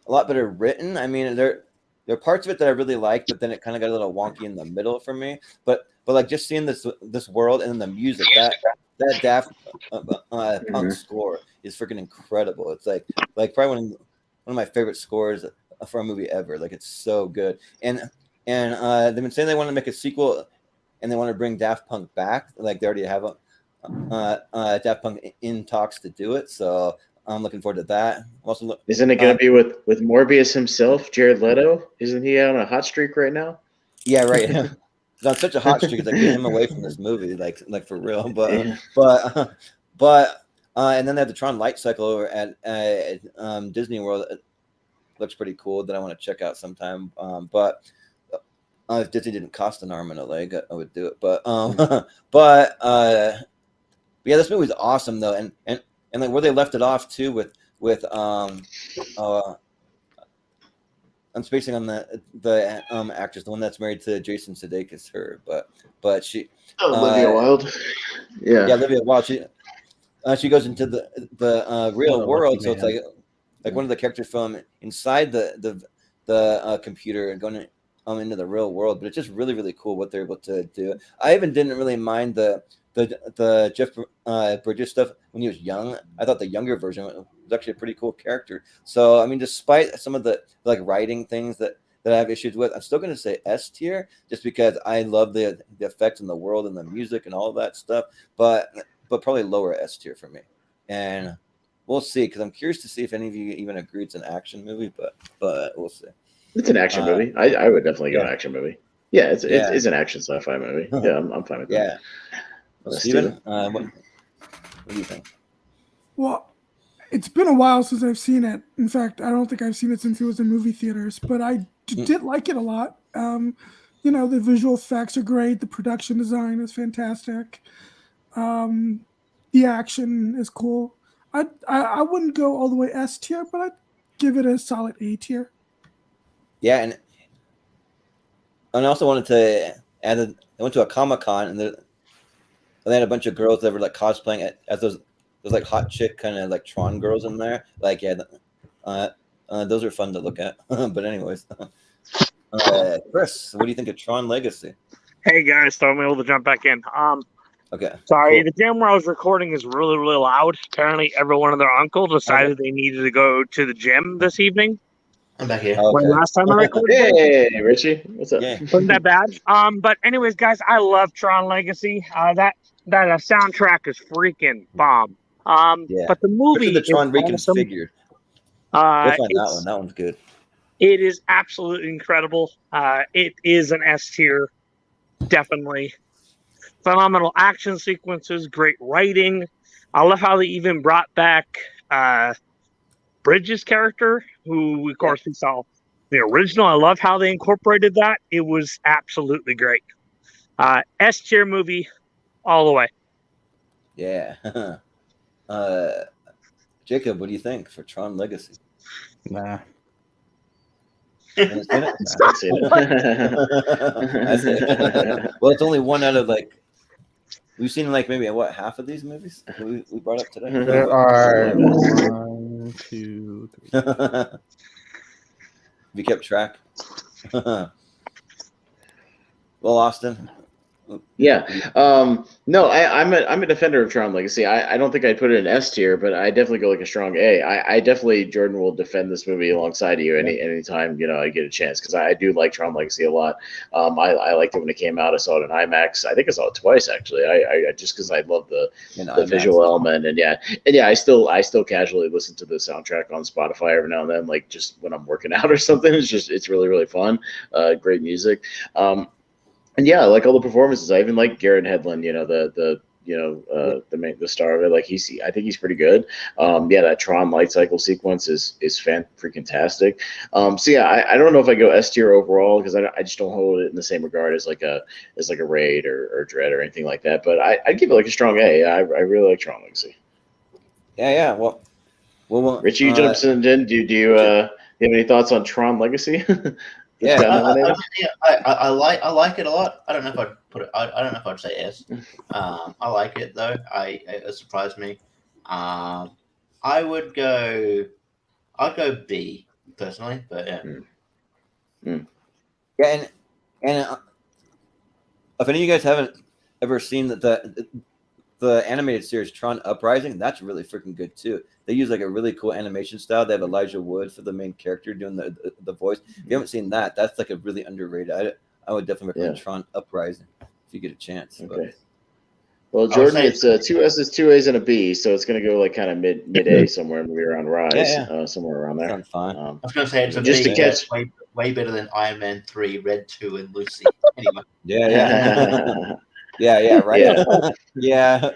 lot better written. I mean, there are parts of it that I really liked, but then it kind of got a little wonky in the middle for me. But like just seeing this world and then the music, that Daft Punk score is freaking incredible. It's like probably one of my favorite scores for a movie ever. Like, it's so good. And they've been saying they want to make a sequel and they want to bring Daft Punk back. Like, they already have Daft Punk in talks to do it. So I'm looking forward to that. Isn't it going to be with Morbius himself, Jared Leto? Isn't he on a hot streak right now? Yeah, right. He's on such a hot streak. It's like, get him away from this movie, like for real. But and then they have the Tron Light Cycle over at Disney World. It looks pretty cool that I want to check out sometime. But if Disney didn't cost an arm and a leg, I would do it. But yeah, this movie's awesome though, and like where they left it off too with I'm spacing on the actress, the one that's married to Jason Sudeikis. But she Olivia Wilde. Yeah, Olivia Wilde. She goes into the real world, so it's like one of the characters from inside the computer and going into the real world. But it's just really, really cool what they're able to do. I even didn't really mind the Jeff Bridges stuff when he was young. I thought the younger version was actually a pretty cool character. So I mean, despite some of the like writing things that I have issues with, I'm still going to say S tier, just because I love the effects in the world and the music and all that stuff. But probably lower S tier for me. And we'll see, because I'm curious to see if any of you even agree it's an action movie. But we'll see. It's an action movie. I would definitely go action movie. Yeah, it's an action sci-fi movie. Yeah, I'm fine with that. Steven, what do you think? Well, it's been a while since I've seen it. In fact, I don't think I've seen it since it was in movie theaters, but I did like it a lot. The visual effects are great. The production design is fantastic. The action is cool. I wouldn't go all the way S tier, but I'd give it a solid A tier. Yeah, and I also wanted to add I went to a Comic-Con and they had a bunch of girls that were like cosplaying as those like hot chick kind of like Tron girls in there. Like, yeah, those are fun to look at. But anyways, Chris, what do you think of Tron Legacy? Hey guys, so I'm able to jump back in. Okay. Sorry, the gym where I was recording is really, really loud. Apparently, everyone and their uncle decided they needed to go to the gym this evening. I'm back here. Okay. Last time I recorded. Hey, Richie, what's up? Yeah. Wasn't that bad? But anyways, guys, I love Tron Legacy. That soundtrack is freaking bomb. Yeah. But the movie Especially the Tron is awesome. reconfigured. Go find that It's- one. That one's good. It is absolutely incredible. It is an S tier, definitely. Phenomenal action sequences, great writing. I love how they even brought back Bridges' character, who, of course, we saw the original. I love how they incorporated that. It was absolutely great. S tier movie all the way. Yeah. Jacob, what do you think for Tron Legacy? Nah. Haven't seen it? I've seen it. That's it. Well, it's only one out of we've seen maybe half of these movies we brought up today. There are 1, 2, 3. Have you kept track? Well, Austin. Yeah. No, I'm a defender of Tron Legacy. I don't think I'd put it in S tier, but I definitely go a strong A. I definitely, Jordan, will defend this movie alongside you anytime I get a chance, because I do like Tron Legacy a lot. I liked it when it came out. I saw it in IMAX. I think I saw it twice actually. I just because I love the visual element, and I still casually listen to the soundtrack on Spotify every now and then, just when I'm working out or something. It's really, really fun. Great music. And yeah, I like all the performances. I even like Garrett Hedlund, the star of it. I think he's pretty good. That Tron light cycle sequence is freaking-tastic. I don't know if I go S tier overall, because I just don't hold it in the same regard as a Raid or Dread or anything like that. But I'd give it a strong A. I really like Tron Legacy. Yeah. Well, Richie, you jumped in. Do you have any thoughts on Tron Legacy? I like it a lot. I don't know if I'd put it. I don't know if I'd say S. I like it though. It surprised me. I'd go B personally, but yeah. Yeah, and if any of you guys haven't ever seen the animated series Tron Uprising, that's really freaking good too. They use a really cool animation style. They have Elijah Wood for the main character doing the voice. If you haven't seen that, that's a really underrated. I would definitely recommend Tron Uprising if you get a chance. Okay. Well, Jordan, it's 2 S's, 2 A's, and a B, so it's going to go kind of mid A somewhere, maybe around Rise, somewhere around there. Sounds fine. I was going to say it's just B, to catch way better than Iron Man 3, Red 2, and Lucy. Anyway. Yeah. Yeah. Right. Yeah.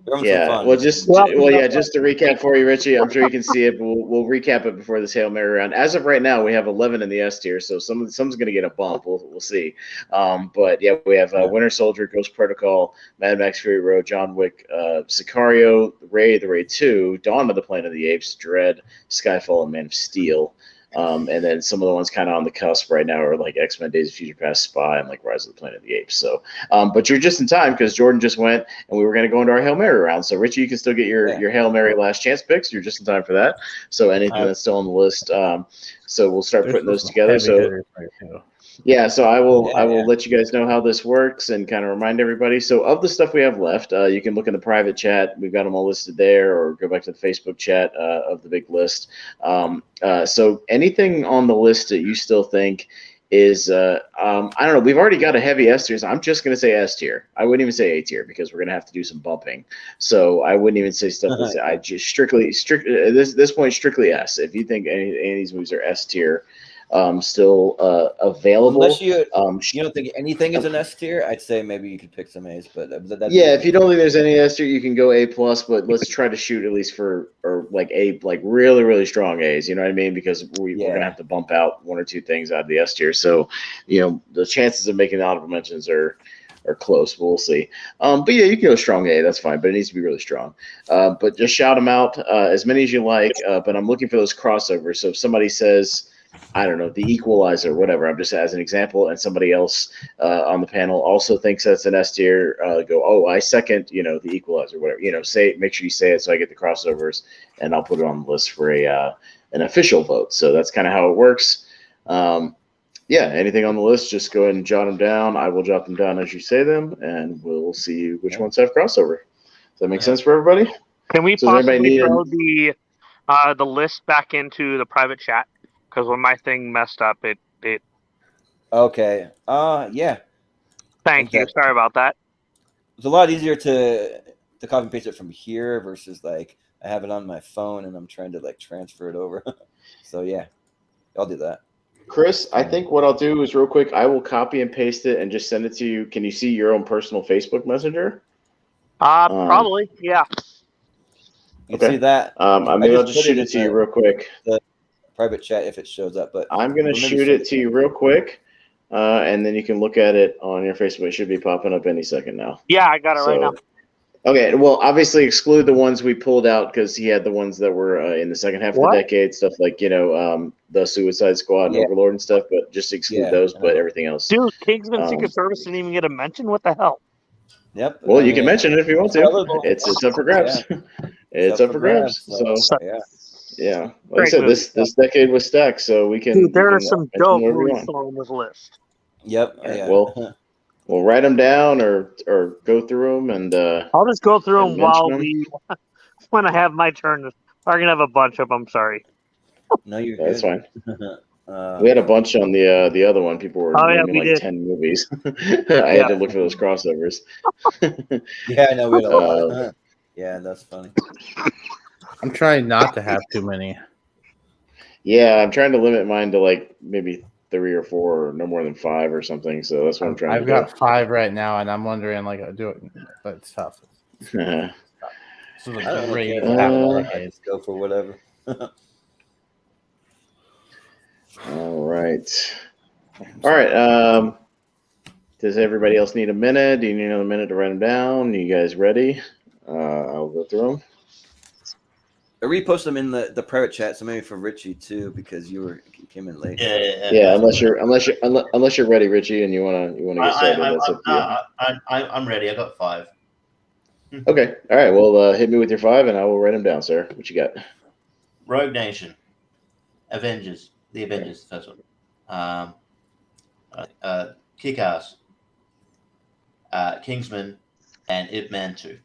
Well, just to recap for you, Richie. I'm sure you can see it, but we'll recap it before this Hail Mary round. As of right now, we have 11 in the S tier, so someone's going to get a bump. We'll see. But yeah, we have Winter Soldier, Ghost Protocol, Mad Max Fury Road, John Wick, Sicario, The Raid 2, Dawn of the Planet of the Apes, Dread, Skyfall, and Man of Steel. And then some of the ones kind of on the cusp right now are X-Men, Days of Future Past, Spy, and Rise of the Planet of the Apes. So, but you're just in time because Jordan just went, and we were going to go into our Hail Mary round. So, Richie, you can still get your Hail Mary last chance picks. You're just in time for that. So, anything that's still on the list. So we'll start putting those together. So. Yeah, so I will let you guys know how this works and kind of remind everybody. So of the stuff we have left, you can look in the private chat. We've got them all listed there, or go back to the Facebook chat of the big list. So anything on the list that you still think is, I don't know, we've already got a heavy S tier. So I'm just going to say S tier. I wouldn't even say A tier because we're going to have to do some bumping. So I wouldn't even say stuff that's, I just strictly at this point, strictly S. If you think any of these movies are S tier, still available. Unless you don't think anything is an S tier, I'd say maybe you could pick some A's. But if you don't think there's any S tier, you can go A plus. But let's try to shoot at least for A, really, really strong A's. You know what I mean? Because we're gonna have to bump out 1 or 2 things out of the S tier. So the chances of making the honorable mentions are close, but we'll see. But yeah, you can go strong A, that's fine, but it needs to be really strong. But just shout them out as many as you like. But I'm looking for those crossovers. So if somebody says, I don't know, The Equalizer, whatever, I'm just as an example, and somebody else on the panel also thinks that's an S tier, go, I second, The Equalizer, whatever, make sure you say it so I get the crossovers, and I'll put it on the list for an official vote. So that's kind of how it works. Anything on the list, just go ahead and jot them down. I will jot them down as you say them, and we'll see which ones have crossover. Does that make sense for everybody? Can we possibly throw the list back into the private chat? Because when my thing messed up, it. Okay. Yeah. Thank you. Sorry about that. It's a lot easier to to copy and paste it from here versus like I have it on my phone and I'm trying to like transfer it over. So yeah, I'll do that. Chris, I think what I'll do is real quick, I will copy and paste it and just send it to you. Can you see your own personal Facebook Messenger? Probably, yeah. You can see that. Maybe I'll just shoot it to you real quick. The private chat if it shows up, but I'm gonna shoot it to you real quick, and then you can look at it on your Facebook. It should be popping up any second now. Yeah, I got it right now. Okay, well, obviously exclude the ones we pulled out because he had the ones that were in the second half of the decade, stuff like the Suicide Squad and Overlord and stuff. But just exclude those, but everything else. Dude, Kingsman Secret Service didn't even get a mention. What the hell? Yep. Well, you can mention it if you want to. It's up for grabs. It's up for grabs. So yeah, like I said, this decade was stacked, so we can. Dude, there are some dope movies on this list. Yep. Yeah. Well, we'll write them down or go through them, and I'll just go through them when I have my turn. I'm gonna have a bunch of them. Sorry. No, you're that's good. Fine. We had a bunch on the other one. People were naming like 10 movies. I had to look for those crossovers. Yeah, I know. We had a lot. Yeah, that's funny. I'm trying not to have too many. Yeah, I'm trying to limit mine to like maybe 3 or 4, or no more than 5 or something. So that's what I'm trying to do. I've got 5 right now, and I'm wondering like I'll do it, but it's tough. I just go for whatever. All right. Does everybody else need a minute? Do you need another minute to write them down? You guys ready? I'll go through them. I repost them in the private chat, so maybe for Richie too, because you came in late. Yeah. Unless you're ready, Richie, and you wanna get started. That's up to you. I'm ready. I got 5. Okay. All right. Well, hit me with your 5, and I will write them down, sir. What you got? Rogue Nation, Avengers, the Avengers, first one. Kick-Ass, Kingsman, and Ip Man 2.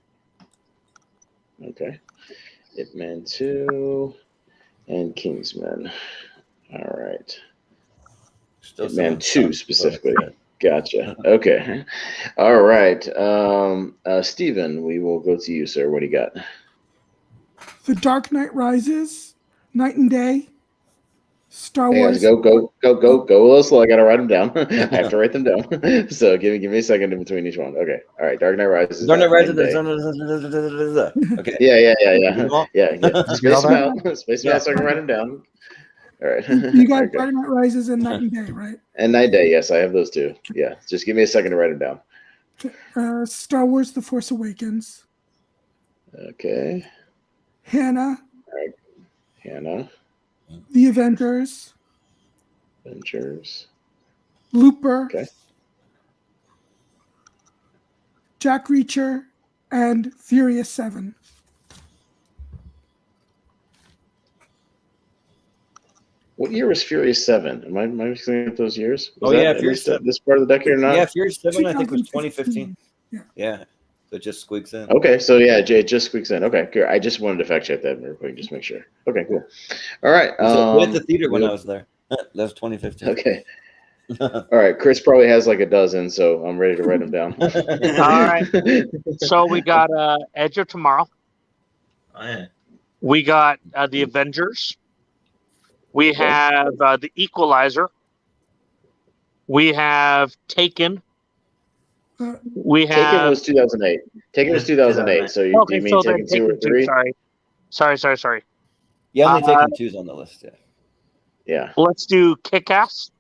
Okay. Ip Man 2 and Kingsman. All right. Ip Man 2 specifically. Gotcha. Okay. All right. Steven, we will go to you, sir. What do you got? The Dark Knight Rises, Night and Day, Star Wars. Go a little slow. I gotta write them down. I have to write them down. So give me a second in between each one. Okay. All right. Dark Knight Rises. Dark Knight Rises. Okay. Yeah. Space them out. Space them out so I can write them down. All right. You got Dark Knight Rises and Night and Day, right? And Night Day. Yes, I have those two. Yeah. Just give me a second to write them down. Star Wars: The Force Awakens. Okay. Hannah. All right. Hannah. The Avengers. Looper. Okay. Jack Reacher and Furious 7. What year was Furious 7? Am I mixing up those years? Furious 7. This part of the decade or not? Yeah, Furious 7 I think was 2015. Yeah. So it just squeaks in. Okay, so yeah, it just squeaks in. Okay, good. I just wanted to fact check that real quick, just make sure. Okay, cool. All right. So at the theater when I was there. That was 2015. Okay. All right, Chris probably has like a dozen, so I'm ready to write them down. All right. So we got Edge of Tomorrow. Oh, yeah. We got the Avengers. We have the Equalizer. We have Taken. We have Taken was 2008. Taken was 2008. So do you mean Taken 2 or 3? Sorry. Yeah, only Taken 2's on the list. Yeah. Let's do Kick-Ass.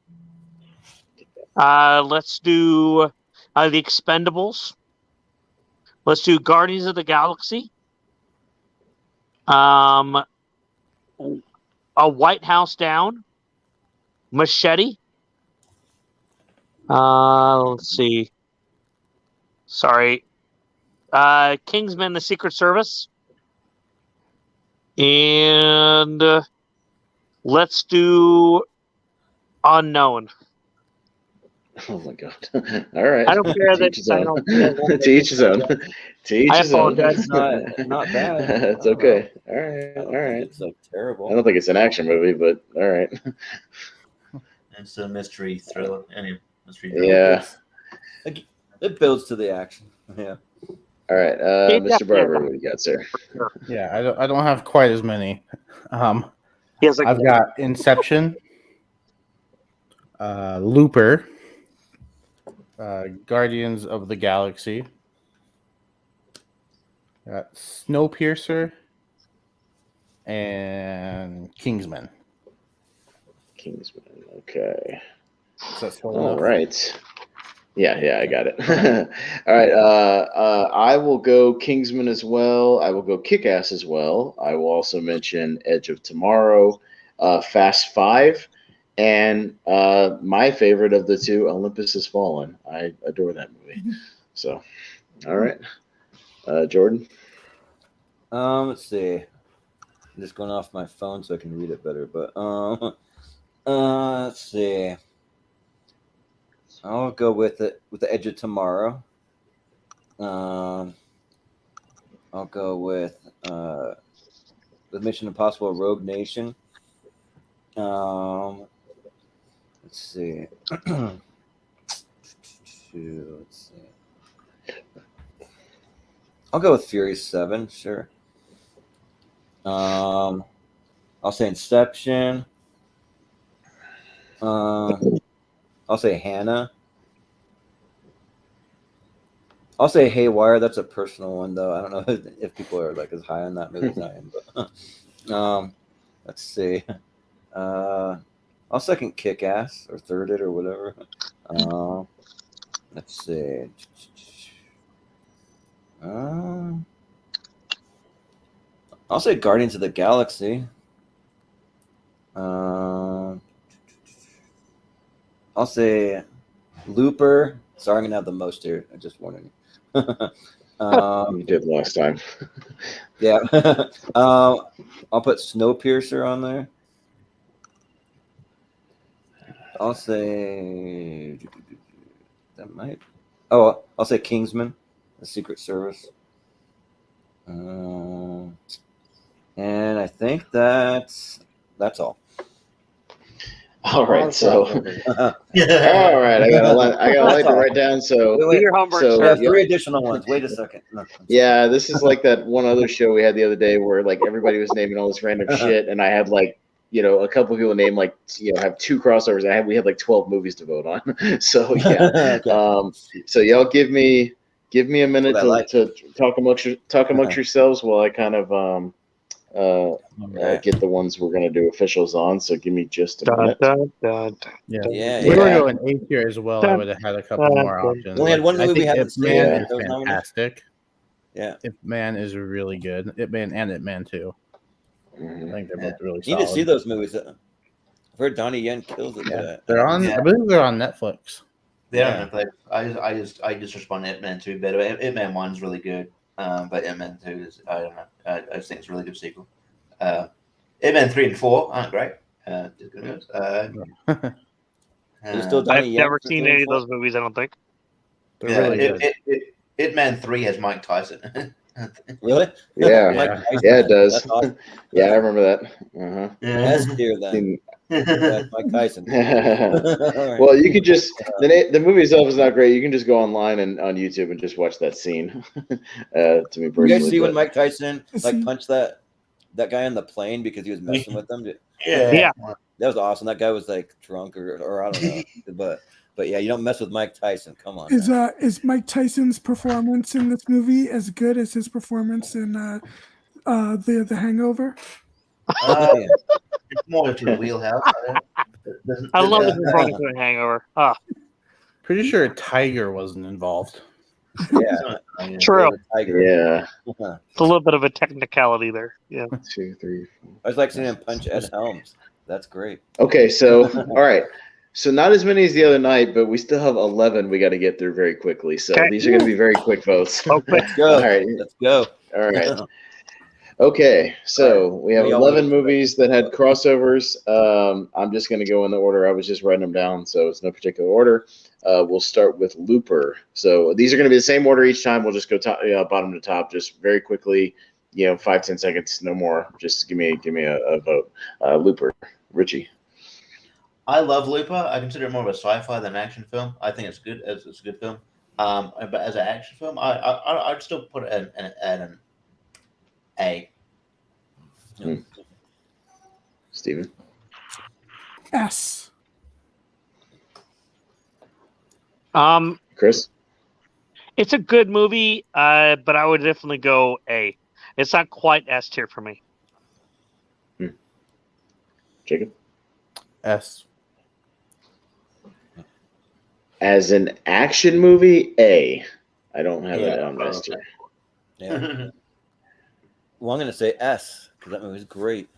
Let's do the Expendables. Let's do Guardians of the Galaxy. A White House Down. Machete. Let's see. Sorry. Kingsman, The Secret Service. And let's do Unknown. Oh my god! All right. I don't care that. To each his own. To each his own. It's not bad. It's okay. All right. It's like terrible. I don't think it's an action movie, but all right. It's a mystery thriller. Mystery thriller. Yeah. It builds to the action. Yeah. All right, Yeah, Mr. Barber, yeah. what do you got, sir? Yeah, I don't have quite as many. Yes, I've got Inception, Looper, Guardians of the Galaxy, got Snowpiercer, and Kingsman. Kingsman. Okay. Is that slow All enough? right. Yeah, I got it. All right. I will go Kingsman as well. I will go Kick-Ass as well. I will also mention Edge of Tomorrow, Fast 5, and my favorite of the two, Olympus Has Fallen. I adore that movie. So, all right. Jordan? Let's see. I'm just going off my phone so I can read it better. But let's see. I'll go with the Edge of Tomorrow. I'll go with Mission Impossible: Rogue Nation. Let's see. Let's see. I'll go with Fury 7. Sure. I'll say Inception. I'll say Hannah. I'll say Haywire. That's a personal one, though. I don't know if people are like as high on that movie as I am. But let's see. I'll second Kick-Ass or third it or whatever. Let's see. I'll say Guardians of the Galaxy. I'll say Looper. Sorry, I'm gonna have the most here. I just warning you. You did last time. Yeah. I'll put Snowpiercer on there. I'll say that might. Oh, I'll say Kingsman, the Secret Service. And I think that's all. All right, so all Yeah. right, I got a lot to write down. So Wait, your homework, so we sir. have 3 additional ones. Wait a second. No. yeah, this is like that one other show we had the other day where like everybody was naming all this random shit, and I had like a couple of people name like have 2 crossovers. We had like 12 movies to vote on. So yeah, Okay. so y'all give me a minute What I like. to talk amongst yourselves while I kind of get the ones we're gonna do officials on. So give me just a Dun, minute. dun, dun. Yeah. Yeah, If we were yeah. going 8 here as well, I would have had a couple more options. We only had one I movie we think haven't Ip seen Man that is was nominated. fantastic. Yeah. Ip Man is really good. Ip Man and Ip Man 2. I Mhm. think they're both really You need to see solid. those movies. I've heard Donnie Yen kills it. Yeah. Yeah. They're on. Yeah. I believe they're on Netflix. They Yeah. don't know. I just respond to Ip-Man 2 better. Ip-Man 1's really good, but Ip-Man 2 is, I don't know. I just think it's a really good sequel. Ip-Man 3 and 4 aren't great. Just gonna be honest. Is it still Donnie I've Yen never for seen 3 and any of 4? those movies. I don't think. They're Yeah, really good. Ip-Man 3 has Mike Tyson. Really? Yeah. Mike Yeah. Tyson. Yeah, it does. That's awesome. Yeah, I remember that. Uh-huh. S tier then. That's Mike Tyson. All right. Well, you could just the movie itself is not great. You can just go online and on YouTube and just watch that scene. To me You personally, guys see when but- Mike Tyson I like see. punched that guy on the plane because he was messing with them? Yeah. That was awesome. That guy was like drunk or I don't know. But yeah, you don't mess with Mike Tyson. Come on. Is Mike Tyson's performance in this movie as good as his performance in the Hangover? Yeah. It's more to the wheelhouse. I love the performance in Hangover. Ah, Pretty sure Tiger wasn't involved. Yeah. true. Tiger. Yeah. It's a little bit of a technicality there. Yeah. 2, 3, 4. I was like seeing him punch S. Helms. That's great. Okay, so all right. So not as many as the other night, but we still have 11 we got to get through very quickly. So Okay. these are going to be very quick votes. Oh, quick. Let's go. All right. Let's go. All right. Okay, so we have We all 11 wait for movies that had crossovers. I'm just going to go in the order. I was just writing them down, so it's no particular order. We'll start with Looper. So these are going to be the same order each time. We'll just go bottom to top, just very quickly. 5-10 seconds, no more. Just give me a vote. Looper, Richie. I love Looper. I consider it more of a sci-fi than an action film. I think it's good. It's a good film. But as an action film, I'd still put it at an A. Steven? S. Chris? It's a good movie, but I would definitely go A. It's not quite S tier for me. Jacob? S. As an action movie, A. I don't have it on S tier. Yeah. Well, I'm gonna say S because that movie's great.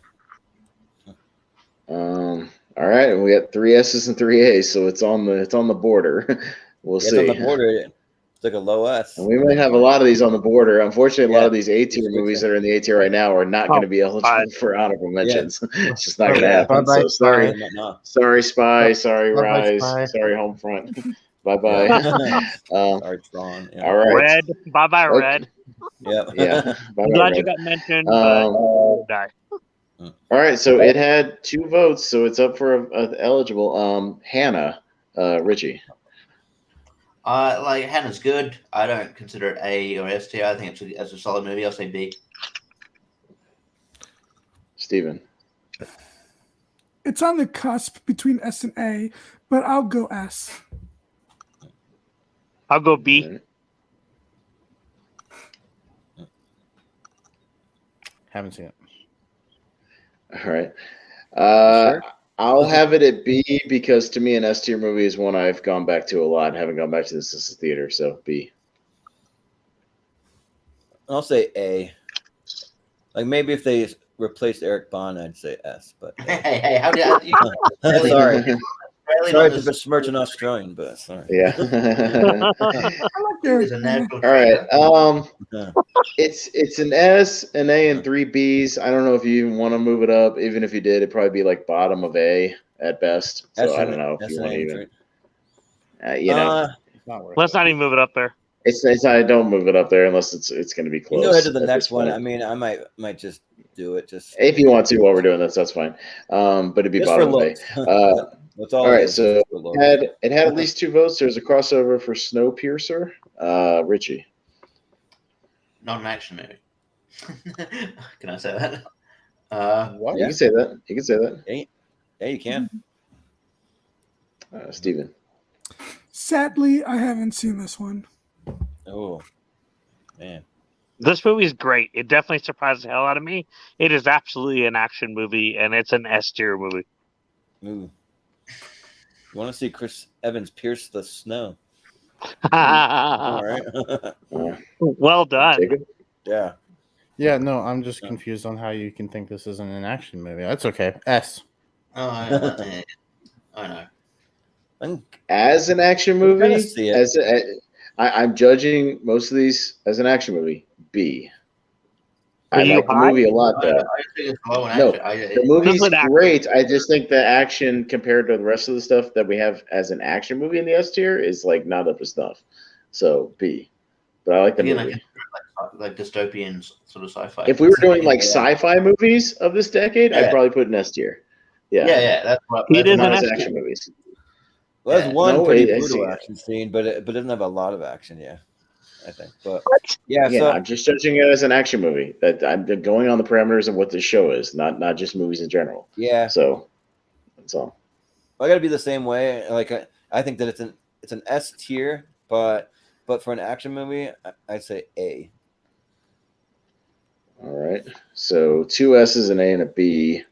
All right, we got 3 S's and 3 A's, so it's on the border. We'll see. It's on the border. It's like a low S. And we might have a lot of these on the border. Unfortunately, a lot of these A tier movies that are in the A tier right now are not going to be eligible for honorable mentions. It's just not going to happen. So sorry, Spy. Sorry, Rise. Sorry, Homefront. Bye. Sorry, Tron. Yeah. All right. Red. Bye, Red. Yep. Yeah. I'm glad you got mentioned, but die. All right, so it had 2 votes, so it's up for eligible. Hannah, Richie. Like Hannah's good. I don't consider it A or S tier. I think it's a solid movie. I'll say B. Steven. It's on the cusp between S and A, but I'll go S. I'll go B. Right. Haven't seen it. All right. Sure? I'll have it at B because to me an S tier movie is one I've gone back to a lot. Haven't gone back to this as a theater, so B. I'll say A. Like maybe if they replaced Eric Bond, I'd say S. But Hey, how did you? sorry, Really sorry not to besmirch an Australian, but sorry. Yeah. It's a natural All right. Yeah. It's an S, an A, and 3 B's. I don't know if you even want to move it up. Even if you did, it'd probably be like bottom of A at best. So I don't know if you want to even. You know, It's not worth Let's it. not even move it up there. it's I don't move it up there unless it's going to be You close. can go ahead to the at next this one. point. I mean, I might just do it. Just If you want to, while we're doing this, that's fine. But it'd be just for bottom of A. looks. That's all. All it right, is, so just for looks. it had at least 2 votes. There's a crossover for Snowpiercer. Richie. Not an action movie. Can I say that? What? Yeah. You can say that. You can say that. Yeah, you can. Steven. Sadly, I haven't seen this one. Oh, man. This movie is great. It definitely surprised the hell out of me. It is absolutely an action movie, and it's an S tier movie. Ooh. You want to see Chris Evans pierce the snow? All right. Well done. Jacob? Yeah. Yeah, no, I'm just confused on how you can think this isn't an action movie. That's okay. S. I know. As an action movie, kinda see it. I'm judging most of these as an action movie. B. Are I you like the high? movie a lot, though. I think it's low in No, action. the movie's Good acting. great. I just think the action compared to the rest of the stuff that we have as an action movie in the S tier is like not up to snuff. So B. But I like the Again, movie. like dystopian sort of sci-fi. If we were doing like sci-fi movies of this decade, I'd Yeah. probably put an S tier. Yeah. yeah, that's what. It is Not an as S action tier. movies. Well, that's Yeah. one No, pretty I see brutal it. action scene, but it doesn't have a lot of action. Yeah, I think. But What? yeah, Again, so I'm just judging it as an action movie. That I'm going on the parameters of what this show is, not just movies in general. yeah, So that's all. I got to be the same way. Like I think that it's an S tier, but for an action movie, I'd say A. All right. So 2 S's, an A, and a B.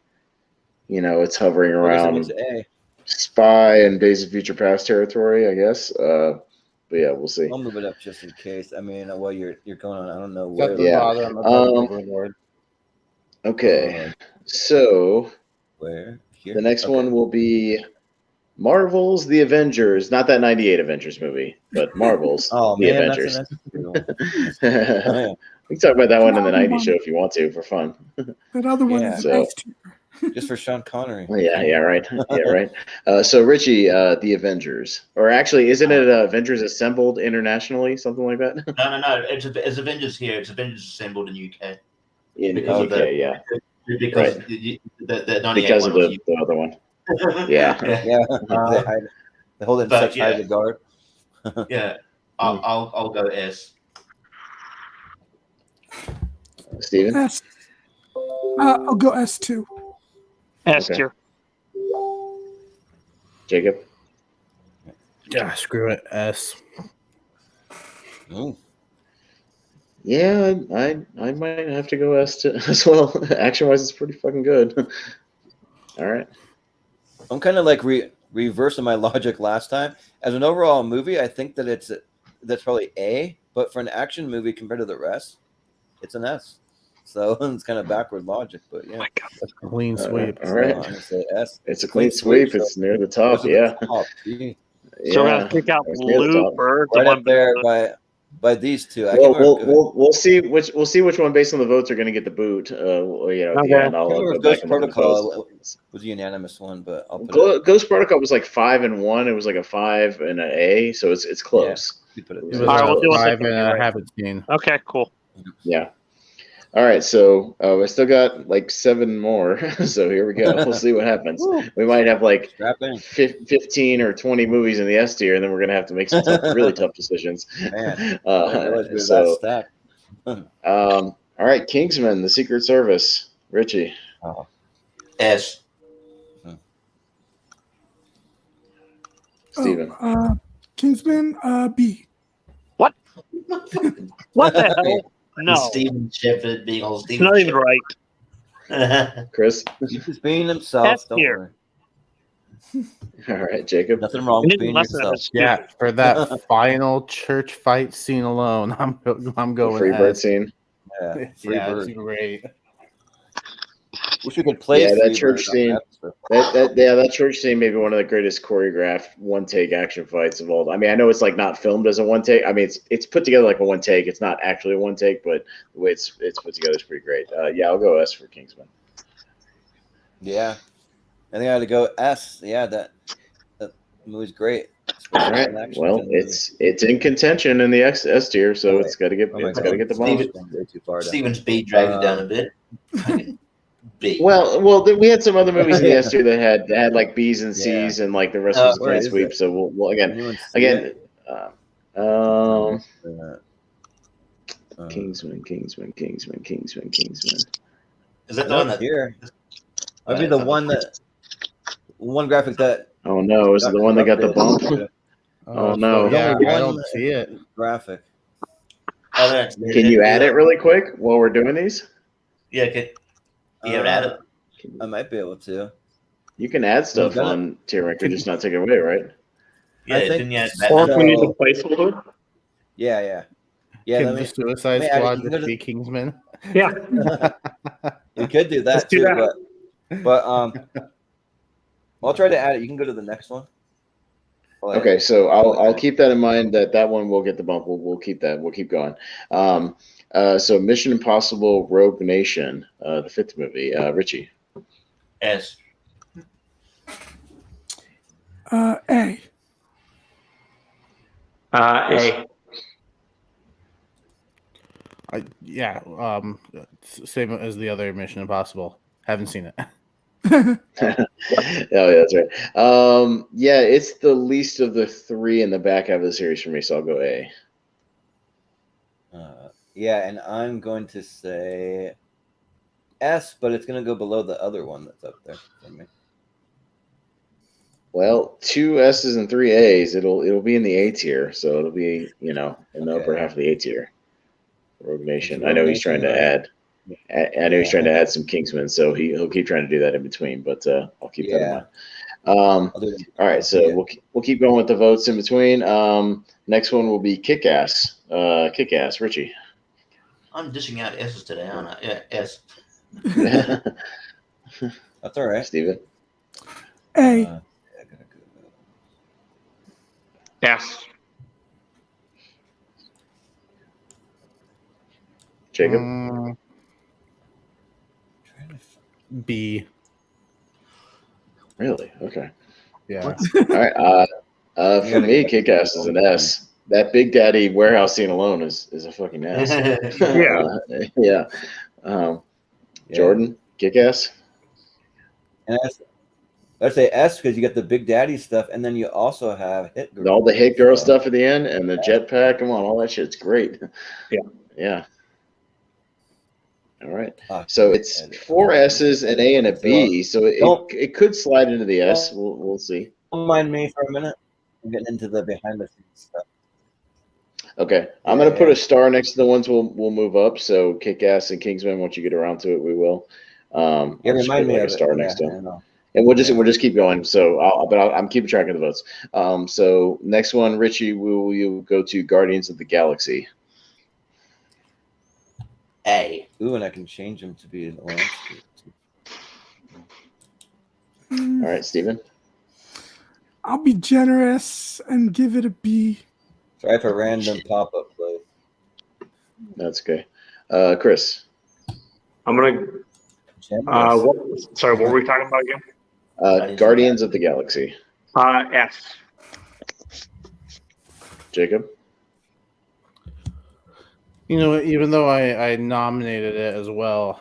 You know, it's hovering I guess it around gets A. Spy and Days of Future Past territory, I guess. But yeah, we'll see. I'll move it up just in case. I mean, while you're going on, I don't know It's at where. the Yeah. bottom of the Overlord. Okay. So Where here? the next Okay. one will be Marvel's The Avengers. Not that 98 Avengers movie, but Marvel's Oh The man, Avengers. that's a good one. We can talk about that one in the Another 90s one. show if you want to, for fun. That other one Yeah. is So- an S tier. Just for Sean Connery. Yeah, right. Yeah, right. So Richie, The Avengers. Or actually, isn't it Avengers Assembled internationally? Something like that? No. It's Avengers here. It's Avengers Assembled in UK In Because of UK, the- yeah. because Right. the 98 Because of one was the other one. UK. Yeah. Yeah, they hold it in But, such high yeah. regard. Yeah. I'll go S. Steven? S. I'll go S too. S Okay. tier. Jacob? Yeah, screw it. S. Ooh. Yeah, I might have to go S as well. Action-wise, it's pretty fucking good. All right. I'm kind of like reversing my logic last time. As an overall movie, I think that that's probably A, but for an action movie compared to the rest, it's an S. So it's kind of backward logic, but yeah. That's a clean sweep. All right. So I'm gonna say S. It's a clean sweep. So It's near the top. what's at Yeah. the top? Gee. So we're Yeah. gonna pick out It's near the top. Looper, the Right one up there below by these two. I Well, can't remember. we'll see which one based on the votes are going to get the boot. At the Okay. end, I'll I can't remember go if back Ghost and look at the Protocol votes. was a unanimous one, but I'll put it. Ghost Protocol was like 5 and 1. It was like a 5 and an A, so it's close. You put it It It there. was All right, we'll do it 5 again, and you're I right. haven't seen. Okay, cool. Yeah. All right, so I still got like 7 more. So here we go. We'll see what happens. We might have like Strap in. 15 or 20 movies in the S tier, and then we're gonna have to make some really tough decisions. Man, I didn't realize we were So, that stacked. all right, Kingsman, the Secret Service, Richie. S. Steven. Kingsman, B. What the hell? No, Steven Shepard being all it's Steven not even Shepard. right. Chris. He's just being himself. S Don't tier. worry. All right, Jacob. Nothing wrong And with even being less than yourself. S. Yeah, for that final church fight scene alone, I'm The going Freebird S. scene. Yeah, Yeah, Freebird. it's great. Wish we could play Yeah, that Freebird church on scene. the episode. That church scene may be one of the greatest choreographed one take action fights of all. I mean, I know it's like not filmed as a one take. I mean, it's put together like a one take. It's not actually a one take, but the way it's put together is pretty great. Yeah, I'll go S for Kingsman. Yeah, I think I had to go S. Yeah, that movie's great. All right. Well, it's in contention in the S tier, so Oh, it's got to get Oh my it's got to God. get the bomb. Steven's way too far down. Steven Speed dragged it down a bit. B. Well, we had some other movies in the S tier that had like B's and C's, and like the rest was a where clean is sweep. it? So we'll Anyone see again. it? Kingsman. Is that the No, one it's that? here. Might be the one graphic that Oh no, is it the one that got the bump? Oh, no. Yeah, Only I one don't see it. graphic. I don't know. Can you add it really quick while we're doing these? Yeah, can you add it? I might be able to. You can add stuff gonna- on tier ranker, just not take it away, right? Yeah, I think- didn't you add Or that? if we use a placeholder. Yeah. Can Let the me. Suicide let me add it. Squad You can just go be Kingsman? Yeah. We could do that Let's do too, that. but I'll try to add it. You can go to the next one. Okay, so I'll keep that in mind. That one will get the bump. We'll keep that. We'll keep going. So Mission Impossible: Rogue Nation, the 5th movie. Richie. S. A. A. Same as the other Mission Impossible. Haven't seen it. Oh yeah, that's right. Yeah, it's the least of the 3 in the back half of the series for me, so I'll go A. Yeah, and I'm going to say S, but it's going to go below the other one that's up there for me. Well, 2 S's and 3 A's. It'll be in the A tier, so it'll be in the upper half of the A tier. Rogue Nation. I know he's trying to add. I know he's trying to add some Kingsman, so he'll keep trying to do that in between. But I'll keep that in mind. All right, so we'll keep going with the votes in between. Next one will be Kick-Ass. Kick-Ass, Richie. I'm dishing out S's today, aren't I? Yeah, S. That's all right. Steven. A. Yes. Jacob. B. Really? Okay. Yeah. All right. For me, Kick-Ass is an S. That Big Daddy warehouse scene alone is a fucking S. Yeah. Jordan, Kick-Ass. And I'd say S because you got the Big Daddy stuff, and then you also have Hit Girl. All the Hit Girl stuff at the end and the jetpack. Come on, all that shit's great. Yeah. Yeah. All right. So it's 4 S's, an A, and a B. So it could slide into the S. We'll see. Don't mind me for a minute. I'm getting into the behind the scenes stuff. Okay. I'm going to put a star next to the ones we'll move up. So Kick-Ass and Kingsman, once you get around to it, we will. Remind me like of a star it. next to them. And we'll just keep going. So I'm keeping track of the votes. So next one, Richie, you go to Guardians of the Galaxy. A. Ooh, and I can change them to be the landscape. All right, Steven. I'll be generous and give it a B. Sorry for random pop-up play. That's okay. Chris. I'm gonna. What were we talking about again? Guardians of the Galaxy. F. Jacob. You know, even though I nominated it as well,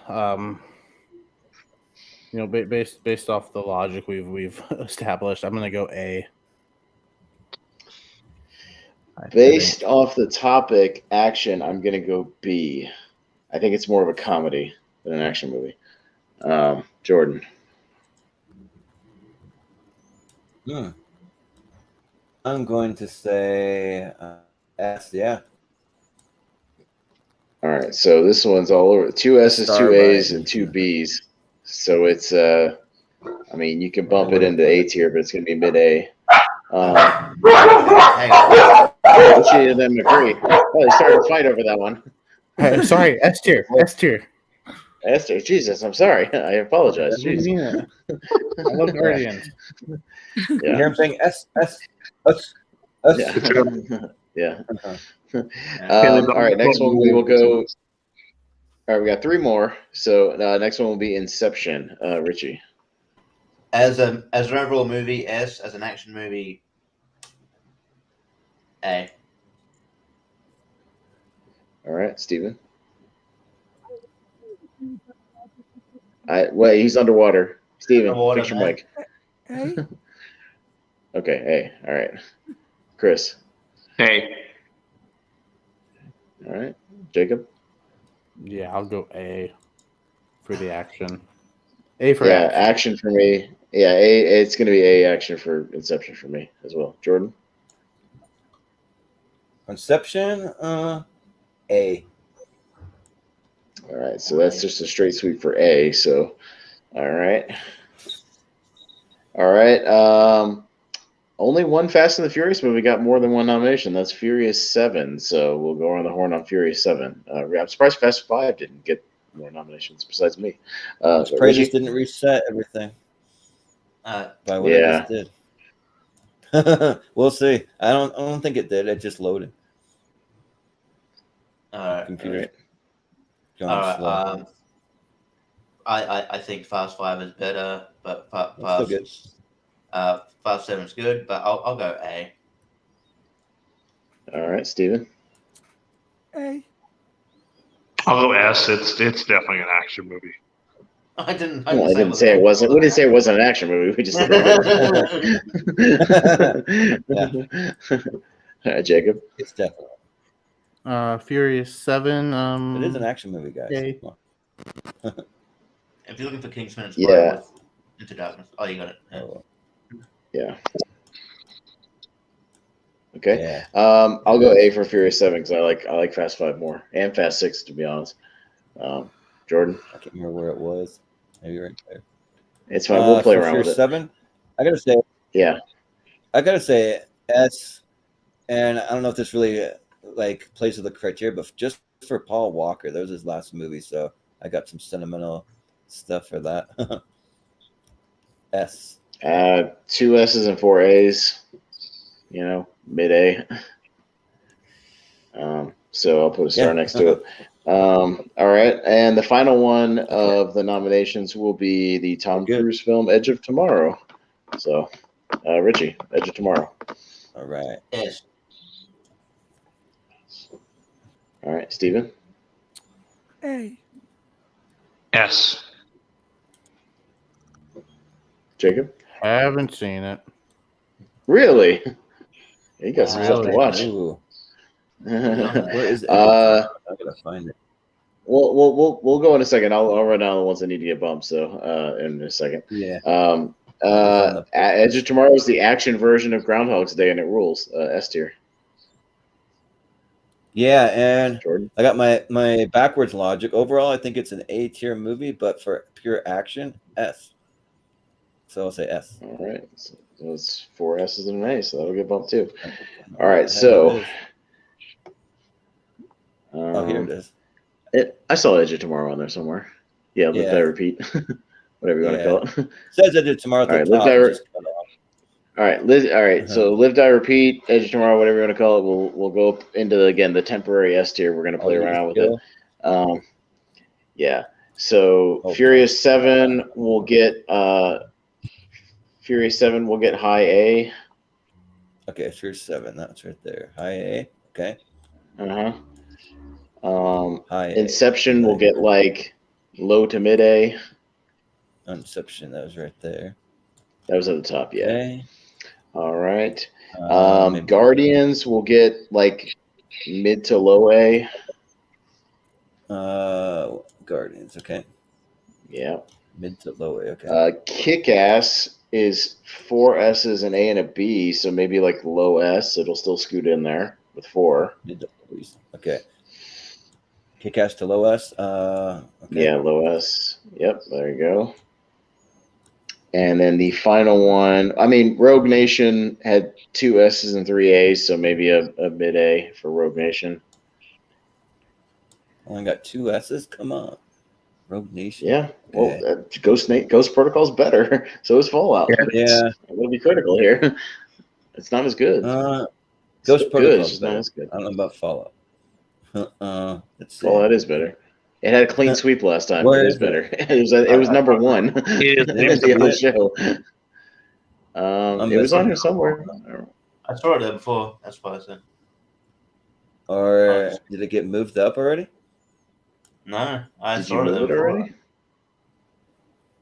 you know, based off the logic we've established, I'm gonna go A. Based off the topic action, I'm gonna go B. I think it's more of a comedy than an action movie. Jordan. I'm going to say S. Yeah. All right, so this one's all over. 2 S's, 2 A's, and 2 B's. So it's I mean, you can bump it into A tier, but it's gonna be mid A. Which of them agree? Oh, they started to fight over that one. Hey, sorry, S tier. S tier. S tier. Jesus, I'm sorry. I apologize. What do you mean? I love Guardians. Yeah. You hear him saying S. Yeah. All right, next one we will go. All right, we got 3 more. So next one will be Inception. Richie. As an overall movie, S. As an action movie, A. All right, Steven. Wait, he's underwater. Steven, fix your mic. A. Okay, A. All right. Chris. A. All right. Jacob. Yeah, I'll go A for the action. A for action for me. Yeah, A. It's going to be A action for Inception for me as well. Jordan. Inception. A. All right, so that's just a straight sweep for A. So, all right. Only one Fast and the Furious movie got more than one nomination. That's Furious 7. So we'll go around the horn on Furious 7. I'm surprised Fast 5 didn't get more nominations besides me. Probably just didn't reset everything. By what it just did. We'll see. I don't think it did. It just loaded. Computer. All right. I think Fast 5 is better, but Fast 7 is good, but I'll go A. All right, Steven. A. I'll go S. It's definitely an action movie. I didn't say it wasn't. We didn't say it wasn't an action movie. We just said All right, Jacob. It's definitely. Furious 7. It is an action movie, guys. A. If you're looking for Kingsman, it's with Into Darkness. Oh, you got it. Yeah. Okay. Yeah. I'll go A for Furious 7 because I like Fast 5 more and Fast 6 to be honest. Jordan. I can't remember where it was. Maybe right there. It's fine. We'll play around Furious with it. 7. I gotta say. Yeah. I gotta say S, and I don't know if this really plays with the criteria, but just for Paul Walker, that was his last movie, so I got some sentimental stuff for that. S. 2 S's and 4 A's. You know, mid A. So I'll put a star next to it. All right, and the final one of the nominations will be the Tom Cruise film Edge of Tomorrow. So, Richie, Edge of Tomorrow. All right. S. All right, Steven. A. S. Jacob. Haven't seen it. Really? You got some stuff to Really? watch. Ooh. Where is it? Uh, I gotta find it. we'll go in a second. I'll run down the ones that need to get bumped. So in a second. Yeah. Edge of Tomorrow is the action version of Groundhog's Day, and it rules. S tier. Yeah, and Jordan. I got my backwards logic. Overall, I think it's an A tier movie, but for pure action, S. So I'll say S. All right. So it's 4 S's and an A, so that'll get bumped too. All right. So. Oh, here it is. I saw Edge of Tomorrow on there somewhere. Yeah, Live Die Repeat. Whatever you want to call it. Says Edge of Tomorrow at the top. All right, So Live Die Repeat, Edge of Tomorrow, whatever you want to call it. We'll go into the temporary S tier. We're gonna play around with it. Yeah. So Furious 7 will get high A. Okay, Furious 7. That's right there. High A. Okay. High Inception will get like low to mid A. Inception, that was right there. That was at the top, yeah. Okay. All right. Guardians will get like mid to low A. Guardians, okay. Yeah. Mid to low A, okay. Kick-Ass is 4 S's, an A, and a B, so maybe like low S. It'll still scoot in there with 4. Mid to low S. Okay. Kick-Ass to low S. Okay. Yeah, low S. Yep, there you go. And then the final one, I mean, Rogue Nation had 2 S's and 3 A's, so maybe a mid A for Rogue Nation. Only got 2 S's? Come on. Rogue Nation. Yeah. Okay. Well, Ghost Protocol's better. So is Fallout. Yeah. I'm going to be critical here. It's not as good. Ghost Protocol is not as good. I don't know about Fallout. Let's see. Fallout is better. It had a clean sweep last time. Where it is better. It was number 1. It was the other show. It was on here somewhere. I saw it there before. That's why I said. Or did it get moved up already? No, I Did saw you it move it already?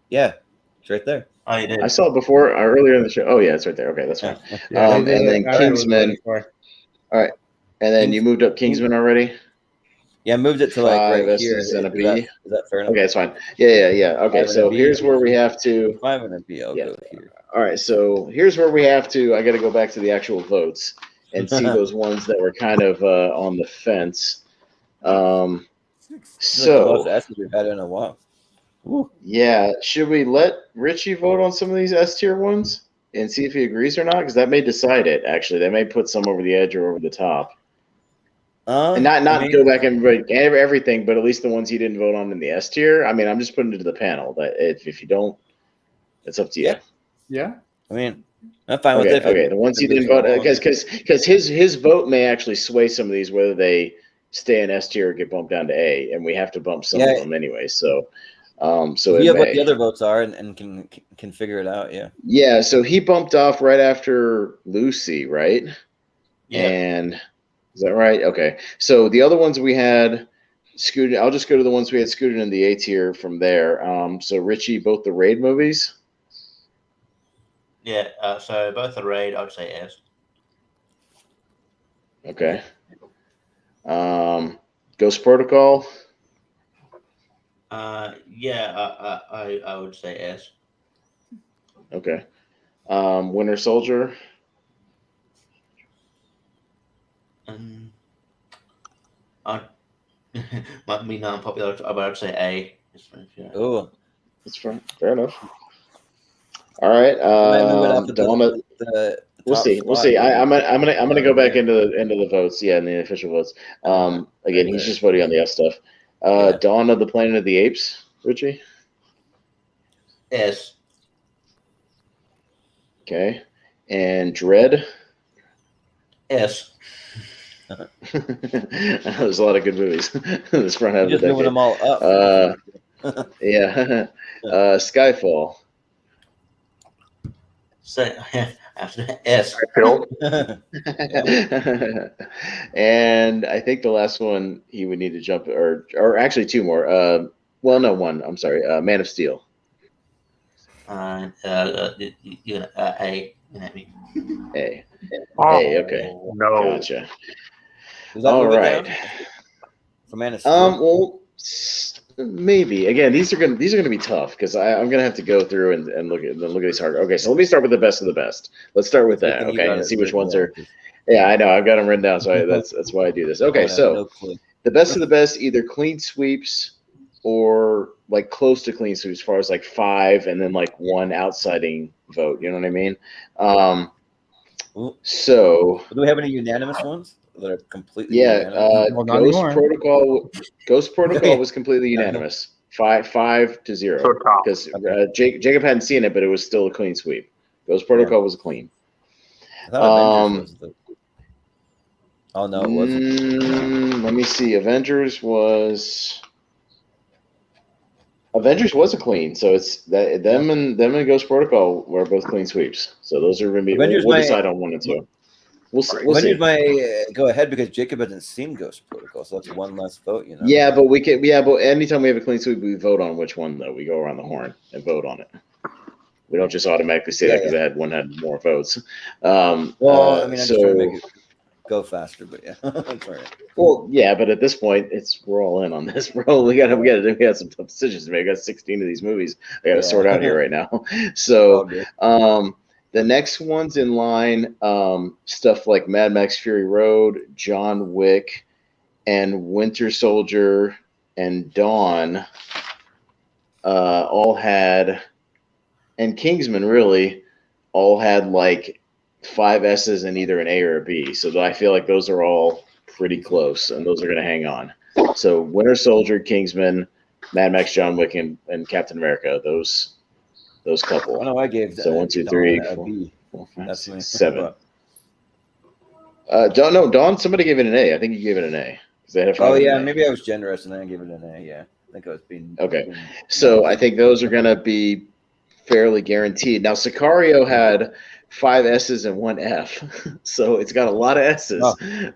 Yeah, it's right there. Oh, you did. I saw it before earlier in the show. Oh yeah, it's right there. Okay, that's fine. And then Kingsman. All right, and then you moved up Kingsman already. Yeah, I moved it to like 5 right here. S's and a B. Is that fair enough? Okay, that's fine. Yeah. Okay, 5 so and a B. here's where we have to. 5 and a B. I'll go here. All right, so here's where we have to. I got to go back to the actual votes and see those ones that were kind of on the fence. The most S's we've had in a while. Woo. Yeah, should we let Richie vote on some of these S tier ones and see if he agrees or not? Because that may decide it. Actually, that may put some over the edge or over the top. And not go back and vote everything, but at least the ones he didn't vote on in the S tier. I mean, I'm just putting it to the panel. That if you don't, it's up to you. Yeah. I mean, I'm fine with it. Okay, the ones he didn't vote because his vote may actually sway some of these, whether they stay in S tier or get bumped down to A, and we have to bump some of them anyway. So, yeah, what the other votes are and can figure it out. Yeah. Yeah. So he bumped off right after Lucy, right? Yeah. And is that right? Okay. So the other ones we had scooted. I'll just go to the ones we had scooted in the A tier from there. So Richie, both the Raid movies. Yeah. So both the Raid, I'd say S. Okay. Ghost Protocol. Yeah. I would say S. Okay. Winter Soldier. Might be non-popular, but I'd say A. Oh, That's fair enough. All right. Dawn. We'll see. I'm gonna go back into the votes. Yeah, in the official votes. Again, he's just voting on the S stuff. Dawn of the Planet of the Apes. Richie. S. Okay. And Dread. S. There's a lot of good movies. This front half of the just decade. moving them all up. Yeah. Skyfall. Say S. And I think the last one he would need to jump, or actually 2 more. Well, no, 1. I'm sorry. Man of Steel. You know, A. You know what I mean? A. Oh, A. Okay. no. Gotcha. Is that All movie right. down? For Man of Steel? Well, maybe. Again, these are gonna be tough because I'm gonna have to go through and look at these hard. Okay, so let me start with the best of the best. Let's start with that. Good thing you Okay, got and it see which written ones down, are. 'cause Yeah, I know. I've got them written down, so that's why I do this. I Okay, would have so no clue. the best of the best, either clean sweeps or like close to clean sweeps, as far as like 5 and then like one outsiding vote. You know what I mean? So Do we have any unanimous ones that are completely yeah, unanimous? Well, not anymore. Ghost Protocol was completely unanimous, 5-0, So tough. because Jacob hadn't seen it, but it was still a clean sweep. Ghost Protocol was clean. I thought Avengers was the. Oh no, it wasn't. Let me see. Avengers was a clean, so it's that them and Ghost Protocol were both clean sweeps. So those are going to be. Avengers We'll might- decide on 1 and 2. We'll see. Avengers might go ahead because Jacob hasn't seen Ghost Protocol, so that's one less vote. You know. Yeah, but we can. Yeah, but anytime we have a clean sweep, we vote on which one though. We go around the horn and vote on it. We don't just automatically say that because one had more votes. Well, I mean, I'm just trying to make it go faster, but yeah, that's all right. Well, yeah, but at this point, we're all in on this, bro. We got some tough decisions to make. I got 16 of these movies I got to sort out here right now. So, the next ones in line, stuff like Mad Max Fury Road, John Wick, and Winter Soldier and Dawn, all had, and Kingsman really all had like 5 S's and either an A or a B. So I feel like those are all pretty close, and those are going to hang on. So Winter Soldier, Kingsman, Mad Max, John Wick, and Captain America. Those couple. Oh, no, I gave so 1, 2, 3, 4, 5, 6, 7. Dawn. Somebody gave it an A. I think you gave it an A. Maybe I was generous and I gave it an A. Yeah, I think I was being okay. So I think those are going to be fairly guaranteed. Now Sicario had 5 S's and 1 F, so it's got a lot of S's,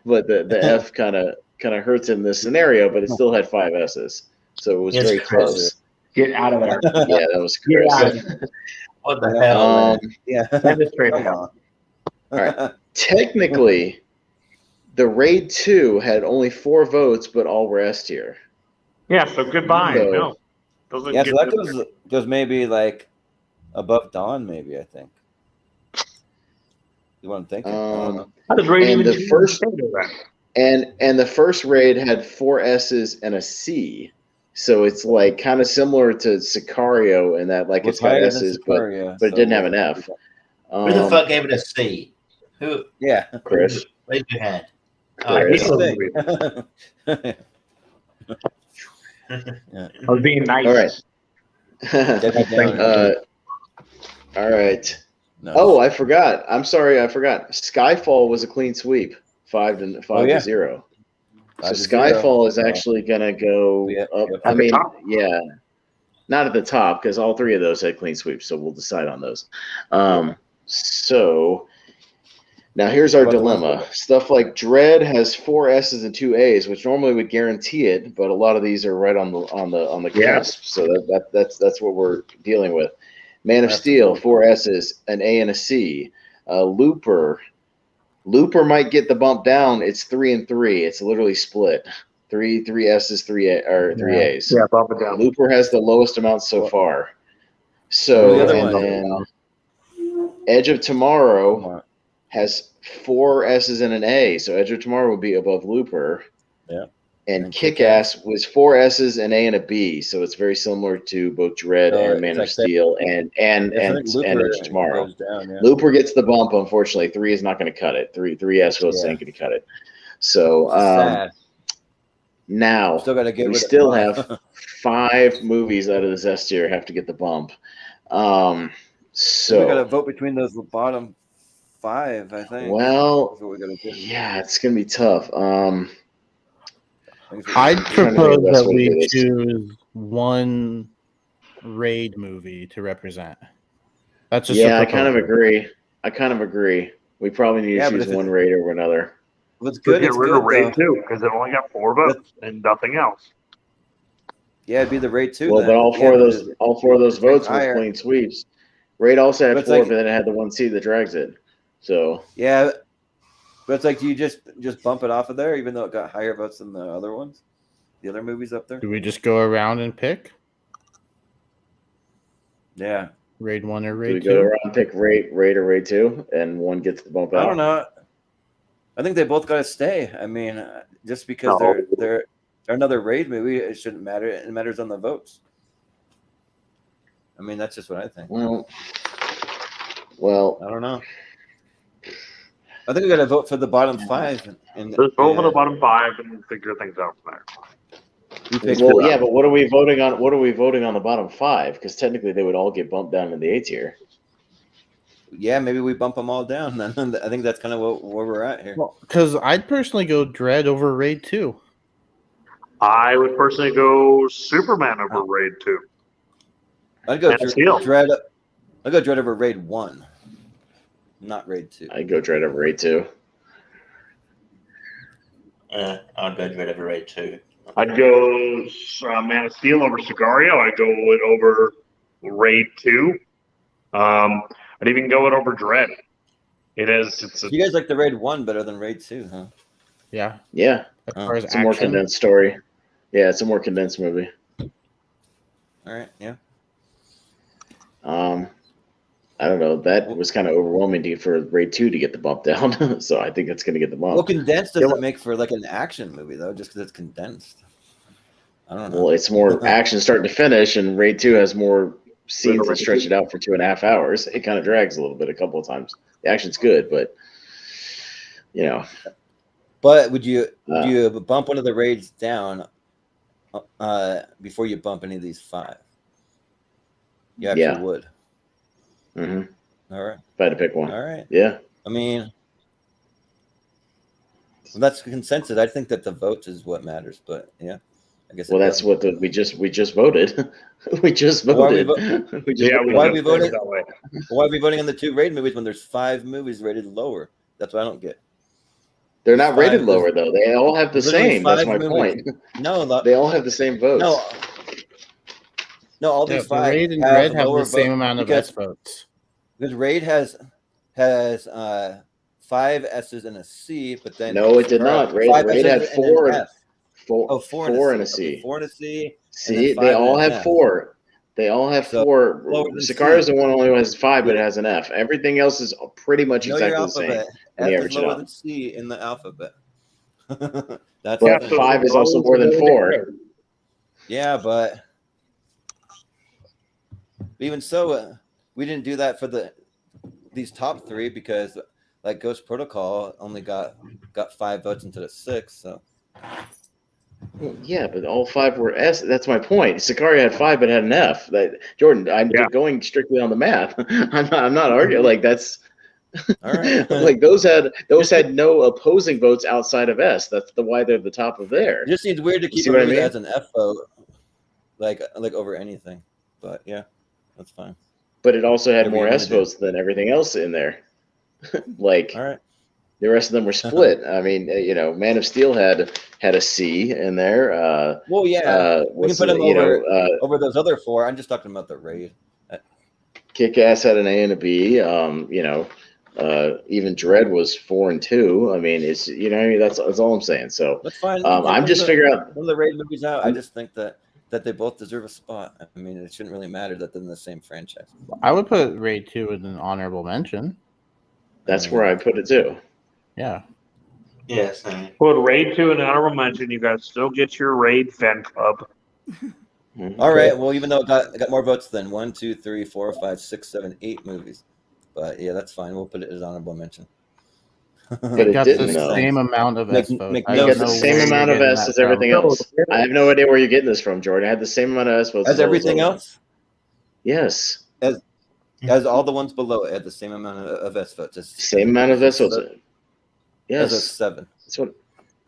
but the F kind of hurts in this scenario. But it still had 5 S's, so it was very close. Get out of there! Yeah, that was Chris. What the hell? All right. Technically, the Raid 2 had only 4 votes, but all were S tier. Yeah, so goodbye. So, no. So that goes maybe like above Dawn, maybe, I think. You want to think? How does Raid and even the first and the first Raid had 4 S's and a C. So it's like kind of similar to Sicario in that like it's got S's, but it didn't have an F. Who the fuck gave it a C? Who? Yeah, Chris. Raise your hand. I was being nice. All right. All right. No. Oh, I forgot. I'm sorry, I forgot. Skyfall was a clean sweep, 5 to 0. So Skyfall is actually gonna go up. I mean, yeah, not at the top because all 3 of those had clean sweeps. So we'll decide on those. So now here's our dilemma. Stuff like Dread has 4 S's and 2 A's, which normally would guarantee it, but a lot of these are right on the cusp. So that's what we're dealing with. Man of Steel, 4 S's, an A and a C. Looper might get the bump down. It's 3 and 3. It's literally split. 3 S's, 3 A's. Yeah, bump it down. Looper has the lowest amount so far. So then Edge of Tomorrow has 4 S's and an A. So Edge of Tomorrow would be above Looper. Yeah. And Kick-Ass was 4 S's, an A, and a B. So it's very similar to both Dread and Man of Steel and Edge of Tomorrow. Looper gets the bump, unfortunately. 3 is not going to cut it. 3 S votes ain't going to cut it. So now we still have 5 movies out of this S tier have to get the bump. So we got to vote between those bottom 5, I think. Well, yeah, it's going to be tough. I'd propose that we choose one Raid movie to represent. That's just I kind of agree. We probably need to choose one Raid over another. What's good? Get rid of Raid 2 because it only got 4 votes and nothing else. Yeah, it'd be the Raid 2. Well, but all four of those votes were clean sweeps. Raid also had But it's 4, like- but then it had the 1C that drags it. So Yeah, but it's like, do you just bump it off of there, even though it got higher votes than the other ones, the other movies up there? Do we just go around and pick Yeah, Raid 1 or do Raid we 2? go around and pick Raid or Raid 2, and one gets the bump out? I don't know. I think they both got to stay. I mean, just because No. they're another raid movie, it shouldn't matter. It matters on the votes. I mean, that's just what I think. Well, I don't know. I think we got to vote for the bottom 5. And Just vote for the bottom 5 and figure things out from there. we pick well, yeah, but what are we voting on? What are we voting on the bottom 5? Because technically, they would all get bumped down in the A tier. Yeah, maybe we bump them all down. Then I think that's kind of where we're at here. Well, because I'd personally go Dread over Raid 2. I would personally go Superman over Raid 2. I'd go Man of Steel. Dread. I'd go Dread over Raid 1, not Raid 2. I'd go Dread over Raid 2. I'd go Dread over Raid 2. I'd go Man of Steel over Sicario. I'd go it over Raid 2. I'd even go it over Dread. It's You guys like the Raid 1 better than Raid 2, huh? Yeah. Yeah, As far as it's a more action, condensed story. Yeah, it's a more condensed movie. All right, yeah. I don't know. That was kind of overwhelming for Raid 2 to get the bump down. So I think that's going to get the bump. Well, condensed doesn't make for like an action movie though, just because it's condensed. I don't know. Well, it's more action start to finish, and Raid 2 has more scenes that stretch it out for 2.5 hours. It kind of drags a little bit a couple of times. The action's good, but you know. But would you bump one of the raids down before you bump any of these 5? You actually would. Mm-hmm. All right. If I had to pick one. All right. Yeah. I mean, well, that's consensus. I think that the votes is what matters, but yeah, I guess. Well, that's what we just voted. We just voted. Why are we voting that way? Why are we voting on the 2 raid movies when there's 5 movies rated lower? That's what I don't get. They're not rated lower though. They all have the same. That's my point. No, they all have the same votes. No, all these 5 Raid and Dread have the same amount of S votes. Because Raid has 5 S's and a C, but then no, it did not. Raid had 4 and 4 and a C. Okay, 4 and a C. See, they all have 4. They all have 4. Sicario's the one only has 5, but it has an F. Everything else is pretty much exactly the same. F is lower than C in the alphabet. But 5 is also more than 4. Yeah, but even so, we didn't do that for these top 3 because, like, Ghost Protocol only got 5 votes instead of 6. So. Well, yeah, but all 5 were S. That's my point. Sicario had 5, but had an F. Jordan, I'm going strictly on the math. I'm not arguing. Like that's. All right. Like those had no opposing votes outside of S. That's why they're the top of there. It just seems weird to keep it as an F vote, like over anything. But yeah, that's fine. But it also had more S votes than everything else in there. Like, all right. The rest of them were split. I mean, Man of Steel had a C in there. Well, yeah, we can put them over those other 4. I'm just talking about the raid. Kick-Ass had an A and a B. Even Dread was 4 and 2. I mean, it's that's all I'm saying. So that's fine. I'm just figuring out when the raid movies out. I just think that they both deserve a spot. I mean, it shouldn't really matter that they're in the same franchise. I would put Raid 2 in an honorable mention. That's where I put it too. Yeah. Yes. Put Raid 2 in honorable mention. You guys still get your Raid fan club. All right. Well, even though it got more votes than 1, 2, 3, 4, 5, 6, 7, 8 movies, but yeah, that's fine. We'll put it as honorable mention. But it got the same amount of S votes. It got the same amount of S as everything else. I have no idea where you're getting this from, Jordan. I had the same amount of S votes as everything else. Yes. As all the ones below it had the same amount of S votes. Same amount of S votes. Yes. As a 7.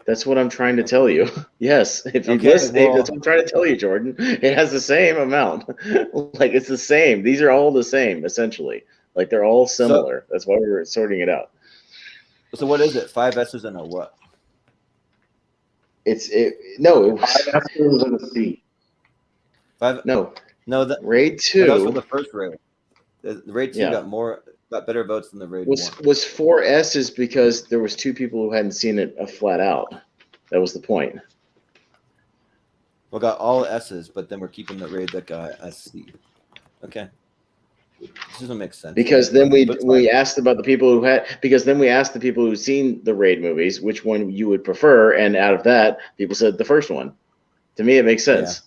That's what I'm trying to tell you. Yes. If you listen, that's what I'm trying to tell you, Jordan. It has the same amount. Like it's the same. These are all the same, essentially. Like they're all similar. That's why we're sorting it out. So what is it? 5 S's and a what? It was 5 S's and a C. 5. No. That Raid 2. That was for the first raid. The Raid 2 Yeah. got better votes than the Raid Was 1. was 4 S's because there was 2 people who hadn't seen it flat out. That was the point. We got all S's, but then we're keeping the Raid that got a C. Okay. This doesn't make sense. Because then But it's we fine. asked about the people who had, because then we asked the people who've seen the Raid movies which one you would prefer, and out of that, people said the first one. To me, it makes sense.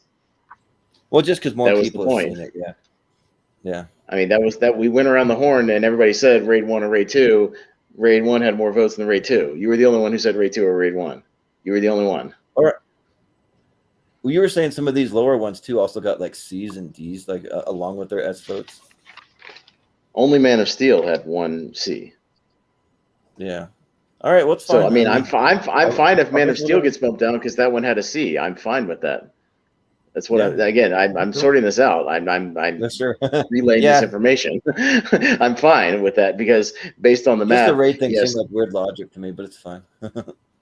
Well, just because more That was people the have point. seen it, yeah. Yeah. I mean, that we went around the horn and everybody said Raid 1 or Raid 2. Raid 1 had more votes than Raid 2. You were the only one who said Raid 2 or Raid 1. You were the only one. Well, you were saying some of these lower ones too also got like C's and D's, like along with their S votes. Only Man of Steel had 1 C. Yeah. All right. What's fine? So I mean, I'm fine if Man of Steel whatever. gets bumped down because that one had a C. I'm fine with that. That's what Yeah. I'm sorting this out. I'm Yes, sir. relaying Yeah. this information. I'm fine with that because based on the Just math, the Raid thing yes. seemed like weird logic to me, but it's fine.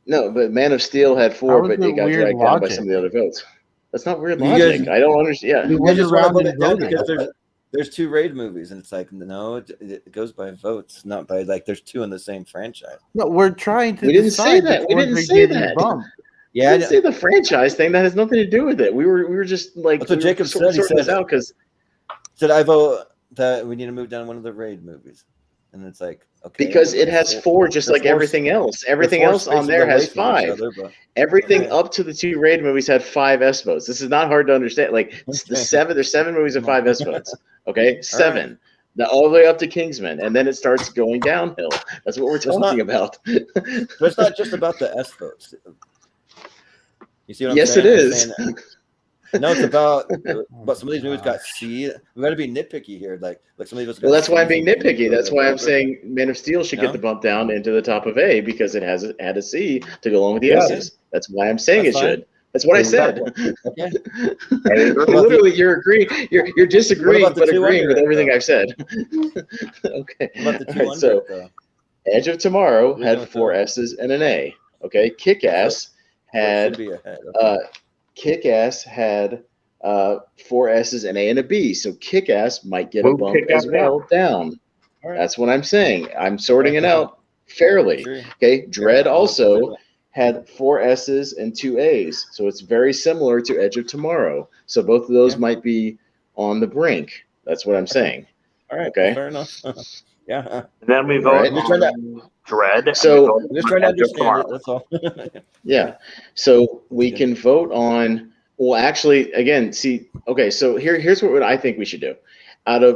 No, but Man of Steel had 4, How is but it it got weird dragged down by logic? some of the other votes. That's not weird You logic. guys- I don't understand. We I went just want to around vote and it down voted. because there's 2 Raid movies, and it's like no, it goes by votes, not by like there's 2 in the same franchise. No, we're trying to We didn't say decide that. which We ones didn't are say getting that. bumped. Yeah, I didn't say the franchise thing. That has nothing to do with it. We were just like That's what we were Jacob sorting said. He this said- out because said I vote that we need to move down one of the Raid movies, and it's like okay, because yeah, it has 4 just there's like 4 everything else. Everything They're 4 else on spaces there away has from each 5. other, but- Everything Okay. up to the 2 Raid movies had 5 S votes. This is not hard to understand. Like Okay. there's 7 movies of 5 S votes. Okay, 7. right. All the way up to Kingsman, and then it starts going downhill. That's what we're It's not- talking about. But it's not just about the S votes. You see what I'm Yes, saying? it I'm is. saying- no, it's about. But some of these movies got C. We got to be nitpicky here. Like some of these. Got Well, that's why I'm Cs being and Ds nitpicky. or That's why I'm whatever. saying Man of Steel should No? get the bump down into the top of A because it had a C to go along with the Yeah. S's. That's why I'm saying That's it fine. should. That's what I said. Okay. Literally, you're agreeing. You're disagreeing, What about the but 2 agreeing with under it, everything though? I've said. Okay. What about the 2 All right, under so it, though? Edge of Tomorrow We're had going 4 to- S's and an A. Okay. Kick-Ass Or it had should be ahead. Kick-Ass had 4 S's, an A, and a B. So Kick-Ass might get a Move bump Kick-Ass as well down. All right. That's what I'm saying. I'm sorting it out fairly. Sure. Okay. Dread Yeah, also had 4 S's and 2 A's. So it's very similar to Edge of Tomorrow. So both of those Yeah. might be on the brink. That's what I'm saying. All right. Okay. Fair enough. Yeah. And then we All vote right. I'm just trying to- on Dread. and So- we vote I'm just on trying to Edge of understand it. Tomorrow. That's all. Yeah. So we Yeah. can vote on. Well, actually, again, see. Okay. So here's what I think we should do.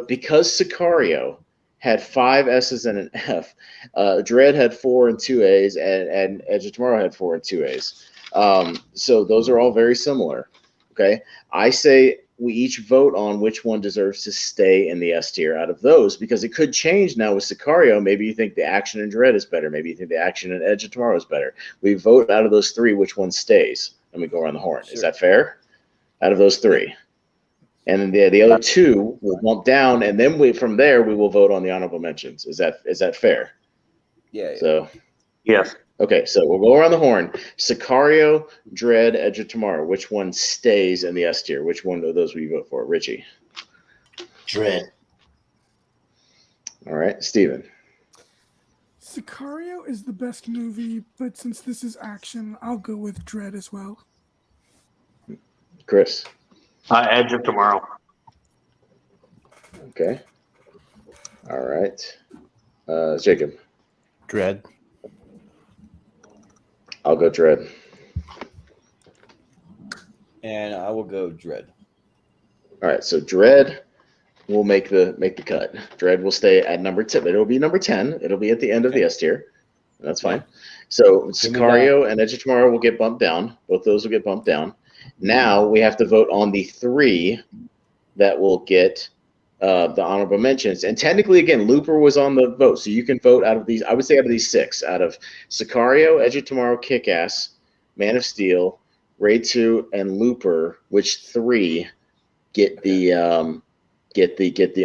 Because Sicario had 5 S's and an F, Dread had 4 and 2 A's, and Edge of Tomorrow had 4 and 2 A's. So those are all very similar. Okay. I say we each vote on which one deserves to stay in the S tier out of those, because it could change now with Sicario. Maybe you think the action in Dread is better. Maybe you think the action in Edge of Tomorrow is better. We vote out of those 3 which one stays, and we go around the horn. Sure. Is that fair? Out of those 3. And then the other 2 will bump down, and then from there we will vote on the honorable mentions. Is that fair? Yeah. So Yes. okay, so we'll go around the horn. Sicario, Dread, Edge of Tomorrow. Which one stays in the S tier? Which one of those will you vote for? Richie. Dread. All right, Steven. Sicario is the best movie, but since this is action, I'll go with Dread as well. Chris. Edge of Tomorrow. Okay. All right. Jacob. Dread. I'll go Dread. And I will go Dread. All right, so Dread will make the cut. Dread will stay at number 10. It'll be number 10. It'll be at the end of the S tier. That's fine. So Sicario and Edge of Tomorrow will get bumped down. Both those will get bumped down. Now we have to vote on the 3 that will get the honorable mentions. And technically, again, Looper was on the vote, so you can vote out of these. I would say out of these 6, out of Sicario, Edge of Tomorrow, Kick-Ass, Man of Steel, Raid 2, and Looper, which 3 get the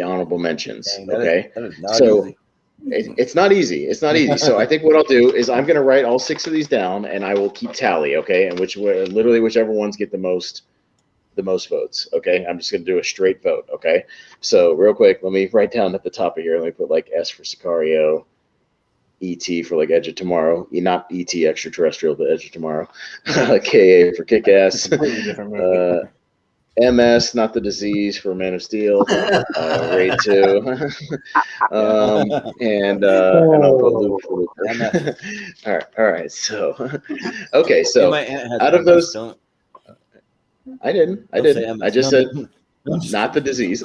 honorable mentions. Dang, that is not So- easy. It's not easy. It's not easy. So I think what I'll do is I'm going to write all 6 of these down, and I will keep tally. Okay, and literally whichever ones get the most the most votes. Okay, I'm just going to do a straight vote. Okay, so real quick, let me write down at the top of here. Let me put like S for Sicario, ET for like Edge of Tomorrow, not ET Extraterrestrial, but Edge of Tomorrow, KA for Kick-Ass, MS, Not the Disease for Man of Steel, Raid 2, and I'll put Luke for Looper. all right. So, okay, so out of those, I didn't. I just said not the disease.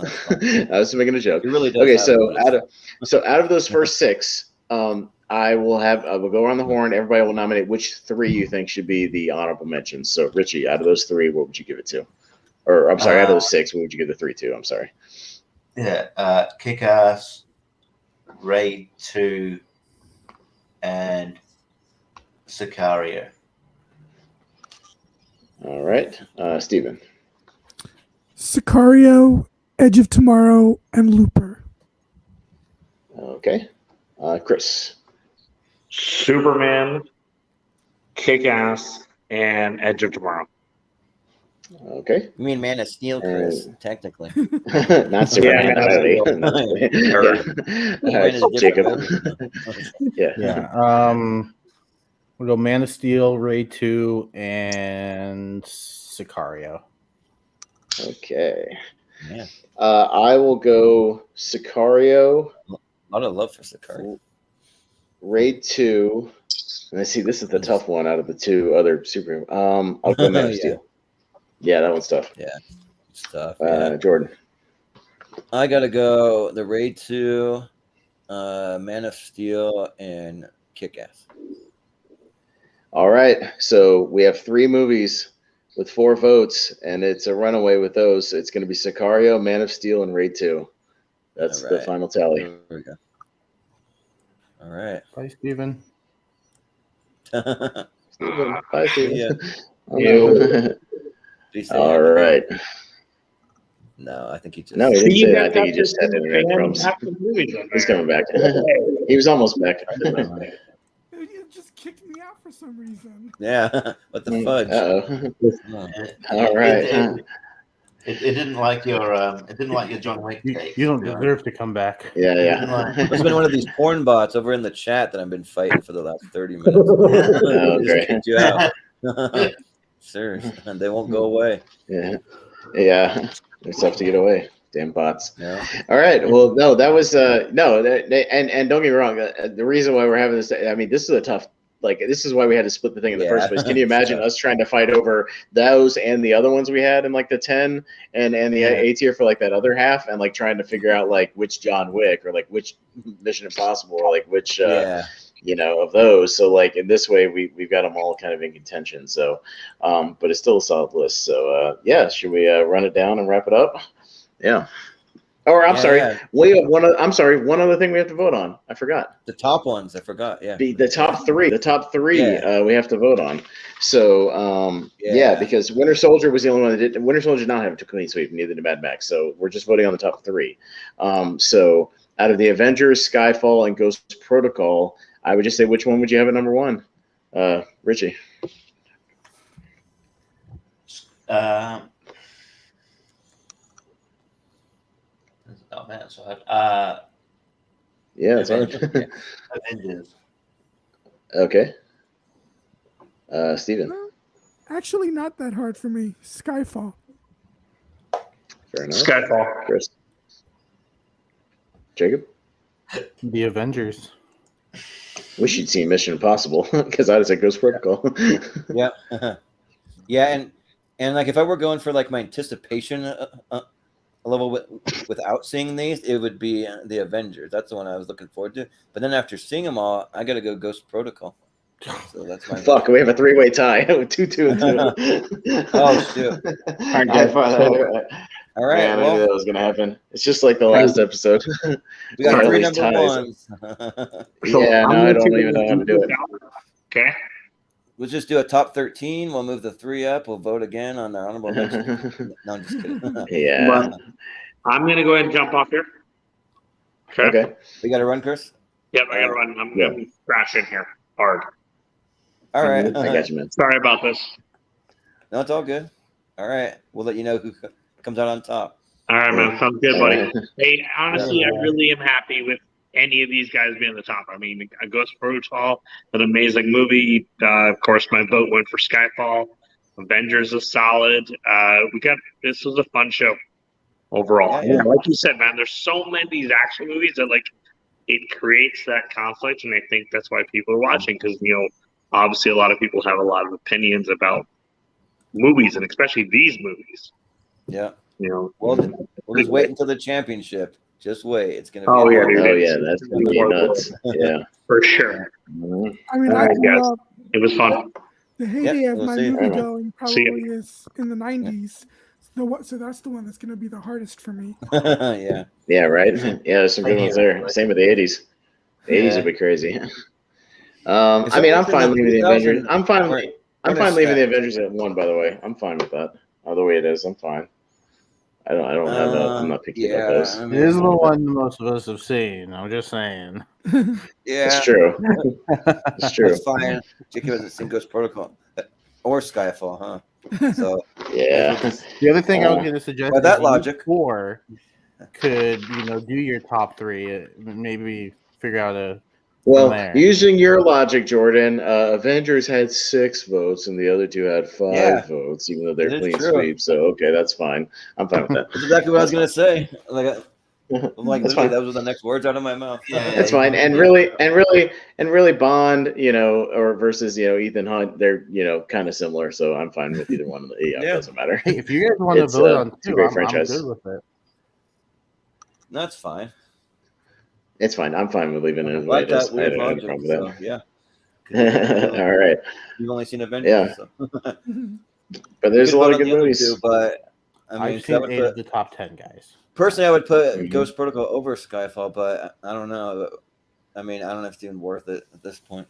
I was making a joke. Okay, so out of those first 6, I will go around the horn. Everybody will nominate which 3 you think should be the honorable mentions. So, Richie, out of those 3, what would you give it to? Or I'm sorry, out of those 6, what would you give the 3 to? I'm sorry. Yeah, Kick-Ass, Raid 2, and Sicario. All right, Steven. Sicario, Edge of Tomorrow, and Looper. Okay, Chris. Superman, Kick-Ass, and Edge of Tomorrow. Okay. You mean Man of Steel, Chris? Technically, not Superman. Jacob. Yeah. We'll go Man of Steel, Raid 2, and Sicario. Okay. Yeah. I will go Sicario. A lot of love for Sicario. Raid 2. And I see this is the tough one out of the 2 other super. I'll go Man of Steel. Yeah, that one's tough. Yeah, it's tough. Jordan. I gotta go the Raid 2, Man of Steel, and Kick-Ass. All right, so we have 3 movies with 4 votes, and it's a runaway with those. It's going to be Sicario, Man of Steel, and Raid 2. That's the final tally. There we go. All right. Bye, Steven. Bye, Steven. Yeah. All right. No, I think he just. No, he didn't say that. I think he just said internet problems. He's coming back. He was almost back. You just kicked me out for some reason. Yeah. What the fudge? All right. It didn't like your John Wick take. You don't deserve to come back. Yeah. There's been one of these porn bots over in the chat that I've been fighting for the last 30 minutes. Oh, Just great. kicked you out. Seriously, they won't go away. Yeah. It's tough to get away. Damn bots. Yeah. All right. Well, no, that was and don't get me wrong. The reason why we're having this, I mean, this is a tough. Like, this is why we had to split the thing in the first place. Can you imagine us trying to fight over those and the other ones we had in like the 10 and the A tier for like that other half, and like trying to figure out like which John Wick or like which Mission Impossible or like which of those. So like in this way we've got them all kind of in contention. So but it's still a solid list. So should we run it down and wrap it up? Yeah. Or I'm sorry. Yeah. One other thing we have to vote on. I forgot. The top ones. I forgot. Yeah. The top 3. The top 3 we have to vote on. So because Winter Soldier was the only one that did. Winter Soldier did not have a clean sweep, neither did Mad Max. So we're just voting on the top 3. So out of the Avengers, Skyfall, and Ghost Protocol, I would just say, which one would you have at number 1? Richie. Oh man, it's hard. It's hard. Avengers. Okay. Steven. No, actually, not that hard for me. Skyfall. Fair enough. Skyfall. Chris. Jacob. The Avengers. Wish you'd seen Mission Impossible because I was at Ghost Protocol. Yeah. And like if I were going for like my anticipation level without seeing these, it would be the Avengers. That's the one I was looking forward to. But then after seeing them all, I got to go Ghost Protocol. So that's my fuck. We have a 3-way tie. 2-2 and 2. Oh shoot! All right. Man, I knew that was gonna happen. It's just like the last episode. We got 3 number ones. I don't even know how to do it. Okay. We'll just do a top 13. We'll move the 3 up. We'll vote again on the honorable mention. No, I'm just kidding. Yeah. But I'm going to go ahead and jump off here. Okay. We got to run, Chris? Yep, I got to run. I'm going to crash in here hard. All right. I got you, man. Sorry about this. No, it's all good. All right, we'll let you know who comes out on top. All right, man. Sounds good, buddy. Alright. Hey, honestly, Yeah. I really am happy with any of these guys being at the top. I mean, Ghost Protocol, an amazing movie. Of course, my vote went for Skyfall. Avengers is solid. This was a fun show overall. Yeah. Like you said, man, there's so many of these action movies that like it creates that conflict, and I think that's why people are watching because obviously a lot of people have a lot of opinions about movies, and especially these movies. Yeah. Well, we'll just wait until the championship. Just wait. It's gonna be. Oh yeah, dude. Oh yeah, that's gonna be nuts. Yeah, for sure. I mean, All I right, grew guys. up. It was fun. The heyday of we'll my see. movie going See ya. probably is in the 90s. So that's the one that's going to be the hardest for me. Yeah. yeah, right. Yeah, there's some good ones there. Same with the 80s. The 80s Yeah. would be crazy. If I mean, I'm something's in fine the leaving the 2000 Avengers. I'm fine bonus leaving the stat. Avengers at 1. By the way, I'm fine with that. The way it is, I'm fine. I don't have no. I'm not picky about those. I It mean, is the one most of us have seen. I'm just saying. yeah, It's true. It's true. That's fine. Jacob hasn't seen Ghost Protocol or Skyfall, huh? So Yeah. The other thing I was going to suggest by that is logic, 4 could do your top 3. Maybe figure out a. Well, there. using your logic, Jordan, Avengers had 6 votes and the other 2 had 5 votes, even though they're It is clean true. sweep. So okay, that's fine. I'm fine with that. that's exactly what I was gonna say. Like, I'm like, That's literally, fine. that was the next words out of my mouth. Yeah. That's fine. And really, Bond, or versus Ethan Hunt, they're kind of similar. So I'm fine with either one. It doesn't matter. Hey, if you guys want to It's, vote on it's a 2, great I'm franchise. good with it. That's fine. It's fine. I'm fine with leaving it as Like it is. that I weird don't have a logic. problem So, with yeah. that. All right. You've only seen Avengers. Yeah. So. But there's a lot of good movies. Two, but I mean, I've 'cause I seen would 8 of put, the top 10 guys. personally, I would put Mhm. Ghost Protocol over Skyfall, but I don't know. I mean, I don't know if it's even worth it at this point.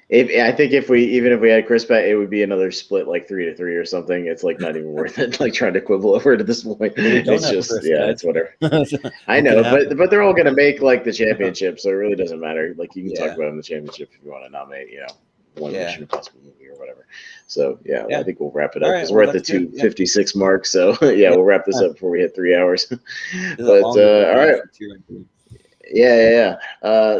I think if we had Chris back, it would be another split, like 3-3 or something. It's like not even worth it. Like trying to quibble over it at this point. We don't It's have just Chris, it's whatever. I What know, can happen? but they're all gonna make like the championship, so it really doesn't matter. Like you can Yeah. talk about it in the championship if you want to nominate, one Yeah. Mission Impossible movie or whatever. So Yeah. I think we'll wrap it All up right, because well, we're at the that's good. 2:56 mark. So we'll wrap this up before we hit 3 hours. This is a But longer all right. for tier ranking. Yeah.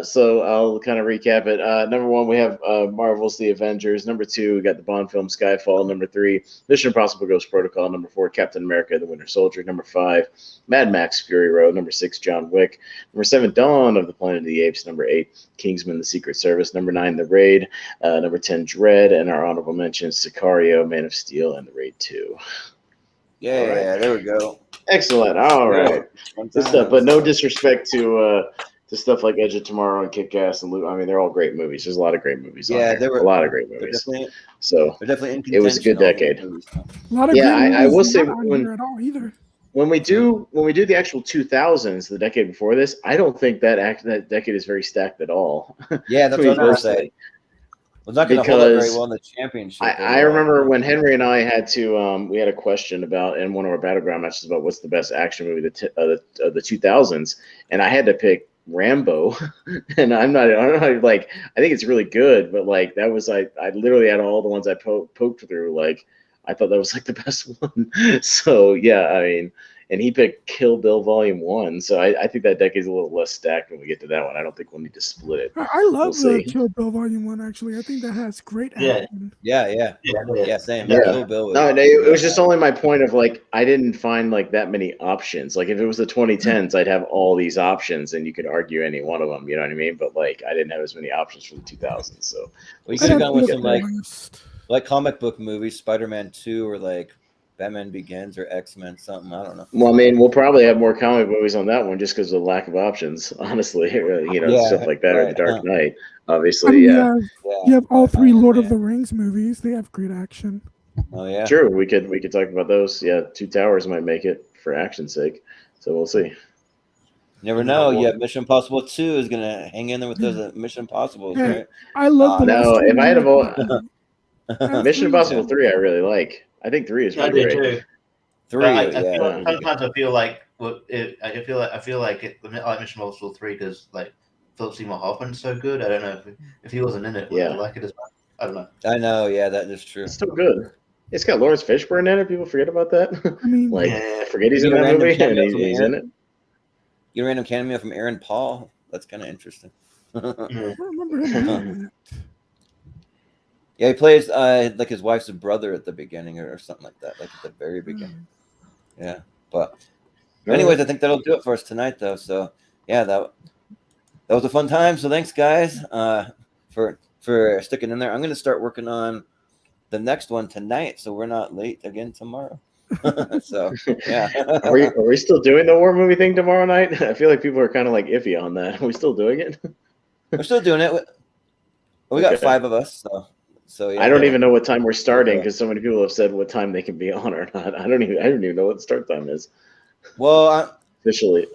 So I'll kind of recap it. Number 1, we have Marvel's The Avengers. Number 2, we got the Bond film Skyfall. Number 3, Mission Impossible Ghost Protocol. Number 4, Captain America: The Winter Soldier. Number 5, Mad Max: Fury Road. Number 6, John Wick. Number 7, Dawn of the Planet of the Apes. Number 8, Kingsman: The Secret Service. Number 9, The Raid. Number 10, Dread. And our honorable mentions: Sicario, Man of Steel, and The Raid 2. Yeah, All right. there we go. Excellent. All right. One Good time. stuff, but no disrespect to stuff like Edge of Tomorrow and Kick-Ass and Luke. I mean, they're all great movies. There's a lot of great movies. Yeah, on there were a lot of great They're movies. definitely, So they're definitely in it was a good contention, all decade. these movies. A lot of Yeah, great I will movies say not on when- here at all either. when we do the actual 2000s, the decade before this, I don't think that decade is very stacked at all. Yeah, that's I mean, what I was gonna personally. say. Well, it's not going to hold up very Because well in the championship. I remember when Henry and I had to we had a question about in one of our battleground matches about what's the best action movie of the 2000s, and I had to pick Rambo, and I don't know, like I think it's really good, but like that was I literally had all the ones I poked through, like I thought that was like the best one. So yeah, I mean, and he picked Kill Bill Volume 1, so I think that decade's a little less stacked when we get to that one. I don't think we'll need to split it. I love We'll the see. Kill Bill Volume 1, actually. I think that has great Yeah. action. Yeah, same. Yeah. Kill Bill was- No, it was just only my point of like I didn't find like that many options. Like if it was the 2010s, I'd have all these options, and you could argue any one of them. You know what I mean? But like I didn't have as many options for the 2000s. So Well, you I'd could have have gone to with look some at the list. like comic book movies, Spider-Man 2, or like Batman Begins, or X-Men, something. I don't know. well, I mean, we'll probably have more comic movies on that one just because of the lack of options. Honestly, Yeah, stuff like that or the right. Dark Knight. I Obviously, mean, yeah. you have all 3 Lord of Yeah. the Rings movies. They have great action. Oh yeah. True. We could talk about those. Yeah, Two Towers might make it for action's sake. So we'll see. Never know. Yeah, Mission Impossible 2 is gonna hang in there with those Mission Impossibles, Hey, right? I love the No, list. if I had a vote, That's Mission pretty Impossible good. 3, I really like. I think 3 is I pretty do great. too. 3, But I yeah. feel, sometimes I feel like I feel like I like Mission Impossible 3 because like Philip Seymour Hoffman's so good. I don't know if he wasn't in it, would I Yeah. like it as much. I don't know. I know. Yeah, that is true. It's still good. It's got Lawrence Fishburne in it. People forget about that. I mean, like, Yeah. forget he's You in get a that random movie and cameo from he's in it. You get a random cameo from Aaron Paul. That's kind of interesting. I don't remember him being in it. Yeah, he plays like his wife's brother at the beginning or something like that, like at the very beginning. Yeah, but anyways, I think that'll do it for us tonight, though. So yeah, that was a fun time. So thanks, guys, for sticking in there. I'm going to start working on the next one tonight, so we're not late again tomorrow. So yeah, Are we still doing the war movie thing tomorrow night? I feel like people are kind of like iffy on that. Are we still doing it? we're still doing it. We got 5 of us, so yeah. I don't even know what time we're starting because so many people have said what time they can be on or not. I don't even know what the start time is. Well, officially.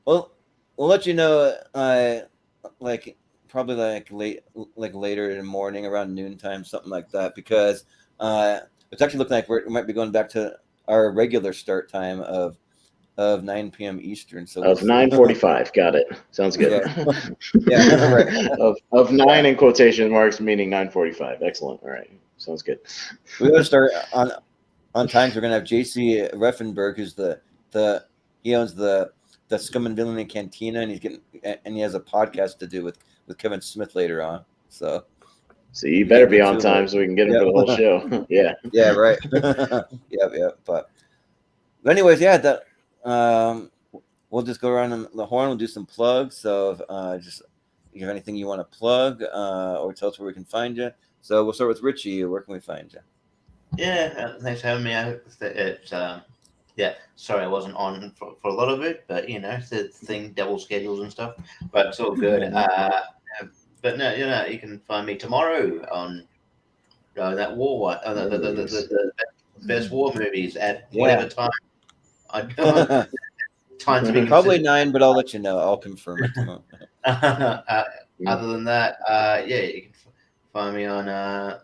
We'll let you know. Like probably later in the morning, around noontime, something like that, because it's actually looking like we might be going back to our regular start time of 9 p.m. Eastern. So of 9:45, got it. Sounds good. Yeah, right. of 9 in quotation marks, meaning 9:45. Excellent. All right, sounds good. We're gonna start on times. We're gonna have J.C. Reffenberg, who's he owns the Scum and Villainy Cantina, and he has a podcast to do with Kevin Smith later on. So you better be on time so we can get him for the whole show. Yeah. Yeah. Right. Yeah. But anyways, yeah. That. We'll just go around the horn. We'll do some plugs. So just if you have anything you want to plug or tell us where we can find you. So we'll start with Richie. Where can we find you? Yeah, thanks for having me. Sorry I wasn't on for a lot of it, but it's the thing, double schedules and stuff. But it's all good. But no, you can find me tomorrow on that war one, the best war movies at whatever time. Time to be probably 9, but I'll let you know. I'll confirm it tomorrow. Other than that, you can find me on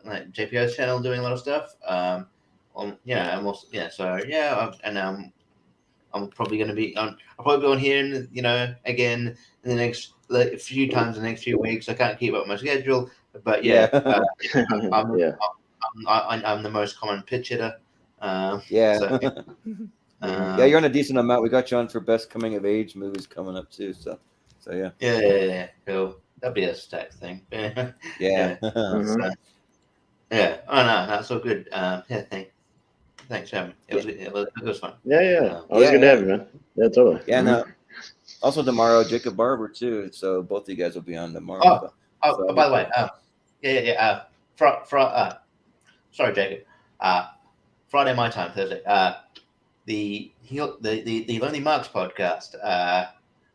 like JPO's channel doing a lot of stuff. I'm also I'm probably going to be on. I'll probably be on here, again in the next a few times in the next few weeks. I can't keep up my schedule, but I'm the most common pitch hitter. Yeah, you're on a decent amount. We got you on for best coming of age movies coming up too. So yeah. Yeah, cool. That'd be a stack thing. Yeah. Oh no, that's all good. Thanks for having me. It was fun. Yeah. Always good to have you, man. Yeah, totally. Yeah, no. Also tomorrow, Jacob Barber too. So both of you guys will be on tomorrow. By the way, sorry, Jacob. Friday my time, Thursday. The Lonely Marks podcast.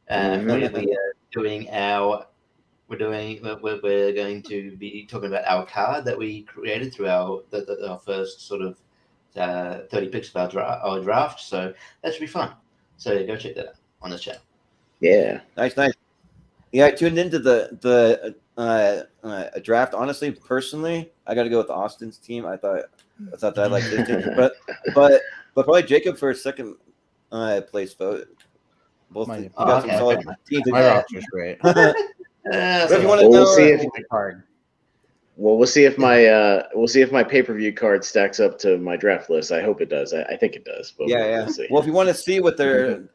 We're going to be talking about our card that we created through our first sort of 30 picks of our draft. So that should be fun. So go check that out on this channel. Yeah. Nice. Yeah, I tuned into the draft. Honestly, personally, I got to go with Austin's team. I thought that I liked his team, but probably Jacob for a second place vote. Both got some solid teams. My roster's great. If you want to know, we'll see if my pay-per-view card stacks up to my draft list. I hope it does. I think it does. But yeah. Well, if you want to see what their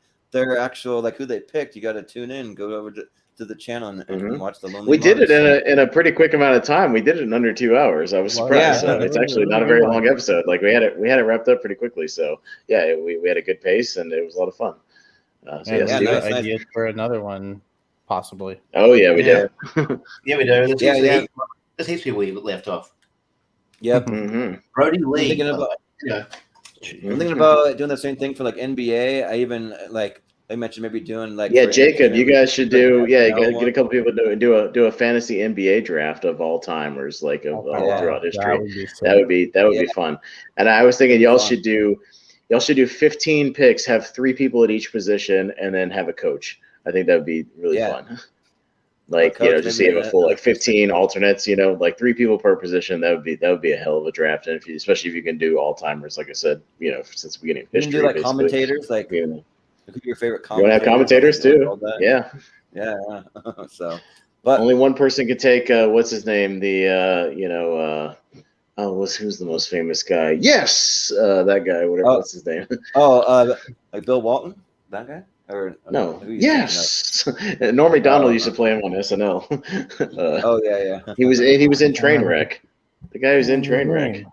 actual who they picked, you got to tune in. Go over to the channel and watch the Lonely. We did it in a pretty quick amount of time. We did it in under 2 hours. I was surprised. Yeah. It's actually not a very long episode. Like we had it wrapped up pretty quickly. So yeah, we had a good pace and it was a lot of fun. Ideas for another one, possibly. Oh yeah, we do. Yeah, we do. There's heaps of people we left off. Yep. Brody Lee. I'm thinking about doing the same thing for NBA. I even I mentioned maybe doing Jacob, you guys should do you gotta get a couple people to do a fantasy NBA draft of all timers all throughout history. That would be fun. And I was thinking y'all should do 15 picks, have 3 people at each position, and then have a coach. I think that would be really fun. Just you have a full 15 alternates, 3 people per position. That would be a hell of a draft. And especially if you can do all timers, like I said, since the beginning of history. You can do commentators, your favorite commentators. You want to have commentators too? Yeah. So, but only one person could take what's his name, the who's the most famous guy? Yes, that guy. Whatever. What's his name? Like Bill Walton, that guy, or No. who are you thinking of? Yes. Norm Macdonald used to play him on SNL. Oh yeah. He was in Trainwreck. The guy who's in Trainwreck.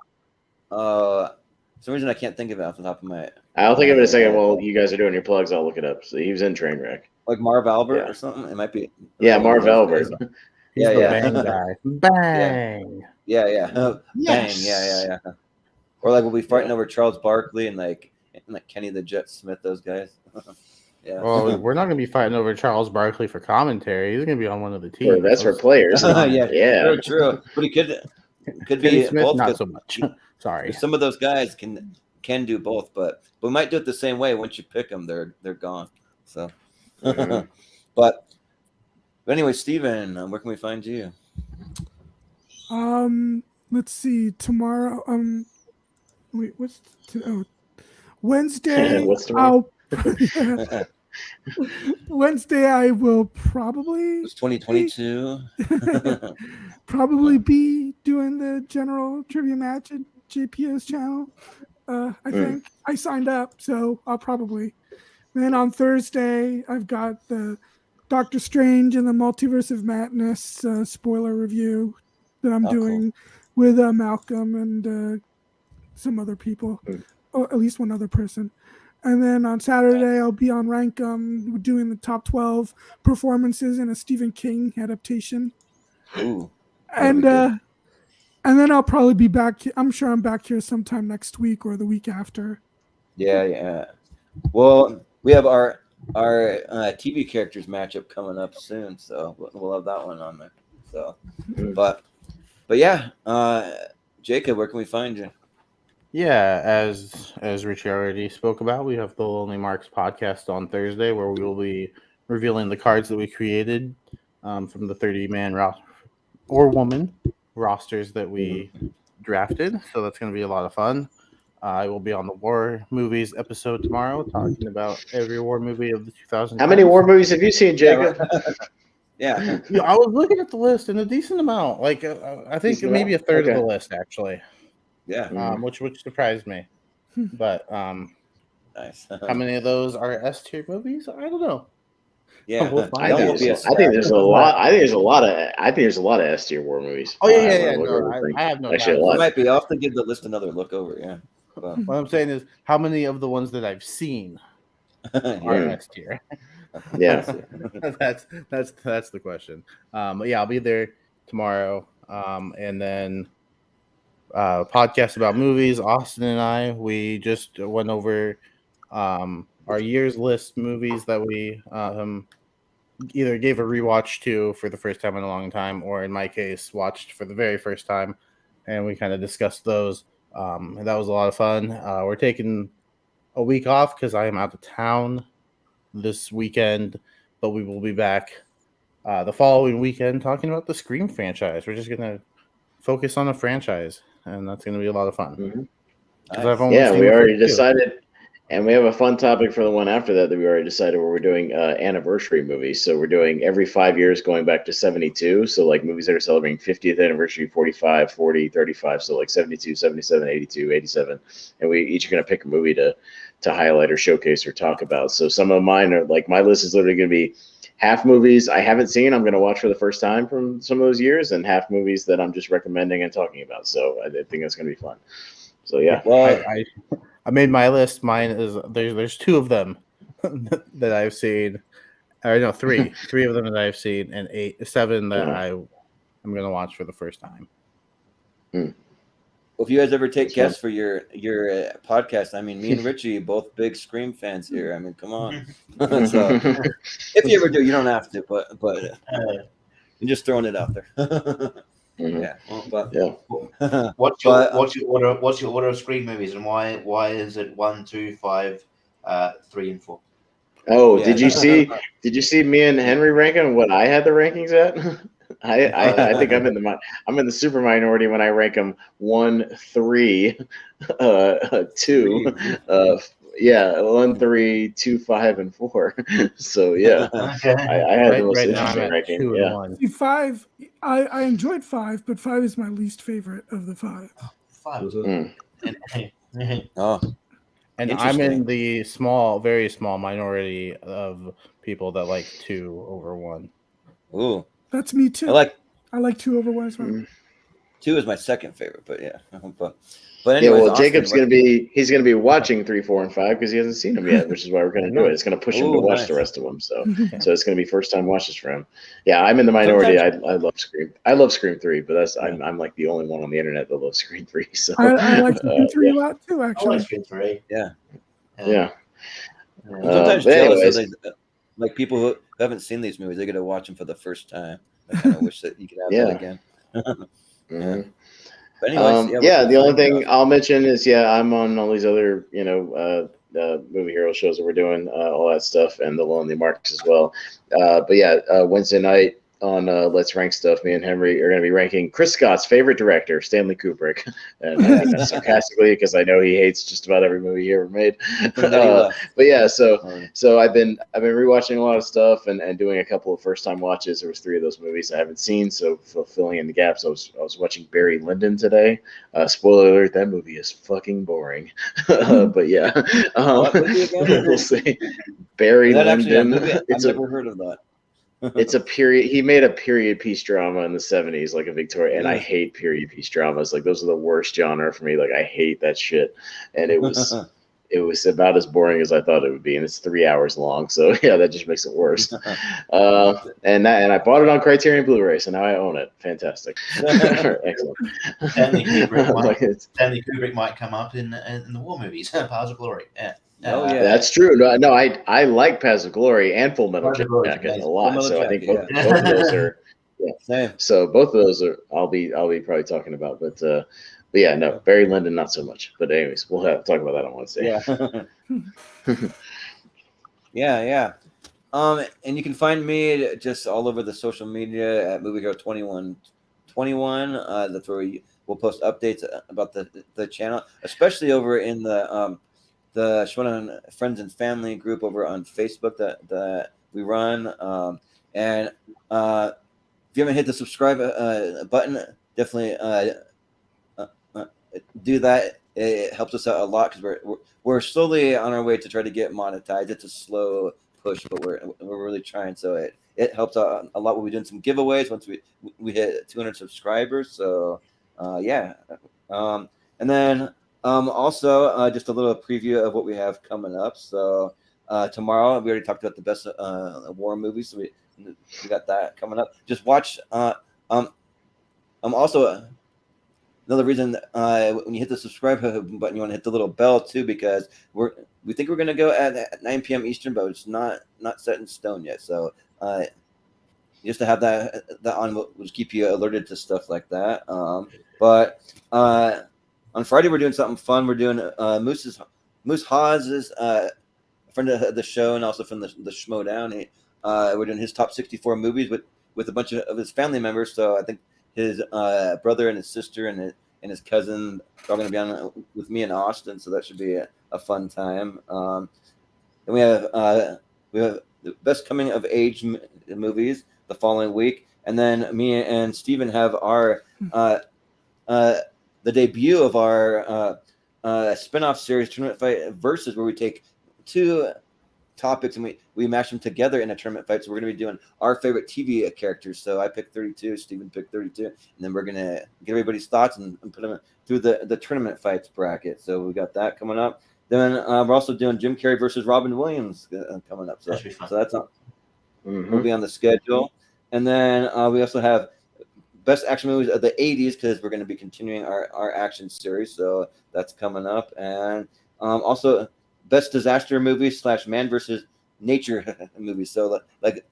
For some reason I can't think of it off the top of my. I'll think of it in a second. While you guys are doing your plugs, I'll look it up. So he was in Trainwreck. Like Marv Albert or something. It might be. Yeah, Marv Albert. He's the bang guy. Bang. Yeah. Yes. Bang. Yeah. Or like we'll be fighting over Charles Barkley and like Kenny the Jet Smith, those guys. Yeah. Well, we're not going to be fighting over Charles Barkley for commentary. He's going to be on one of the teams. Well, that's for players. Yeah. True. But he could Kenny be Smith, both. not so much. Sorry. Some of those guys can do both, but we might do it the same way. Once you pick them, they're gone. So, but anyway, Steven, where can we find you? Let's see. Tomorrow. Wait. Wednesday. What's tomorrow? Wednesday, I will probably. It's 2022. Probably be doing the general trivia match at JPO's channel. I think I signed up, so I'll probably. Then on Thursday, I've got the Doctor Strange and the Multiverse of Madness spoiler review that I'm doing with Malcolm and some other people, or at least one other person. And then on Saturday, I'll be on Rankum doing the top 12 performances in a Stephen King adaptation. Ooh, and then I'll probably be back. I'm sure I'm back here sometime next week or the week after. Yeah. Well, we have our TV characters matchup coming up soon, so we'll have that one on there. So, but yeah, Jacob, where can we find you? Yeah, as Richie already spoke about, we have the Lonely Marks podcast on Thursday, where we will be revealing the cards that we created from the 30-man or woman rosters that we drafted. So that's going to be a lot of fun. I will be on the War Movies episode tomorrow, talking about every war movie of the 2000s. How many war movies have you seen, Jacob? Yeah, I was looking at the list, and a decent amount. Like I think maybe a third of the list, actually. Yeah, which surprised me. But nice. How many of those are S tier movies? I don't know. Yeah, I think there's a lot. I think there's a lot of S tier war movies. Oh yeah. I have no Actually, doubt. It might be. I'll have to give the list another look over. Yeah. But, what I'm saying is, how many of the ones that I've seen are S tier? Yeah, that's the question. But yeah, I'll be there tomorrow. And then podcast about movies. Austin and we just went over our year's list movies that we either gave a rewatch to for the first time in a long time, or in my case, watched for the very first time, and we kind of discussed those. And that was a lot of fun. We're taking a week off because I am out of town this weekend, but we will be back the following weekend talking about the Scream franchise. We're just going to focus on the franchise, and that's going to be a lot of fun. Mm-hmm. We already decided, and we have a fun topic for the one after that we already decided where we're doing anniversary movies. So we're doing every 5 years going back to 72. So like movies that are celebrating 50th anniversary, 45, 40, 35. So like 72, 77, 82, 87. And we each are going to pick a movie to highlight or showcase or talk about. So some of mine are like, my list is literally going to be half movies I haven't seen, I'm going to watch for the first time from some of those years, and half movies that I'm just recommending and talking about. So I think that's going to be fun. So yeah. Well, I made my list. Mine is there's two of them that I've seen. Or no, three of them that I've seen, and seven that I'm going to watch for the first time. Well, if you guys ever take guests for your podcast, I mean, me and Richie, both big Scream fans here. I mean, come on. So, if you ever do, you don't have to, but I'm just throwing it out there. Yeah. What's your order of Scream movies, and why is it 1, 2, 5, 3, and 4? Oh, yeah. Did you see me and Henry ranking what I had the rankings at? I think I'm in the super minority when I rank them 1, 3, 2, 1, 3, 2, 5, and 4. So yeah, I had the most interesting ranking. Yeah, 5. I enjoyed 5, but 5 is my least favorite of the 5. 5 was Oh, And I'm interesting. in the very small minority of people that like 2 over 1. Ooh, That's me too. I like 2 over 1 as well. 2 is my second favorite, but yeah. But Yeah, anyways, well, Austin, Jacob's gonna be watching 3, 4, and 5 because he hasn't seen them yet, which is why we're gonna do it. It's gonna push him to Ooh, watch nice. the rest of them. So it's gonna be first time watches for him. Yeah, I'm in the minority. I love Scream. I love Scream 3, but I'm like the only one on the internet that loves Scream 3. So I like Scream 3 a lot too, I actually. like Scream 3. Yeah. I'm sometimes jealous of like people who haven't seen these movies. They get to watch them for the first time. I kind of wish that you could have that again. Mm-hmm. But anyways, the only thing I'll mention is I'm on all these other movie hero shows that we're doing, all that stuff, and the Lonely Marks as well. Wednesday night on Let's Rank Stuff, me and Henry are going to be ranking Chris Scott's favorite director, Stanley Kubrick, and I mean that sarcastically because I know he hates just about every movie he ever made. So I've been rewatching a lot of stuff and doing a couple of first time watches. There was 3 of those movies I haven't seen, so filling in the gaps. I was watching Barry Lyndon today. Spoiler alert: that movie is fucking boring. But yeah, we'll see. Barry Lyndon. I've never heard of that. It's a period. He made a period piece drama in the 70s, like a Victoria, and I hate period piece dramas. Like those are the worst genre for me. Like I hate that shit. And it was about as boring as I thought it would be, and it's 3 hours long. So yeah, that just makes it worse. And I bought it on Criterion Blu-ray, so now I own it. Fantastic. Excellent. Stanley Kubrick might come up in the war movies. Paths of Glory. Yeah. That's true. No, I like Paths of Glory and Full Metal Jacket a lot. So I think both of those are. Yeah. So both of those are I'll be probably talking about, but yeah, no, Barry Lyndon not so much. But anyways, we'll talk about that on Wednesday. Yeah. And you can find me just all over the social media at Movie Hero 2121. That's where we'll post updates about the channel, especially over in the Shoutout Friends and Family group over on Facebook that we run. And if you haven't hit the subscribe button, definitely do that. It helps us out a lot because we're slowly on our way to try to get monetized. It's a slow push, but we're really trying. So it helps out a lot. We'll be doing some giveaways once we hit 200 subscribers. So and then also just a little preview of what we have coming up. So tomorrow we already talked about the best war movies. So we got that coming up. Just watch. Also. Another reason when you hit the subscribe button, you want to hit the little bell too, because we think we're going to go at 9 p.m. Eastern, but it's not set in stone yet. So just to have that on will just keep you alerted to stuff like that. But on Friday we're doing something fun. We're doing Moose Haas is a friend of the show and also from the Schmodown. We're doing his top 64 movies with a bunch of his family members. So I think his brother and his sister and his cousin are going to be on with me in Austin, so that should be a fun time. And we have the best coming of age movies the following week, and then me and Steven have our the debut of our spinoff series, Tournament Fight Versus, where we take 2 topics and we mash them together in a tournament fight. So we're going to be doing our favorite TV characters. So I picked 32, Steven picked 32, and then we're going to get everybody's thoughts and put them through the tournament fights bracket. So we got that coming up. Then we're also doing Jim Carrey versus Robin Williams coming up. So that's on. We'll be on the schedule. And then we also have best action movies of the 80s because we're going to be continuing our action series. So that's coming up. And also best disaster movies / man versus nature movies. So like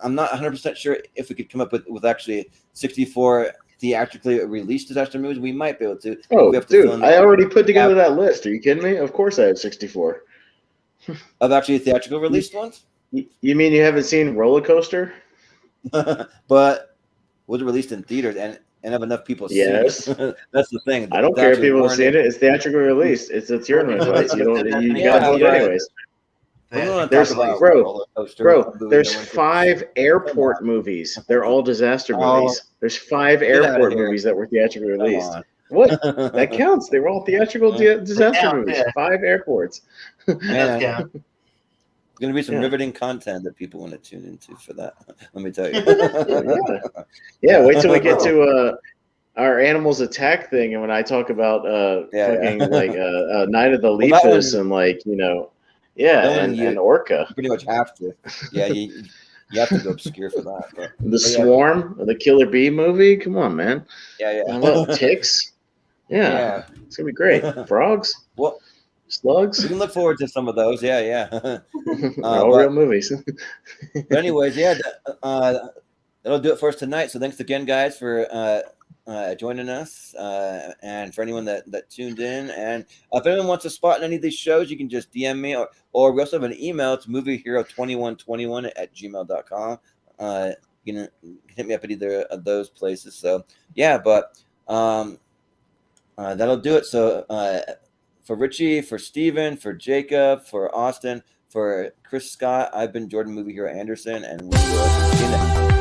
I'm not 100% sure if we could come up with actually 64 theatrically released disaster movies. We might be able to. Oh, dude, I already put together that list. Are you kidding me? Of course I have 64. Of actually theatrical released ones? You mean you haven't seen Roller Coaster? But was it released in theaters and have enough people see it? That's the thing. I don't care if people have seen it. It's theatrically released. It's a tournament fight. You got to do it anyways. We don't want to There's talk about bro, roller coaster. Bro, movie there's no one can- 5 airport movies. They're all disaster Oh, movies. There's 5 get outta airport here. movies that were theatrically Come released. on. What? That counts. They were all theatrical disaster count, movies. yeah. 5 airports. Man, Yeah. there's gonna be some Yeah. riveting content that people want to tune into for that. Let me tell you. Yeah, wait till we get to our animals attack thing, and when I talk about Yeah, fucking yeah. like Night of the Well, that Lepus one- and like yeah, that one and Orca, You pretty much have to. Yeah, you have to go obscure for that. But the Swarm, the Killer Bee movie. Come on, man. yeah. How about ticks? Yeah, it's gonna be great. Frogs, Well, slugs. we can look forward to some of those. Yeah. All real movies. But anyways, yeah, that'll do it for us tonight. So thanks again, guys, for joining us, and for anyone that tuned in. And if anyone wants a spot in any of these shows, you can just DM me, or we also have an email. It's moviehero2121@gmail.com. You can hit me up at either of those places. So yeah, but that'll do it. So for Richie, for Steven, for Jacob, for Austin, for Chris Scott, I've been Jordan Movie Hero Anderson, and we will see you next time.